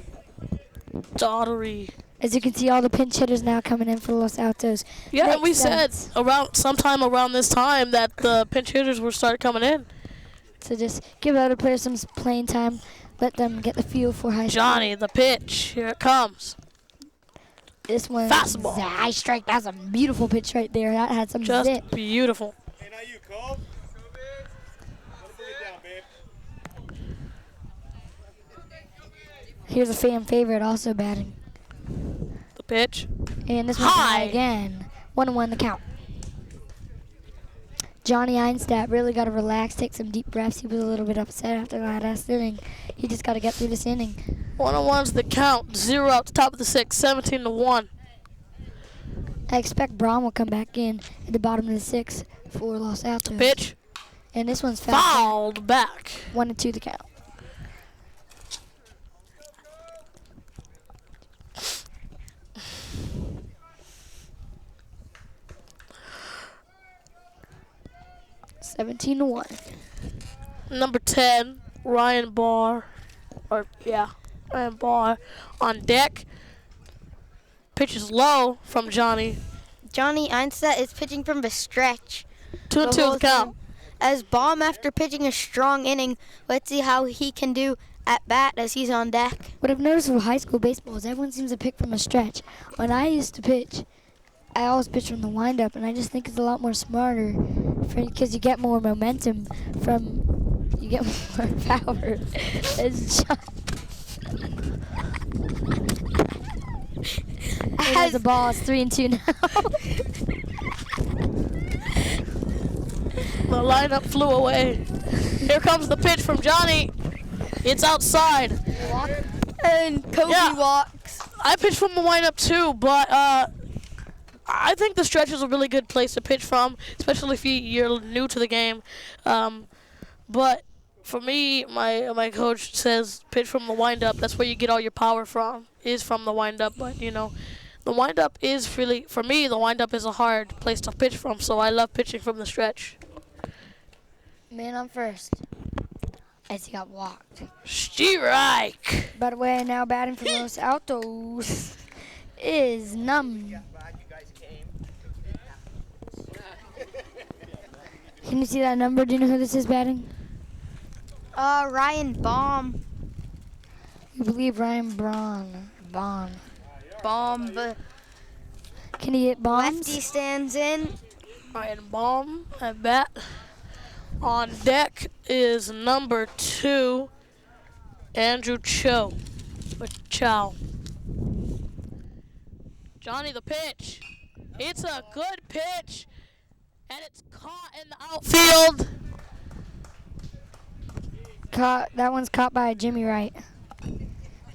Daughtery. As you can see, all the pinch hitters now coming in for Los Altos. Yeah, Makes we sense. said sometime around this time that the pinch hitters will start coming in. So just give other players some playing time. Let them get the feel for high school. Johnny, the pitch. Here it comes. This one Fastball. is a high strike. That's a beautiful pitch right there. That had some Just zip. beautiful. Hey, now you, Cole. Gotta bring it down, babe. Here's a fan favorite also batting. The pitch. And this one's High. high again. 1-1 the count. Johnny Einstadt really got to relax, take some deep breaths. He was a little bit upset after that last inning. He just got to get through this inning. 1-1's the count. 0 out the top of the 6. 17-1. I expect Braun will come back in at the bottom of the 6 for Los Altos. Pitch. And this one's foul. Fouled back. 1-2 the count. (17-1). Number 10, Ryan Barr. Ryan Barr on deck. Pitch is low from Johnny. Johnny Einstedt is pitching from the stretch. 2-2 whole the count. time. As Baum, after pitching a strong inning, let's see how he can do at bat as he's on deck. What I've noticed with high school baseball is everyone seems to pick from a stretch. When I used to pitch, I always pitch from the windup, and I just think it's a lot more smarter because you get more momentum you get more power. As the ball is 3-2 now. The lineup flew away. Here comes the pitch from Johnny. It's outside. And Kobe Yeah. walks. I pitched from the windup too, but I think the stretch is a really good place to pitch from, especially if you're new to the game. But for me, my coach says pitch from the windup. That's where you get all your power from, is from the windup. But the windup is really, for me, the windup is a hard place to pitch from. So I love pitching from the stretch. Man on first, as he got walked. Strike. By the way, now batting for Los Altos is Can you see that number? Do you know who this is batting? Ryan Baum. You believe Ryan Braun. Baum. Can he hit bombs? Lefty stands in. Ryan Baum at bat. On deck is number 2, Andrew Chow. Johnny, the pitch. It's a good pitch, and it's caught in the outfield. That one's caught by Jimmy Wright.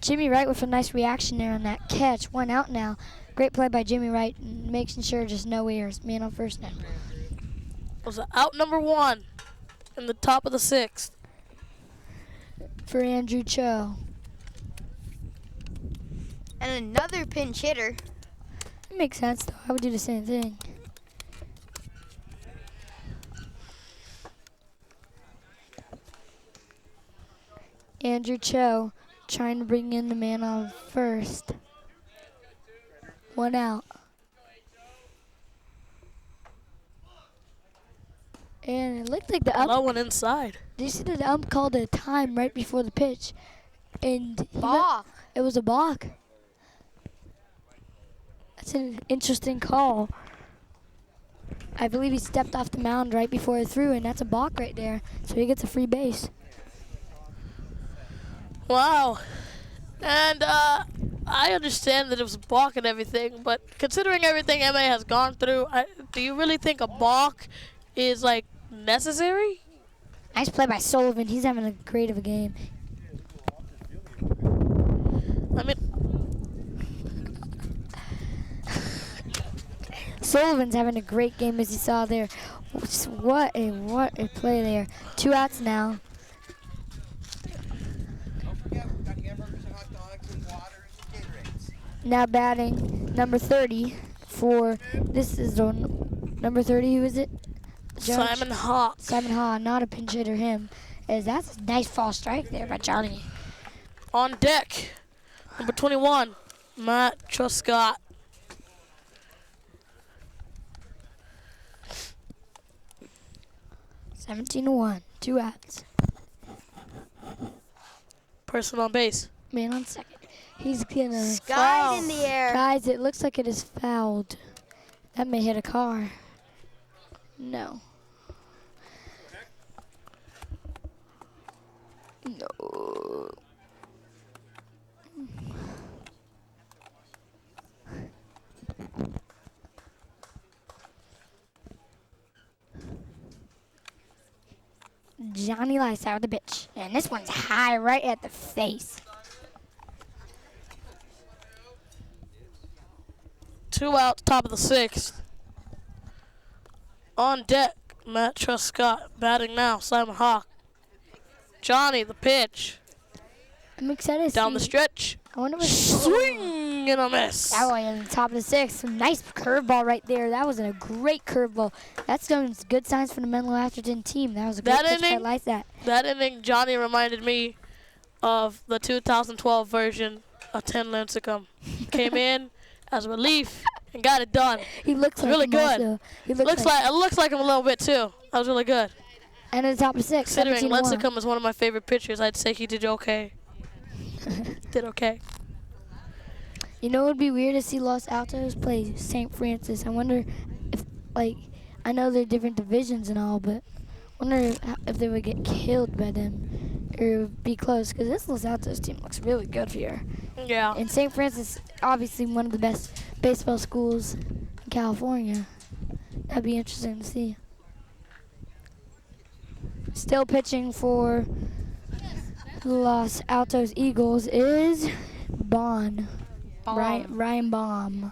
Jimmy Wright with a nice reaction there on that catch. 1 out now. Great play by Jimmy Wright, making sure just no errors. Man on first now. Was out number 1 in the top of the 6th. For Andrew Cho. And another pinch hitter. It makes sense, though. I would do the same thing. Andrew Cho trying to bring in the man on first. 1 out. And it looked like the ump. Low one inside. Did you see that the ump called a time right before the pitch? And Balk. it was a balk. That's an interesting call. I believe he stepped off the mound right before he threw, and that's a balk right there. So he gets a free base. Wow. And I understand that it was a balk and everything, but considering everything MA has gone through, do you really think a balk is like necessary? Nice play by Sullivan. He's having a great of a game. I mean, Sullivan's having a great game, as you saw there. What a play there. 2 outs now. Don't forget, we got hamburgers and hot dogs and water and Gatorades. Now batting number 30 for, this is the number 30, who is it? Jones? Simon Hawk. Simon Haw, not a pinch hitter him. As that's a nice fall strike there by Johnny. On deck, number 21, Matt Truscott. (17-1), 2 outs. Person on base. Man on second. He's gonna Skies in the air. Guys, it looks like it is fouled. That may hit a car. No. No. Johnny lights out with the pitch. And this one's high right at the face. 2 outs, top of the 6th. On deck, Matt Truscott. Batting now, Simon Hawk. Johnny, the pitch. I'm excited to Down the see. stretch. I wonder what Swing and a miss. that one in the top of the 6th. Nice curveball right there. That was a great curveball. That's some good signs for the Menlo-Atherton team. That was a great That pitch. I inning- like that. That inning, Johnny reminded me of the 2012 version of 10 Lincecum. Came in as relief and got it done. He looks like really him good. also. He It looks like him a little bit too. That was really good. And in the top of 6, Considering 17-1. Lincecum is one of my favorite pitchers, I'd say he did okay. Did okay. You know, it would be weird to see Los Altos play St. Francis. I wonder if, like, I know they're different divisions and all, but I wonder if they would get killed by them or it would be close, because this Los Altos team looks really good here. Yeah. And St. Francis, obviously one of the best baseball schools in California. That'd be interesting to see. Still pitching for Los Altos Eagles is Ryan Baum.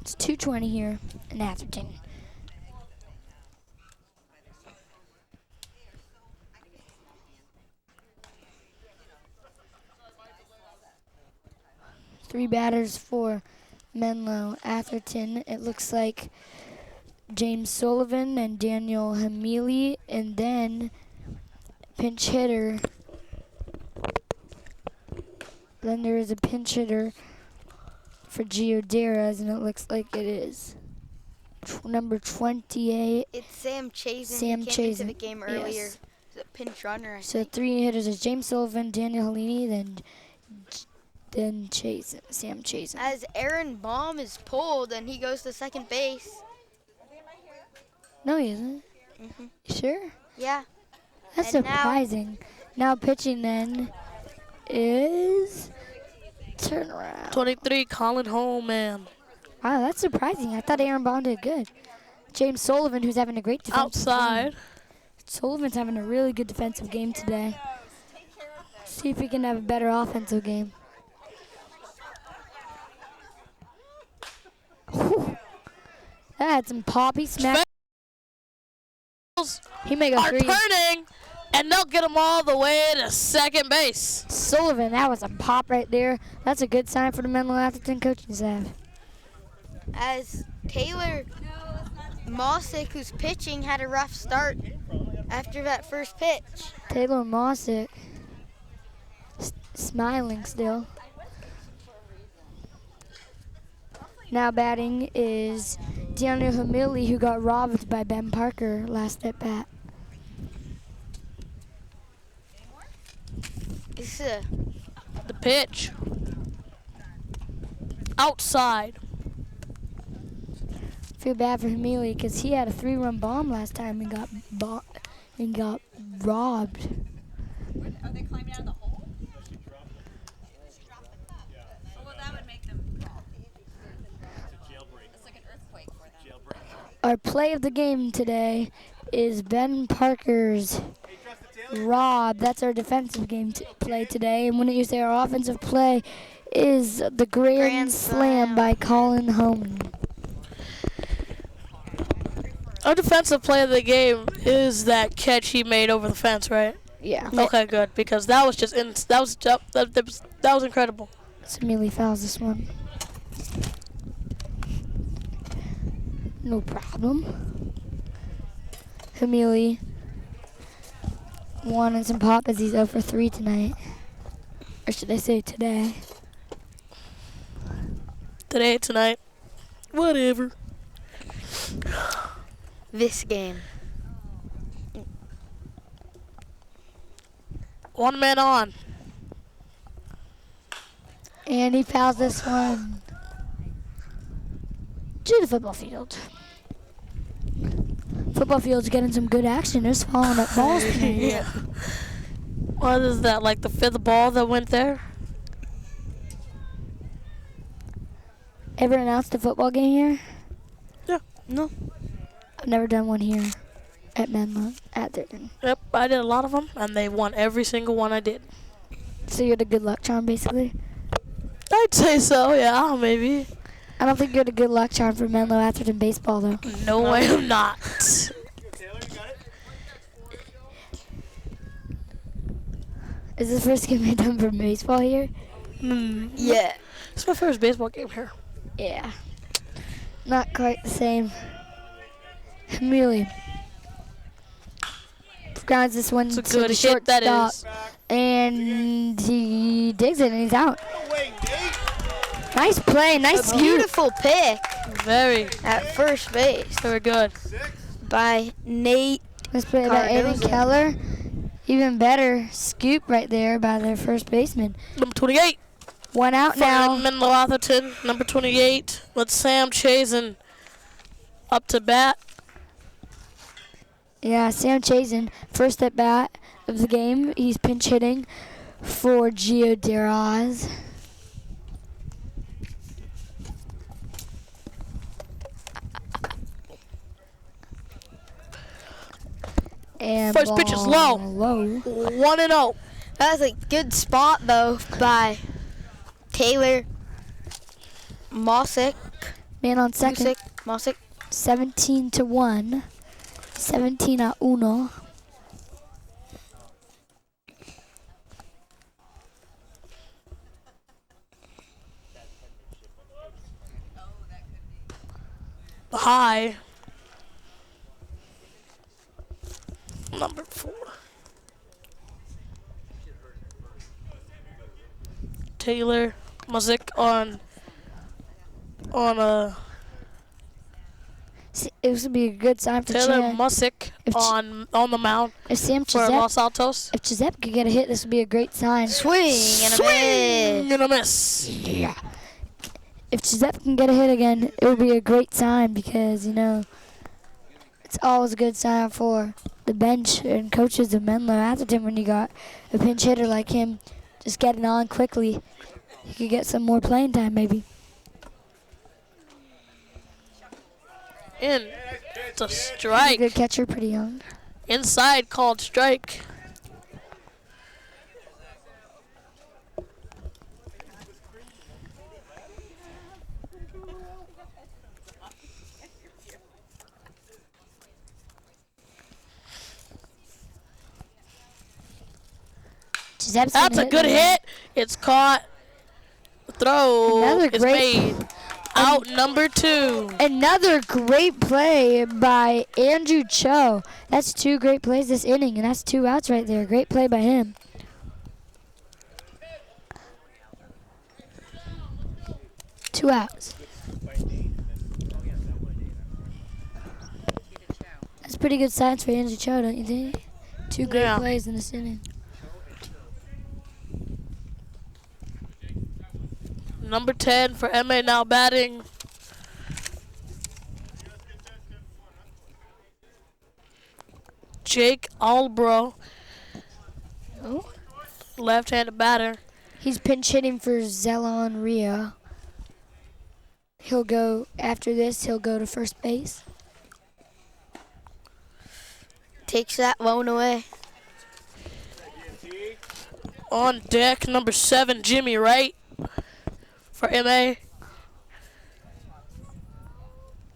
It's 2:20 here in Atherton. Three batters for Menlo-Atherton. It looks like James Sullivan and Daniel Hamili, and then pinch hitter. Then there is a pinch hitter for Gioderas, and it looks like it is number 28. It's Sam Chazen. Sam He came into Chazen, the game earlier. yes. He's a pinch runner. I So think. 3 hitters is James Sullivan, Daniel Halini, then Chazen, Sam Chazen. As Aaron Baum is pulled and he goes to second base. No, he isn't. Mhm. You sure? Yeah. That's And now- surprising. Now pitching then is turnaround. 23, Colin Holman. Wow, that's surprising. I thought Aaron Baum did good. James Sullivan, who's having a great defensive Outside. game. Sullivan's having a really good defensive game today. See if he can have a better offensive game. Whew. That had some pop. He smacked. He may go Are 3. turning, and they'll get him all the way to second base. Sullivan, that was a pop right there. That's a good sign for the Menlo-Atherton coaching staff. As Taylor Mossick, who's pitching, had a rough start after that first pitch. Taylor Mossick smiling still. Now batting is Daniel Hamili, who got robbed by Ben Parker last at bat. This is a The pitch. outside. Feel bad for Hamili because he had a 3-run bomb last time and got robbed. Are they climbing out of the hole? Oh, well, that would make them. It's like an earthquake for them. Our play of the game today is Ben Parker's rob. That's our defensive game play today. And when you say our offensive play is the grand slam by Colin Holman. Our defensive play of the game is that catch he made over the fence, right? Yeah. Okay, good, because that was just that was incredible. So Hamili fouls this one. No problem. Hamili wanting some pop as he's 0 for 3 tonight. Or should I say today? Tonight. Whatever. This game. 1 man on. And he fouls this one to the football field. Football field's getting some good action. There's falling up balls tonight. Yeah. What is that, like the 5th ball that went there? Ever announced a football game here? Yeah. No. I've never done one here at Menlo-Atherton. Yep, I did a lot of them, and they won every single one I did. So you're the good luck charm, basically? I'd say so, yeah, maybe. I don't think you're the good luck charm for Menlo-Atherton baseball, though. No, I am not. Taylor, you got it? Is this first game you've done for baseball here? Yeah. It's my first baseball game here. Yeah. Not quite the same. Hamili grounds this one It's a to good the hit, that shortstop, is. and he digs it, and he's out. No way, Nate. Nice play, nice scoop. Beautiful pick Very, at first base very good. by Nate. Nice play by Aiden Cardozo. Keller. Even better scoop right there by their first baseman. Number 28. One out From now. Menlo-Atherton, number 28. With Sam Chazen up to bat. Yeah, Sam Chazen, first at bat of the game. He's pinch hitting for Gio Deraz. And First pitch is ball low. low. 1-0. That was a good spot though by Taylor Mossick. Man on second. Mossick. 17-1. 17-1. High. Number 4. Taylor Muzik on It would be a good sign for Taylor Chan. Muzik If on the mound If Sam for Chisep, Los Altos. if Chisep could get a hit, this would be a great sign. Swing and a miss. And a miss. Yeah. If Chisep can get a hit again, it would be a great sign because, you know, it's always a good sign for the bench and coaches of Menlo-Atherton when you got a pinch hitter like him just getting on quickly. He could get some more playing time maybe. In. It's a He's a strike. good catcher, pretty young. Inside called strike. Chisep's That's gonna a good again. hit. It's caught. The throw Another is great- made. Out number 2. Another great play by Andrew Cho. That's 2 great plays this inning, and that's 2 outs right there. Great play by him. Two outs. That's pretty good signs for Andrew Cho, don't you think? 2 great Yeah. plays in this inning. Number 10 for MA now batting. Jake Albro, Oh. left-handed batter. He's pinch hitting for Zelon Rio. He'll go, after this, he'll go to first base. Takes that one away. On deck, number 7, Jimmy Wright for MA.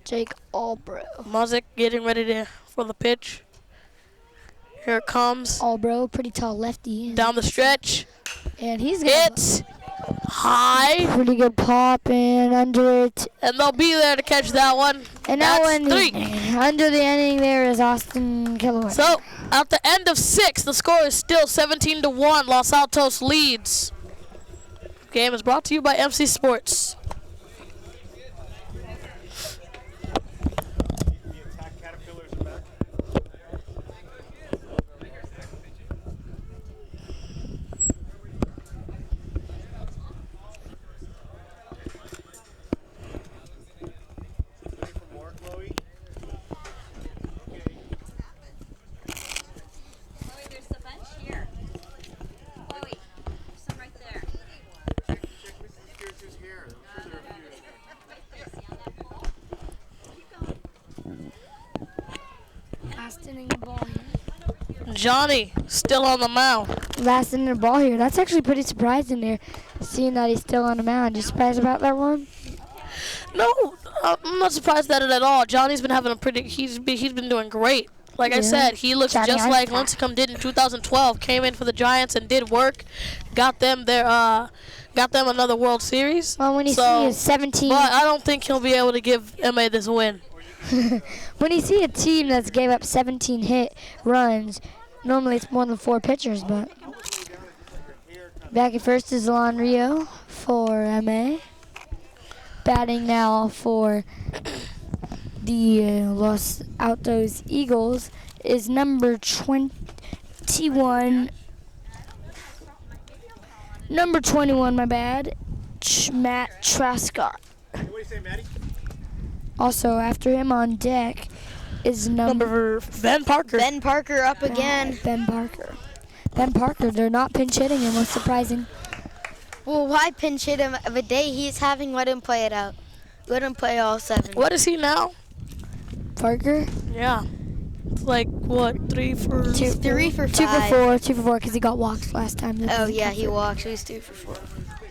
Jake Albro. Muzik getting ready for the pitch. Here it comes. Albro, pretty tall lefty. Down the stretch. And he's got Hits high. pretty good pop and under it. And they'll be there to catch that one. And that That's one, 3. under the inning there is Austin Kellaway. So, at the end of 6, the score is still 17-1. Los Altos leads. Game is brought to you by MC Sports. The attack caterpillars are back. Ready for more, Chloe? Chloe, there's a bunch here. Chloe, there's some right there. Check Mrs. Spears' hair. I'm sure there are a few. Last inning ball here. Johnny still on the mound. Last inning ball here. That's actually pretty surprising there, seeing that he's still on the mound. You surprised about that one? No, I'm not surprised at it at all. Johnny's been having a pretty. He's been doing great. Like I Yeah. said, he looks Johnny just like Ice Lincecum did in 2012. Came in for the Giants and did work. Got them another World Series. Well, when you see a 17, But I don't think he'll be able to give MA this win. when you see a team that's gave up 17 hit runs, normally it's more than 4 pitchers. But back at first is Lon Rio for MA. Batting now for the Los Altos Eagles is number 21. Number 21, my bad. Matt Truscott. Hey, what do you say, Maddie? Also, after him on deck is Number Ben Parker. Ben Parker up again. Ben Parker. Ben Parker, they're not pinch hitting him. What's surprising? Well, why pinch hit him of a day he's having? Let him play it out. Let him play all 7. What is he now? Parker? Yeah. It's like, what, 3 for... 3 for 5. 2 for 4. 2 for 4 because he got walked last time. That Oh doesn't yeah, count he for- walked. He was 2 for 4.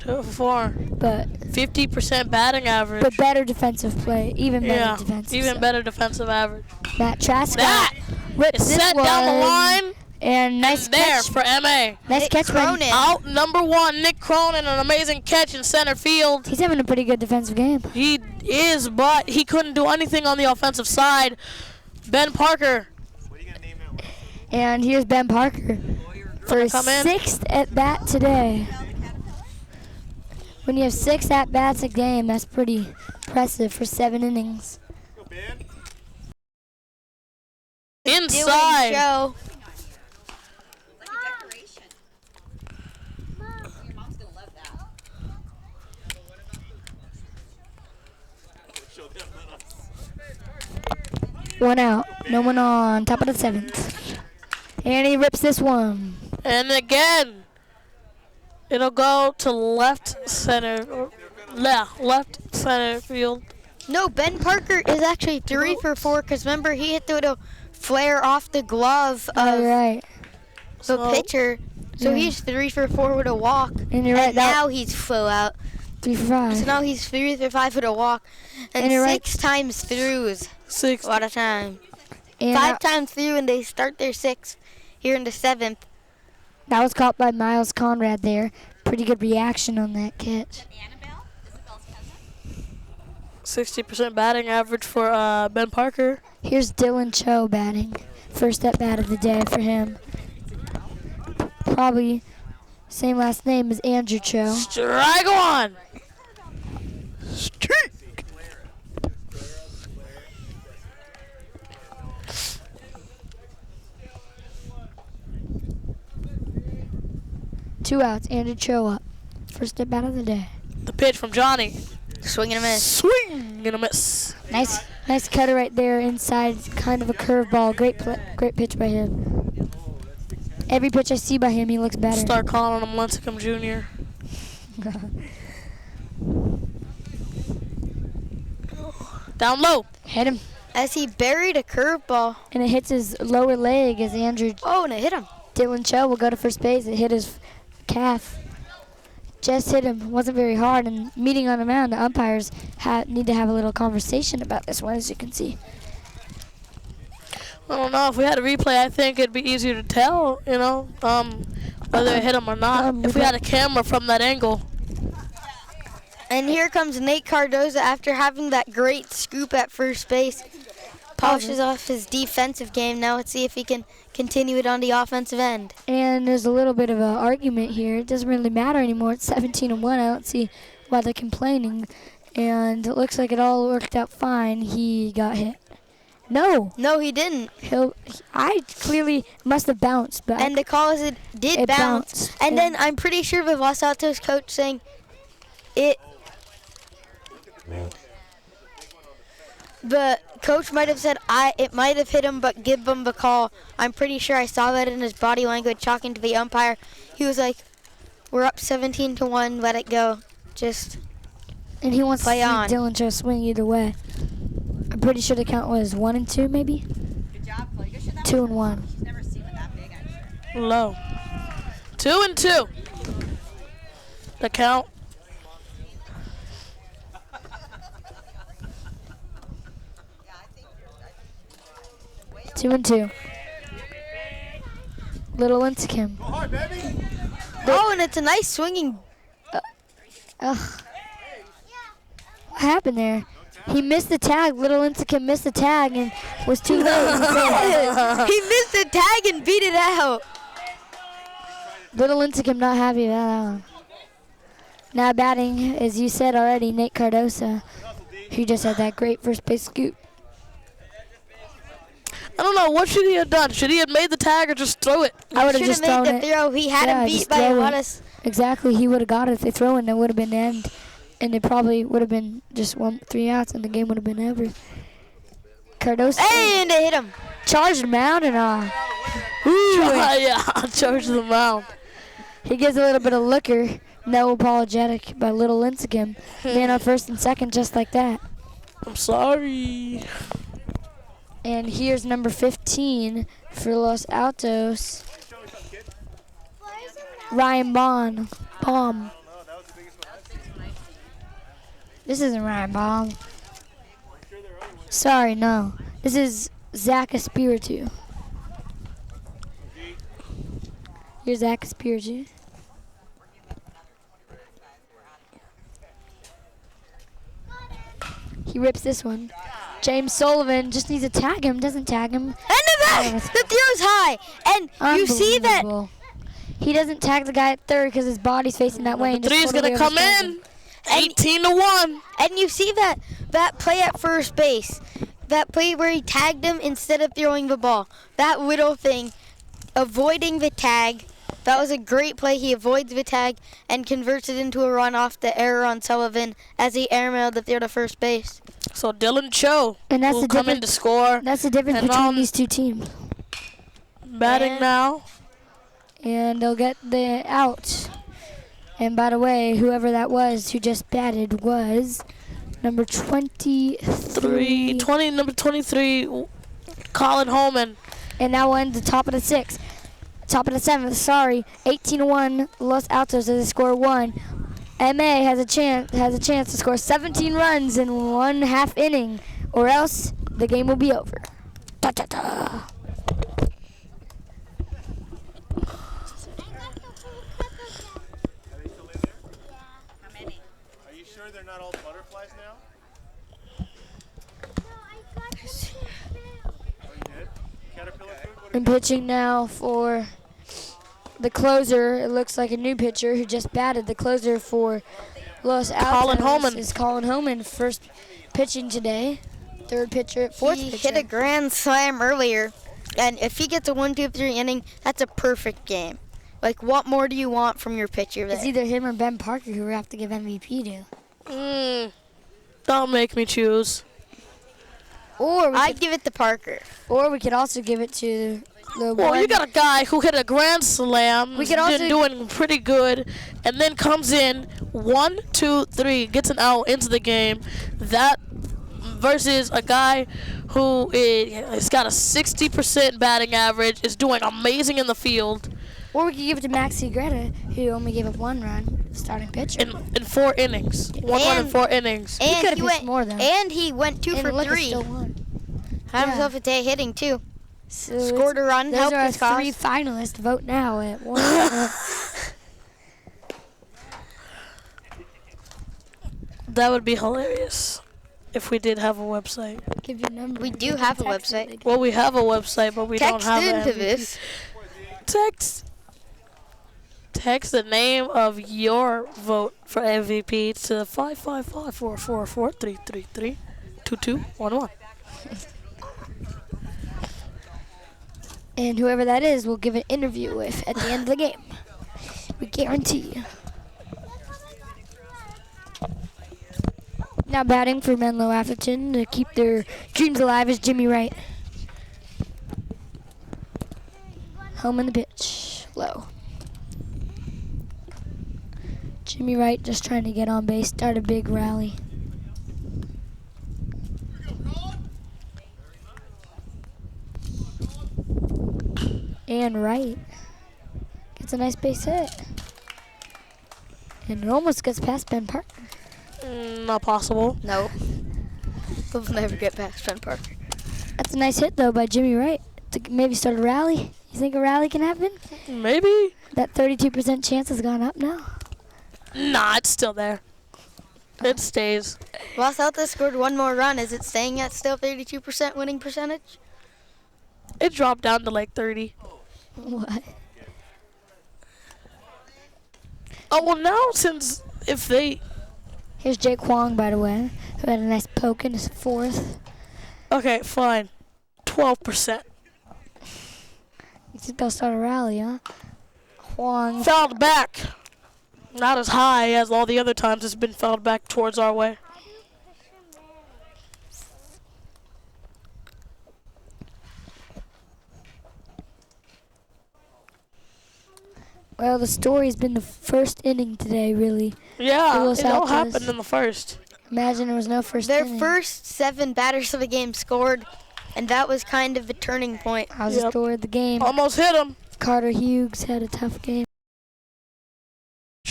2 for 4. But 50% batting average. better defensive play. Even better Yeah, defensive. even so. better defensive average. Matt Truscott That rips is this set one. down the line. And nice There catch. for MA. Nice catch. by- Cronin. Out number 1, Nick Cronin, an amazing catch in center field. He's having a pretty good defensive game. He is, but he couldn't do anything on the offensive side. Ben Parker. What are you going to name that one? And here's Ben Parker for his Come in. 6th at bat today. When you have 6 at bats a game, that's pretty impressive for 7 innings. Go, Ben. Inside. Show. It's like a decoration. Your mom's gonna love that. Show them, not us. 1 out, no one on, top of the 7th. And he rips this one. And again, it'll go to left center. Left center field. No, Ben Parker is actually 3 for 4 because remember he hit the little flare off the glove Oh, of you're right. the So- pitcher. So Yeah. he's 3 for 4 with a walk. And you're right, And now he's full out. 3 for 5. So now he's 3 for 5 with a walk. And And you're right. 6 times through is 6. a lot of time. And 5 times through and they start their 6th here in the 7th. that was caught by Miles Conrad there. Pretty good reaction on that catch. Annabelle? Isabel's cousin? 60% batting average for Ben Parker. Here's Dylan Cho batting. First at bat of the day for him. Probably same last name as Andrew Cho. Strike 1. Strike. Two outs, Andrew Cho up. First at bat of the day. The pitch from Johnny. Swing and a miss. Swing and a miss. Nice cutter right there inside, kind of a curveball. Great pitch by him. Every pitch I see by him, he looks better. Start calling him Lincecum Jr. Down low. Hit him. As he buried a curveball. And it hits his lower leg as Andrew Oh, and it hit him. Dylan Cho will go to first base. It hit his calf. Just hit him. Wasn't very hard. And meeting on the mound, the umpires need to have a little conversation about this one, as you can see. I don't know. If we had a replay, I think it'd be easier to tell, whether it hit him or not. If we had a camera from that angle. And here comes Nate Cardoza after having that great scoop at first base. Polishes off his defensive game. Now let's see if he can continue it on the offensive end. And there's a little bit of an argument here. It doesn't really matter anymore. It's 17-1. I don't see why they're complaining. And it looks like it all worked out fine. He got hit. No, he didn't. I clearly must have bounced, but And the call is it did bounce. bounced. And then I'm pretty sure the Los Altos coach saying it. The coach might have said it might have hit him, but give him the call. I'm pretty sure I saw that in his body language talking to the umpire. He was like, "We're up 17-1. Let it go. Just." And he wants play to see on. Dylan Cho swing either way. I'm pretty sure the count was 1 and 2, maybe. Good job, Chloe. Good shit. 2 and 1. She's never seen it that big, I'm sure. Low. 2-2. The count. Two and 2. Little Lincecum. Go hard, baby. Oh, and it's a nice swinging. Ugh. What happened there? He missed the tag. Little Lincecum missed the tag and was too late. He missed the tag and beat it out. Little Lincecum not happy about that one. Now batting, as you said already, Nate Cardoza, who just had that great first base scoop. I don't know. What should he have done? Should he have made the tag or just throw it? I would have Should just have thrown made the it. throw. He had Yeah, him beat just by a throw lot it. of. Exactly, he would have got it if they throw it. That would have been the end, and it probably would have been just 3 outs, and the game would have been over. Cardoza And it hit him. charged him out and Yeah, charge the mound. he gives a little bit of liquor. No apologetic by Little Lincecum. Man on first and second, just like that. I'm sorry. And here's number 15 for Los Altos. Ryan Baum. This isn't Ryan Baum. Sorry, no. This is Zach Espiritu. Here's Zach Espiritu. He rips this one. James Sullivan just needs to tag him. Doesn't tag him. And the back. The throw's high. And you see that. Unbelievable. He doesn't tag the guy at third because his body's facing that way. And just Three's totally gonna come oversteps in. him. 18-1. And you see that play at first base. That play where he tagged him instead of throwing the ball. That little thing. Avoiding the tag. That was a great play. He avoids the tag and converts it into a run off the error on Sullivan as he airmailed the throw to first base. So Dylan Cho And that's will the come in difference. to score. That's the difference And between on- these two teams. Batting And- now. And they'll get the out. And by the way, whoever that was who just batted was number 23. Number 23, Colin Holman. And that one, the top of the sixth. Top of the seventh, sorry. 18-1, Los Altos as they score 1. MA has a chance to score 17 runs in 1/2 inning, or else the game will be over. Da-da-da. How many? Are you sure they're not all butterflies now? Oh, you did? Caterpillar food? What And pitching now for the closer. It looks like a new pitcher who just batted. The closer for Los Altos Colin Holman. is Colin Holman, first pitching today. Third pitcher, fourth He pitcher. hit a grand slam earlier. And if he gets a 1, 2, 3 inning, that's a perfect game. Like, what more do you want from your pitcher It's there? either him or Ben Parker who we have to give MVP to. Don't make me choose. Or we I'd give it to Parker. could also give it to the Well, one. you got a guy who hit a grand slam, We could also- been doing pretty good, and then comes in 1, 2, 3, gets an out into the game. That versus a guy who has got a 60% batting average, is doing amazing in the field Or we could give it to Maxie Greta, who only gave up 1 run, starting pitcher. in 4 innings. One run in And- 4 innings. And could've he pitched went more, though. And he went 2 And for Lucas 3. still won. Had Yeah. himself a day hitting too. So Scored a run, Those helped are his our cause. 3 finalists. Vote now at 1. That would be hilarious if we did have a website. Give your number. We do have a Text website. it. Well, we have a website, but we don't Text have into a this. Text the name of your vote for MVP to 555-444-333-2211. And whoever that is, we'll give an interview with at the end of the game. We guarantee you. Now batting for Menlo-Atherton to keep their dreams alive is Jimmy Wright. Home in the pitch. Low. Jimmy Wright just trying to get on base, start a big rally. And Wright gets a nice base hit. And it almost gets past Ben Parker. Not possible. No. We'll never get past Ben Parker. That's a nice hit, though, by Jimmy Wright to maybe start a rally. You think a rally can happen? Maybe. That 32% chance has gone up now. Nah, it's still there. It stays. Los Altos scored 1 more run. Is it staying at still 32% winning percentage? It dropped down to like 30. What? Oh, well, now since if they... Here's Jake Huang, by the way, who had a nice poke in his 4th. Okay, fine. 12%. You think they'll start a rally, huh? Huang. Fouled back. Not as high as all the other times it's been fouled back towards our way. Well, the story's been the first inning today, really. Yeah, Los it all Altos. happened in the first. Imagine there was no first Their inning. first 7 batters of the game scored, and that was kind of a turning point. How's the Yep. story of the game? Almost hit him. Carter Hughes had a tough game.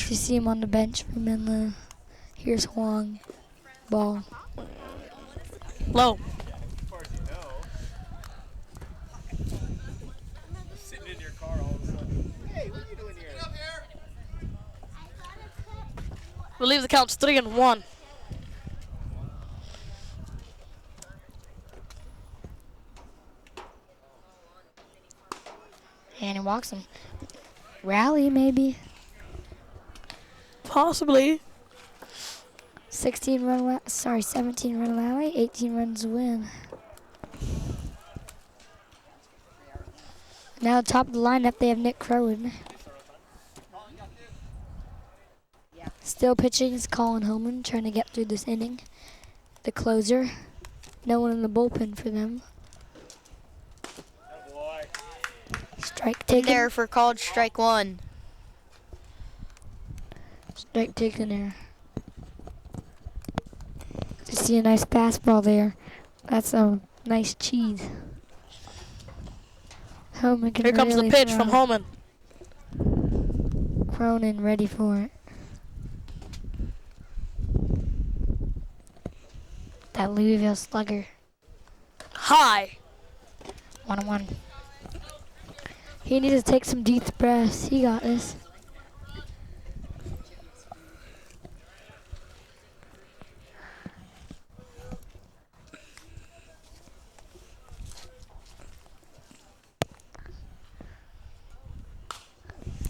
You see him on the bench for Menlo. Here's Huang. Ball. Low. Sitting in your car all of a sudden. Hey, what are you doing here? Get up here. Believe the count's 3-1. And he walks him. Rally, maybe. Possibly. 17 run rally, 18 runs win. Now top of the lineup, they have Nick Crowan. Still pitching is Colin Holman, trying to get through this inning. The closer. No one in the bullpen for them. Boy. Strike In taken. there for called strike 1. Strike taken there. You see a nice fastball there. That's a nice cheese. Holman can Here comes the really pitch throw. from Holman. Cronin ready for it. That Louisville slugger. High. 1-1. He needs to take some deep breaths. He got this.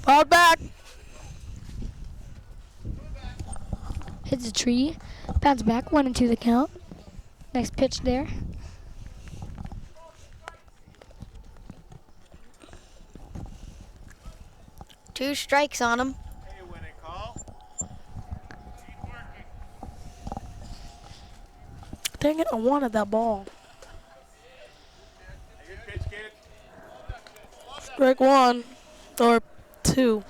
Fouled back. Hits a tree. Bounce back. 1-2 the count. Next pitch there. 2 strikes on him. Hey, winning call. Dang it, I wanted that ball. Hey, good pitch, kid. Strike 1 or 2.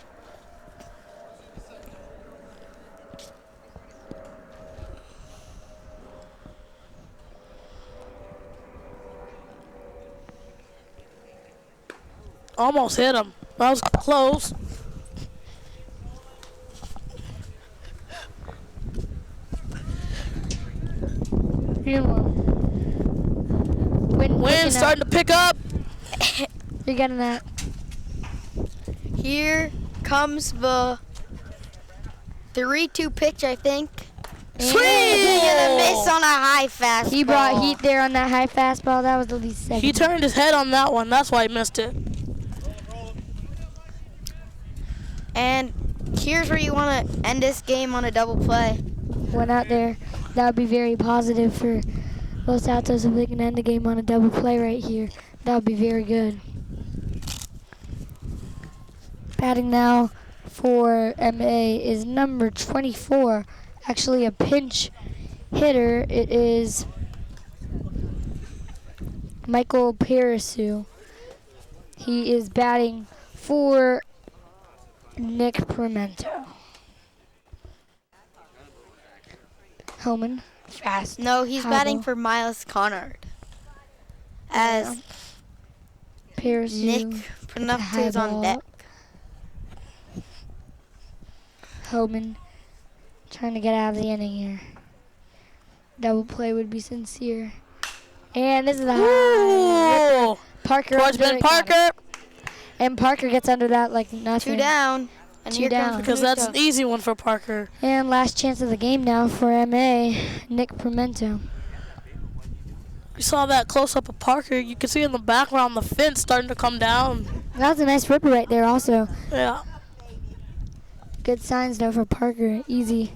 Almost hit him. That was close. Wind's starting to pick up. You're getting that. Here comes the 3-2 pitch, I think. Sweet! And a miss on a high fastball. He brought heat there on that high fastball. That was the least second. He turned his head on that one. That's why he missed it. And here's where you want to end this game on a double play. Went out there. That would be very positive for Los Altos if they can end the game on a double play right here. That would be very good. Batting now for MA is number 24. Actually a pinch hitter. It is Michael Parisu. He is batting for Nick Pimento. Homan, fast. No, he's High batting ball. for Miles Conard. As Parisu. Nick Pimento is on deck. Homan trying to get out of the inning here. Double play would be sincere. And this is a high. Ooh! Parker Towards under Ben it, got it. Parker. And Parker gets under that like nothing. 2 down. And 2 here down. comes Because that's an Pimento. easy one for Parker. And last chance of the game now for MA, Nick Pimento. We saw that close up of Parker. You can see in the background the fence starting to come down. That was a nice ripper right there also. Yeah. Good signs though for Parker. Easy.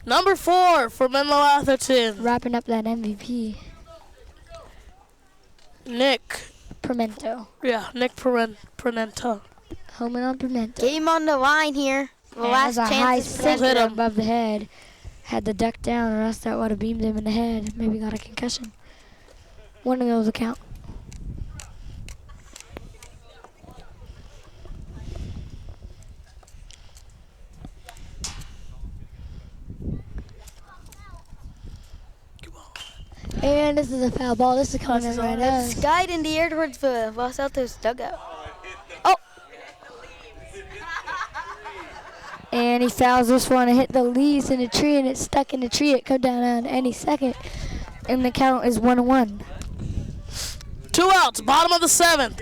Number 4 for Menlo-Atherton. Wrapping up that MVP. Nick. Pimento. Yeah, Nick Pimento. Homan on Pimento. Game on the line here. The And last that was a high chance is for Hit center him. above the head. Had to duck down or else that would have beamed him in the head. Maybe got a concussion. One of those will count. And this is a foul ball. This is coming in Tosses right on. at us. skied in the air towards the Los Altos dugout. And he fouls this one and hit the leaves in the tree, and it's stuck in the tree. It could down on any second, and the count is 1-1. 2 outs, bottom of the 7th.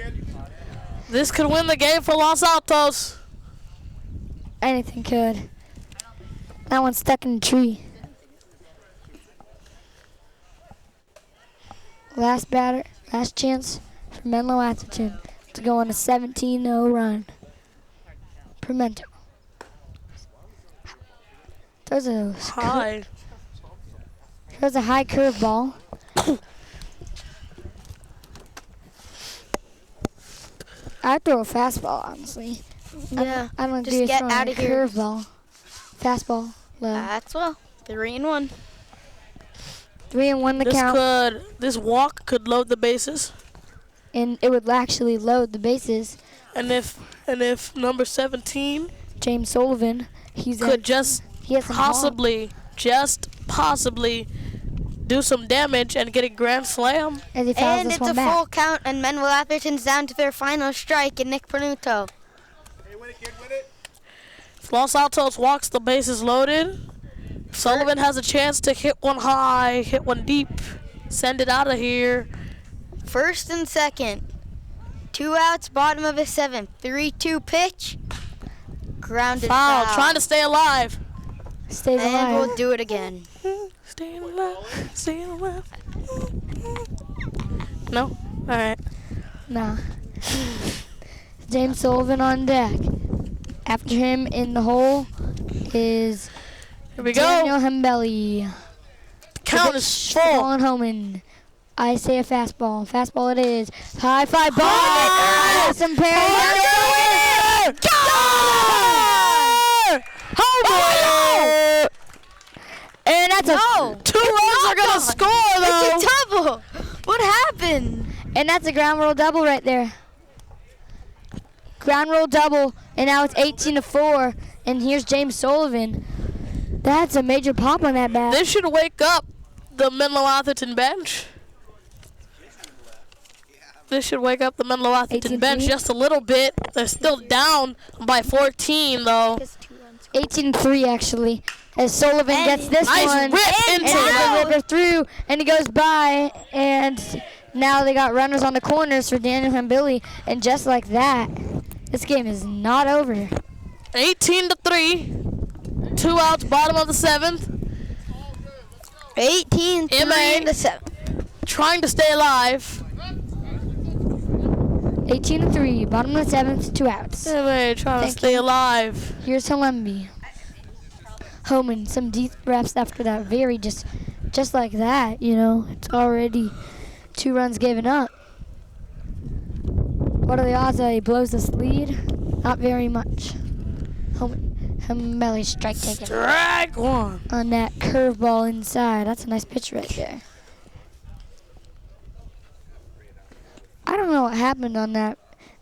This could win the game for Los Altos. Anything could. That one's stuck in the tree. Last batter, last chance for Menlo-Atherton to go on a 17-0 run. Pimento. Throws a Hi. high curveball. I'd throw a fastball, honestly. Yeah. I don't Just agree with get throwing out a of here. curveball. Fastball, low. That's well. 3-1. 3-1 the count, This walk could load the bases. and it would actually load the bases. And if number 17 James Sullivan, he's could just he has some possibly do some damage and get a grand slam. as he fouls And this it's one a back. full count, and Menlo-Atherton's down to their final strike, and Nick Pimento. Hey, win it, kid, win it. If Los Altos walks, the bases loaded. Sullivan has a chance to hit one high, hit one deep, send it out of here. First and second. 2 outs, bottom of the 7th. 3-2 pitch. Grounded Foul, foul. trying to stay alive. Stays And alive. we'll do it again. Staying alive, staying alive. No? All right. Nah. James Sullivan on deck. After him in the hole is Here we Daniel go. Hembelli. Count is Ball full. on Homan. I say a fastball. Fastball it is. High fly ball. High! Some pair. that's No. 2 runs are going to score, though. It's a double. What happened? And that's a ground rule double right there. Ground rule double, and now it's 18-4. And here's James Sullivan. That's a major pop on that bat. This should wake up the Menlo-Atherton bench. This should wake up the Menlo-Atherton bench 18-3. just a little bit. They're still down by 14, though. 18-3 actually. As Sullivan gets this Nice one, rip and into the it. ripper through, and he goes by, and now they got runners on the corners for Daniel Hambili, and just like that, this game is not over. 18-3. 2 outs, bottom of the 7th. 18-3 MA. in the 7th. Trying to stay alive. 18-3, bottom of the 7th, 2 outs. MA trying to stay alive. Here's Halembi. Homan, some deep breaths after that. Very just like that, you know. It's already 2 runs given up. What are the odds that he blows this lead? Not very much. Hambili strike taken Strike 1. on that curveball inside. That's a nice pitch right there. I don't know what happened on that.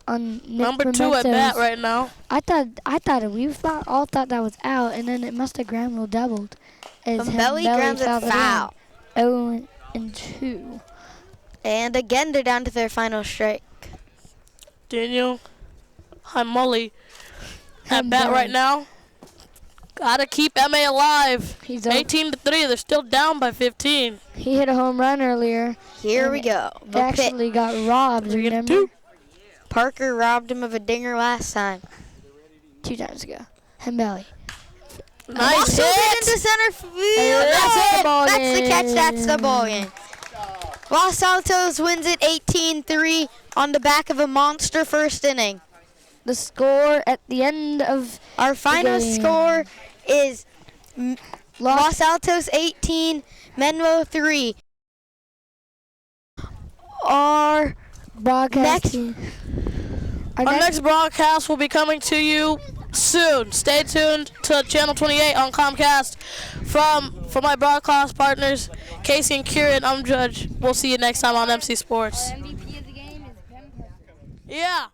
On Nick Number 2 at Pimento's. bat right now. I thought we all thought that was out, and then it must have ground rule doubled. As Hambili grounds it fouled it foul. in. 0-2. And again, they're down to their final strike. Daniel Hambili at bat right now. Gotta keep MA alive. He's up. 18-3. They're still down by 15. He hit a home run earlier. Here And we go. He The pitch. actually got robbed, remember? Parker robbed him of a dinger last time. 2 times ago. Hambili. Nice Also hit. into center field. That's That's the it. ball That's the game. catch. That's the ball game. Los Altos wins it 18-3 on the back of a monster first inning. The score at the end of Our final game. score is Los Altos 18, Menlo 3. Our broadcasting. Our next broadcast will be coming to you soon. Stay tuned to Channel 28 on Comcast. For my broadcast partners, Casey and Kieran, I'm Judge. We'll see you next time on MC Sports. MVP of the game is Ben Parker. Yeah.